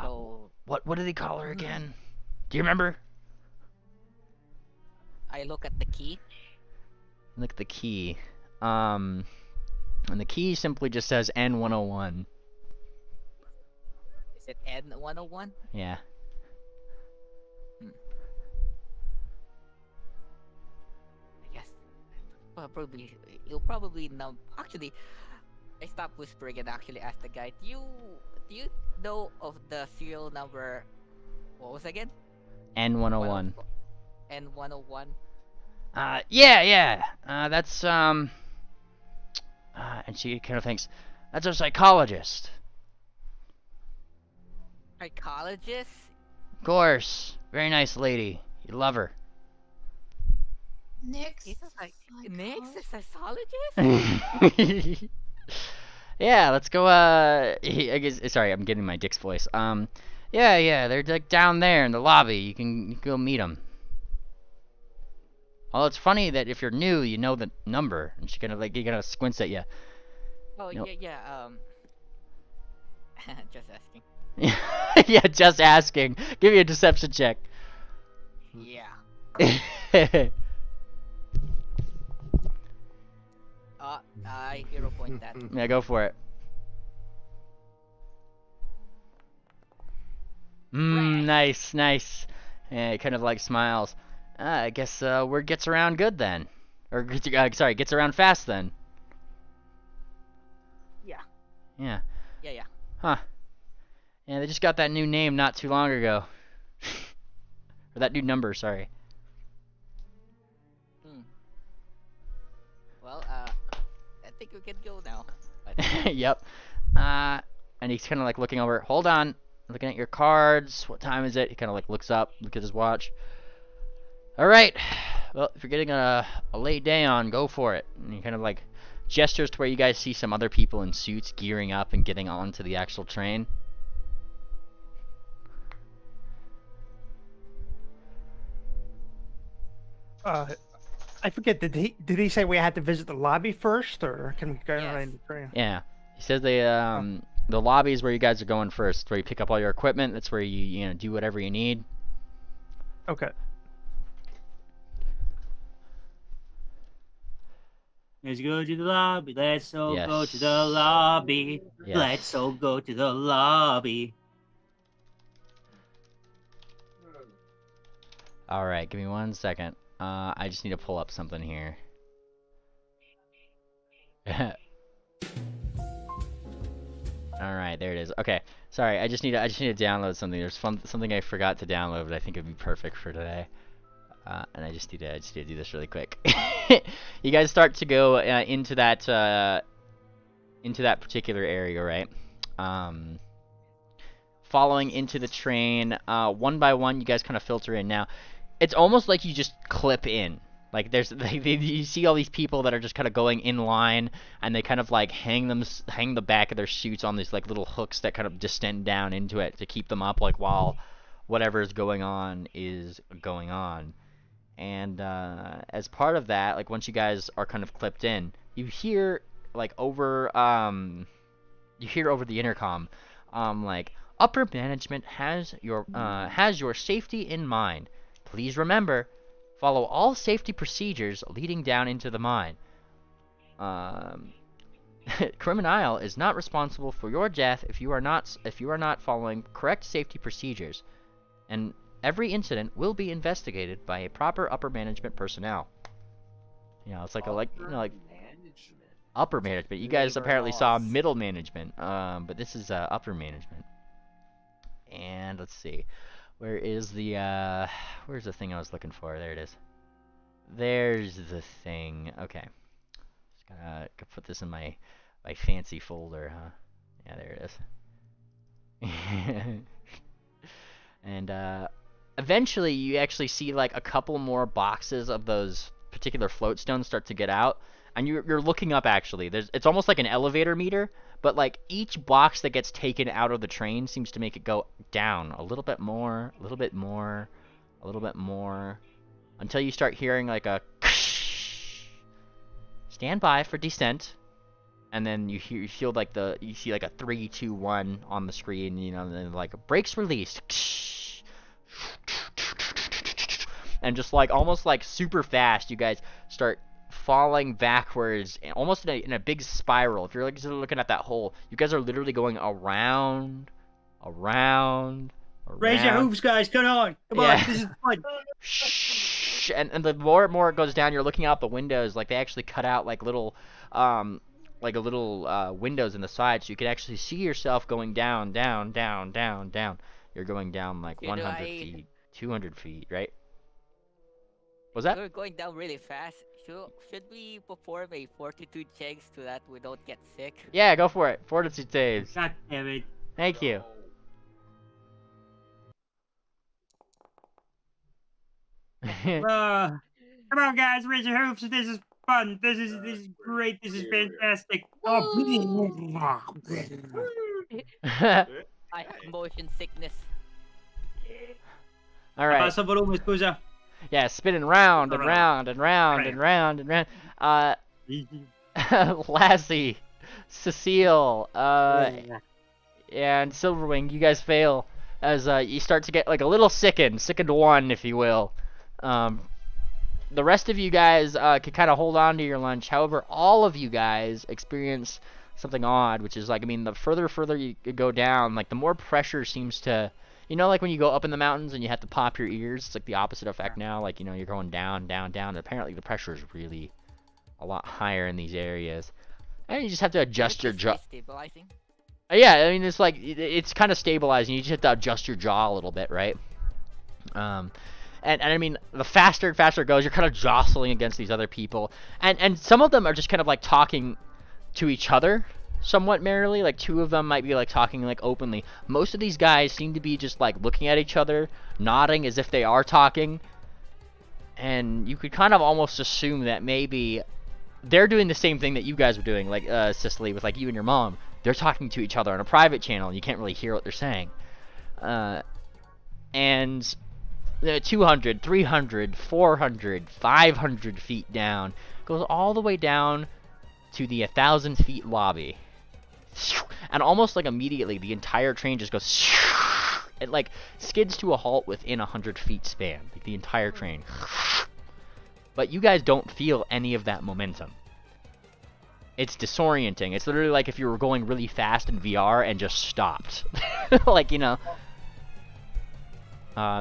So What did they call her again? Do you remember? I look at the key. Look at the key. And the key simply just says N101. Is it N101? Yeah. I guess probably you'll probably know. Actually, I stopped whispering and actually asked the guy, Do you know of the serial number? What was it again? N101. N101. Yeah. That's and she kind of thinks, that's our psychologist. Psychologist? Of course. Very nice lady. You love her. Nyx. He's a Nyx, a psychologist? Yeah, let's go, I guess, sorry, I'm getting my Dick's voice. Yeah, they're, like, down there in the lobby. You can go meet them. Well, it's funny that if you're new, you know the number. And she kind of, like, he kind of squints at you. Oh, Nope. yeah, just asking. Yeah, just asking. Give me a deception check. Yeah. I 0 point that. Yeah, go for it. Nice. Yeah, it kind of like smiles. I guess word gets around good then. Or, sorry, gets around fast then. Yeah. Yeah. Yeah. Huh. Yeah, they just got that new name not too long ago. Or that new number, sorry. Well, I think we can go now. Yep. And he's kind of like looking over. Hold on. Looking at your cards. What time is it? He kind of like looks up, look at his watch. All right. Well, if you're getting a late day on, go for it. And he kind of like gestures to where you guys see some other people in suits gearing up and getting onto the actual train. I forget. Did he say we had to visit the lobby first, or can we go right in the train? Yeah. He says the lobby is where you guys are going first, where you pick up all your equipment. That's where you do whatever you need. Okay. Let's go to the lobby. Let's all Yes. go to the lobby. Yes. Let's all go to the lobby. All right, give me 1 second. I just need to pull up something here. All right, there it is. Okay, sorry. I just need to download something. There's something I forgot to download, but I think it'd be perfect for today. And I just need to do this really quick. You guys start to go into that particular area, right? Following into the train, one by one, you guys kind of filter in. Now, it's almost like you just clip in. Like you see all these people that are just kind of going in line, and they kind of like hang the back of their suits on these like little hooks that kind of distend down into it to keep them up, like while whatever is going on is going on. And as part of that, like once you guys are kind of clipped in, you hear like over the intercom, like upper management has your safety in mind. Please remember, follow all safety procedures leading down into the mine. Criminal is not responsible for your death if you are not following correct safety procedures, and every incident will be investigated by a proper upper management personnel. It's like management. upper management. You guys apparently saw laws. middle management, but this is upper management. And let's see, where's the thing I was looking for? There it is. There's the thing. Okay, just gotta put this in my fancy folder, huh? Yeah, there it is. And eventually you actually see like a couple more boxes of those particular float stones start to get out, and you're looking up. Actually, it's almost like an elevator meter, but like each box that gets taken out of the train seems to make it go down a little bit more, a little bit more, a little bit more, until you start hearing like a stand by for descent. And then you feel like you see like a 3, 2, 1 on the screen, and then like brakes released. And just like almost like super fast, you guys start falling backwards, almost in a big spiral. If you're like looking at that hole, you guys are literally going around. Raise your hooves, guys. Come on. Come on. This is fun. And the more and more it goes down, you're looking out the windows. Like they actually cut out like little windows in the side, so you can actually see yourself going down. You're going down like 100 feet, 200 feet, right? Was that? We're going down really fast. Should we perform a fortitude checks so that we don't get sick? Yeah, go for it. Fortitude saves. God damn it. Thank you. Come on, guys. Raise your hooves. This is fun. This is great. This is fantastic. Oh, I have motion sickness. All right. Pasa volume, scusa. Yeah, spinning round and round and round and round and round. Lassie, Cecile, and Silverwing, you guys fail as you start to get like a little sickened one, if you will. The rest of you guys can kind of hold on to your lunch. However, all of you guys experience something odd, which is like, I mean, the further you go down, like the more pressure seems to, like when you go up in the mountains and you have to pop your ears, it's like the opposite effect now. Like, you're going down, down, down. And apparently the pressure is really a lot higher in these areas. And you just have to adjust your jaw. Stabilizing? Yeah, I mean, it's like, it's kind of stabilizing. You just have to adjust your jaw a little bit, right? And I mean, the faster and faster it goes, you're kind of jostling against these other people. And some of them are just kind of like talking to each other somewhat merrily. Like 2 of them might be like talking like openly. Most of these guys seem to be just like looking at each other, nodding as if they are talking. And you could kind of almost assume that maybe they're doing the same thing that you guys were doing, like Cicely, with like you and your mom. They're talking to each other on a private channel, and you can't really hear what they're saying. And 200, 300, 400, 500 feet down, goes all the way down to the 1,000 feet lobby. And almost like immediately, the entire train just goes, it like skids to a halt within 100 feet span, like the entire train. But you guys don't feel any of that momentum. It's disorienting. It's literally like if you were going really fast in VR and just stopped. Like,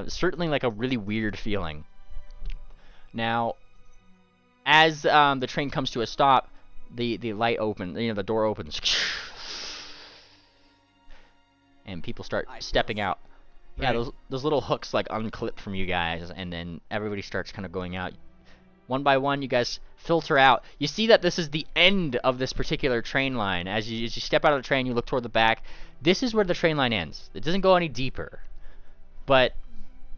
certainly like a really weird feeling. Now, as the train comes to a stop, the light opens, the door opens. And people start stepping out. Yeah, those little hooks like unclip from you guys, and then everybody starts kind of going out. One by one, you guys filter out. You see that this is the end of this particular train line. As you step out of the train, you look toward the back. This is where the train line ends. It doesn't go any deeper. But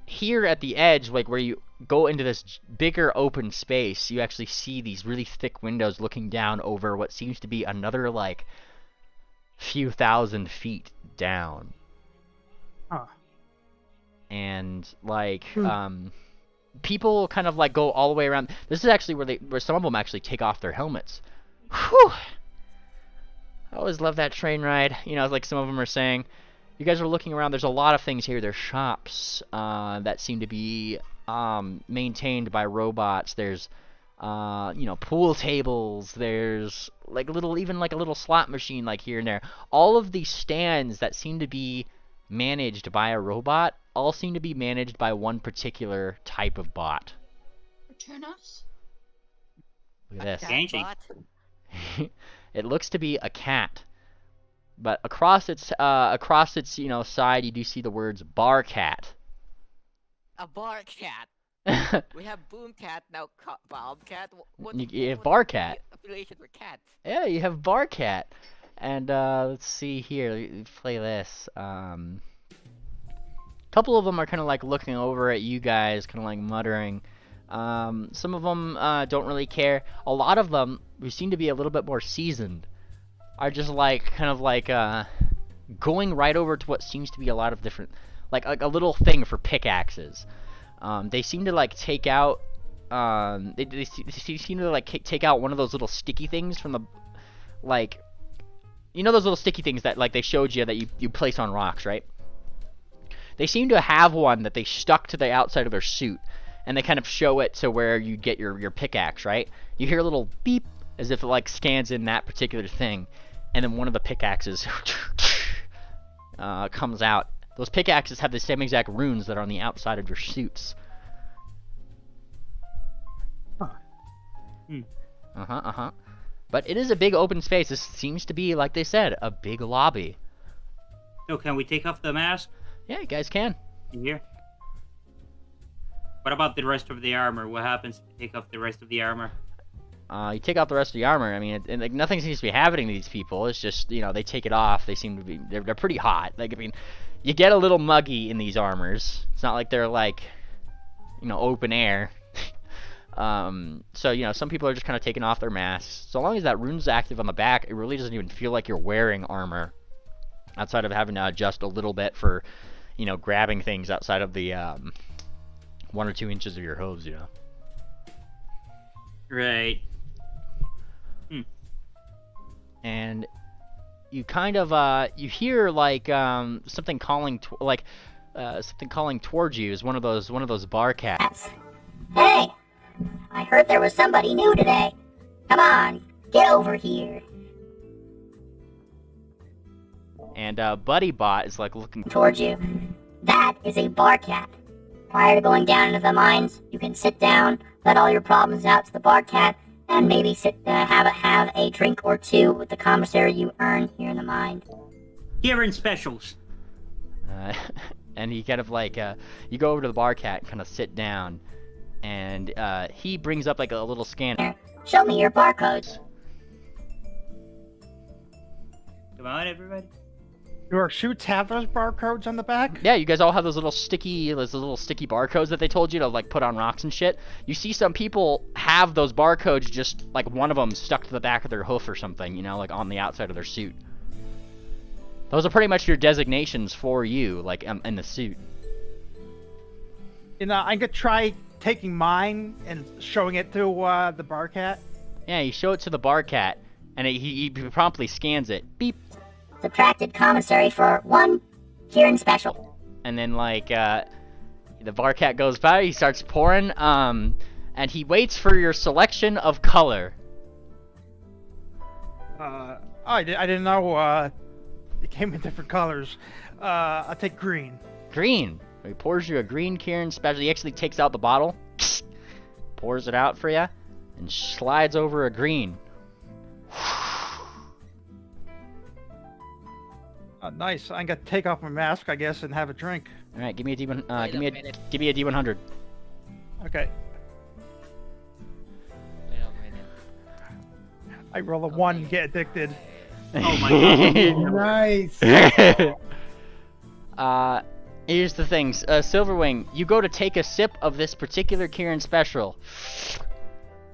here at the edge, like where you go into this bigger open space, you actually see these really thick windows looking down over what seems to be another like few thousand feet down. Huh. And like people kind of like go all the way around. This is actually where some of them actually take off their helmets. Whew. I always love that train ride. You know, like some of them are saying. You guys are looking around. There's a lot of things here. There's shops that seem to be maintained by robots. There's you know, pool tables. There's like even like a little slot machine like here and there. All of these stands that seem to be managed by a robot all seem to be managed by one particular type of bot. Return-us? Look at this. Changing. It looks to be a cat. But across its you know side, you do see the words bar cat. A bar cat. We have boom cat now. Bob cat. You have bar cat. Affiliation with cats. Yeah, you have bar cat. And let's see here. Let me play this. Couple of them are kind of like looking over at you guys, kind of like muttering. Some of them don't really care. A lot of them, who seem to be a little bit more seasoned, are just like kind of like going right over to what seems to be a lot of different, like a little thing for pickaxes. They seem to like take out, they seem to like take out one of those little sticky things from the, like, you know those little sticky things that like they showed you that you place on rocks, right? They seem to have one that they stuck to the outside of their suit, and they kind of show it to where you get your pickaxe, right? You hear a little beep as if it like scans in that particular thing, and then one of the pickaxes comes out. Those pickaxes have the same exact runes that are on the outside of your suits. Huh. But it is a big open space. This seems to be, like they said, a big lobby. So can we take off the mask? Yeah, you guys can. In here? What about the rest of the armor? What happens if you take off the rest of the armor? You take off the rest of the armor. I mean, like nothing seems to be happening to these people. It's just, you know, they take it off. They seem to be, they're pretty hot. Like, I mean, you get a little muggy in these armors. It's not like they're like, you know, open air. So, you know, some people are just kind of taking off their masks. So long as that rune's active on the back, it really doesn't even feel like you're wearing armor. Outside of having to adjust a little bit for, you know, grabbing things outside of the 1 or 2 inches of your hooves, you know. Right. And you kind of you hear like something calling something calling towards you is one of those bar cats. Hey, I heard there was somebody new today. Come on, get over here. And Buddy Bot is like looking Towards you. That is a bar cat. Prior to going down into the mines, you can sit down, let all your problems out to the bar cat, and maybe have a drink or two with the commissary you earn here in the mine. Here in specials. And he kind of like you go over to the bar cat and kind of sit down, and he brings up like a little scanner. Show me your barcodes. Come on, everybody. Do our suits have those barcodes on the back? Yeah, you guys all have those little sticky barcodes that they told you to like put on rocks and shit. You see some people have those barcodes, just like one of them stuck to the back of their hoof or something, you know, like on the outside of their suit. Those are pretty much your designations for you, like in the suit. You know, I'm gonna try taking mine and showing it to the bar cat. Yeah, you show it to the bar cat, and he promptly scans it. Beep. Subtracted commissary for 1 Kieran special. And then like the bar cat goes by, he starts pouring, and he waits for your selection of color. I didn't know it came in different colors. I'll take green. Green. He pours you a green Kieran special. He actually takes out the bottle, pours it out for you, and slides over a green. Nice. I'm gonna take off my mask, I guess, and have a drink. All right, give me a Wait give a minute. me a D100. Okay. Wait a minute. I roll a 1, get addicted. Oh my god. Nice. Here's the things. Silverwing, you go to take a sip of this particular Kieran special.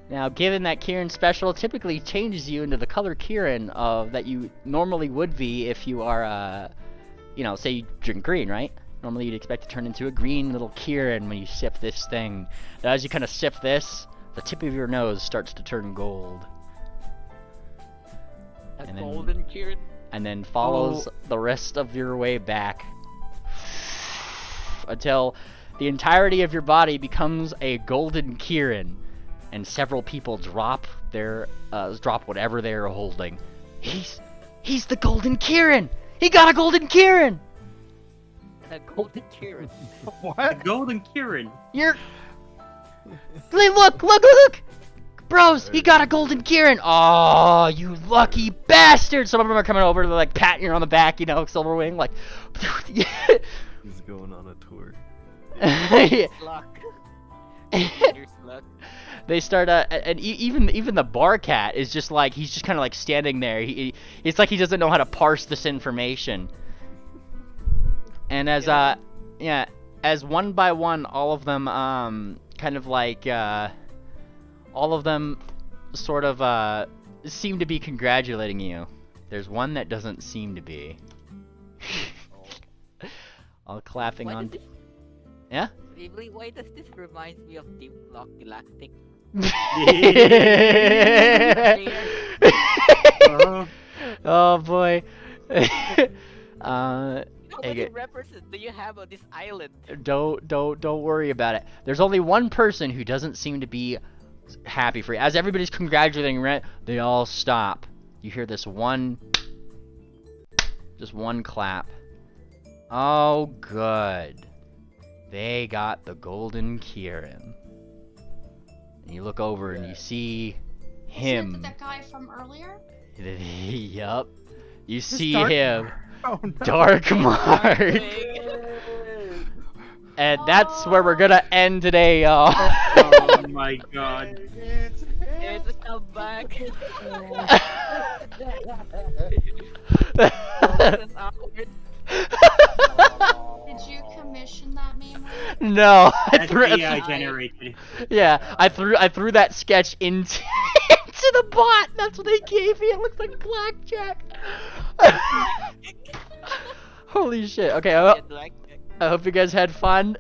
Now, given that Kieran special typically changes you into the color Kieran that you normally would be if you are, you know, say you drink green, right? Normally you'd expect to turn into a green little Kieran when you sip this thing. Now, as you kind of sip this, the tip of your nose starts to turn gold. A And golden Kieran. and then follows the rest of your way back until the entirety of your body becomes a golden Kieran, and several people drop whatever they're holding. He's the golden Kieran. He got a golden Kieran. A golden Kieran. What? Golden Kieran. Hey, look! Bros, he got a golden Kieran. Oh, you lucky bastard! Some of them are coming over to like patting you on the back, Silverwing, like. He's going on a tour. Luck. They start and even the bar cat is just like he's just kind of like standing there. It's like he doesn't know how to parse this information. And as as one by one, all of them all of them sort of seem to be congratulating you. There's one that doesn't seem to be. All clapping on. Yeah. Really, why does this remind me of Deep Block Galactic? Oh boy. How many references do you have on this island? Don't worry about it. There's only one person who doesn't seem to be happy for you. As everybody's congratulating Rhett, they all stop. You hear this just one clap. Oh, good. They got the golden Kieran. And you look over and you see him. Is it that guy from earlier? Yup. You see Dark him. Oh, no. Dark Mark. And that's where we're gonna end today, y'all. Oh my god. It's a comeback. That's awkward. Did you commission that meme? No, That's AI generated. Yeah, I threw that sketch into into the bot. That's what they gave me. It looks like blackjack. Holy shit. Okay, I hope you guys had fun.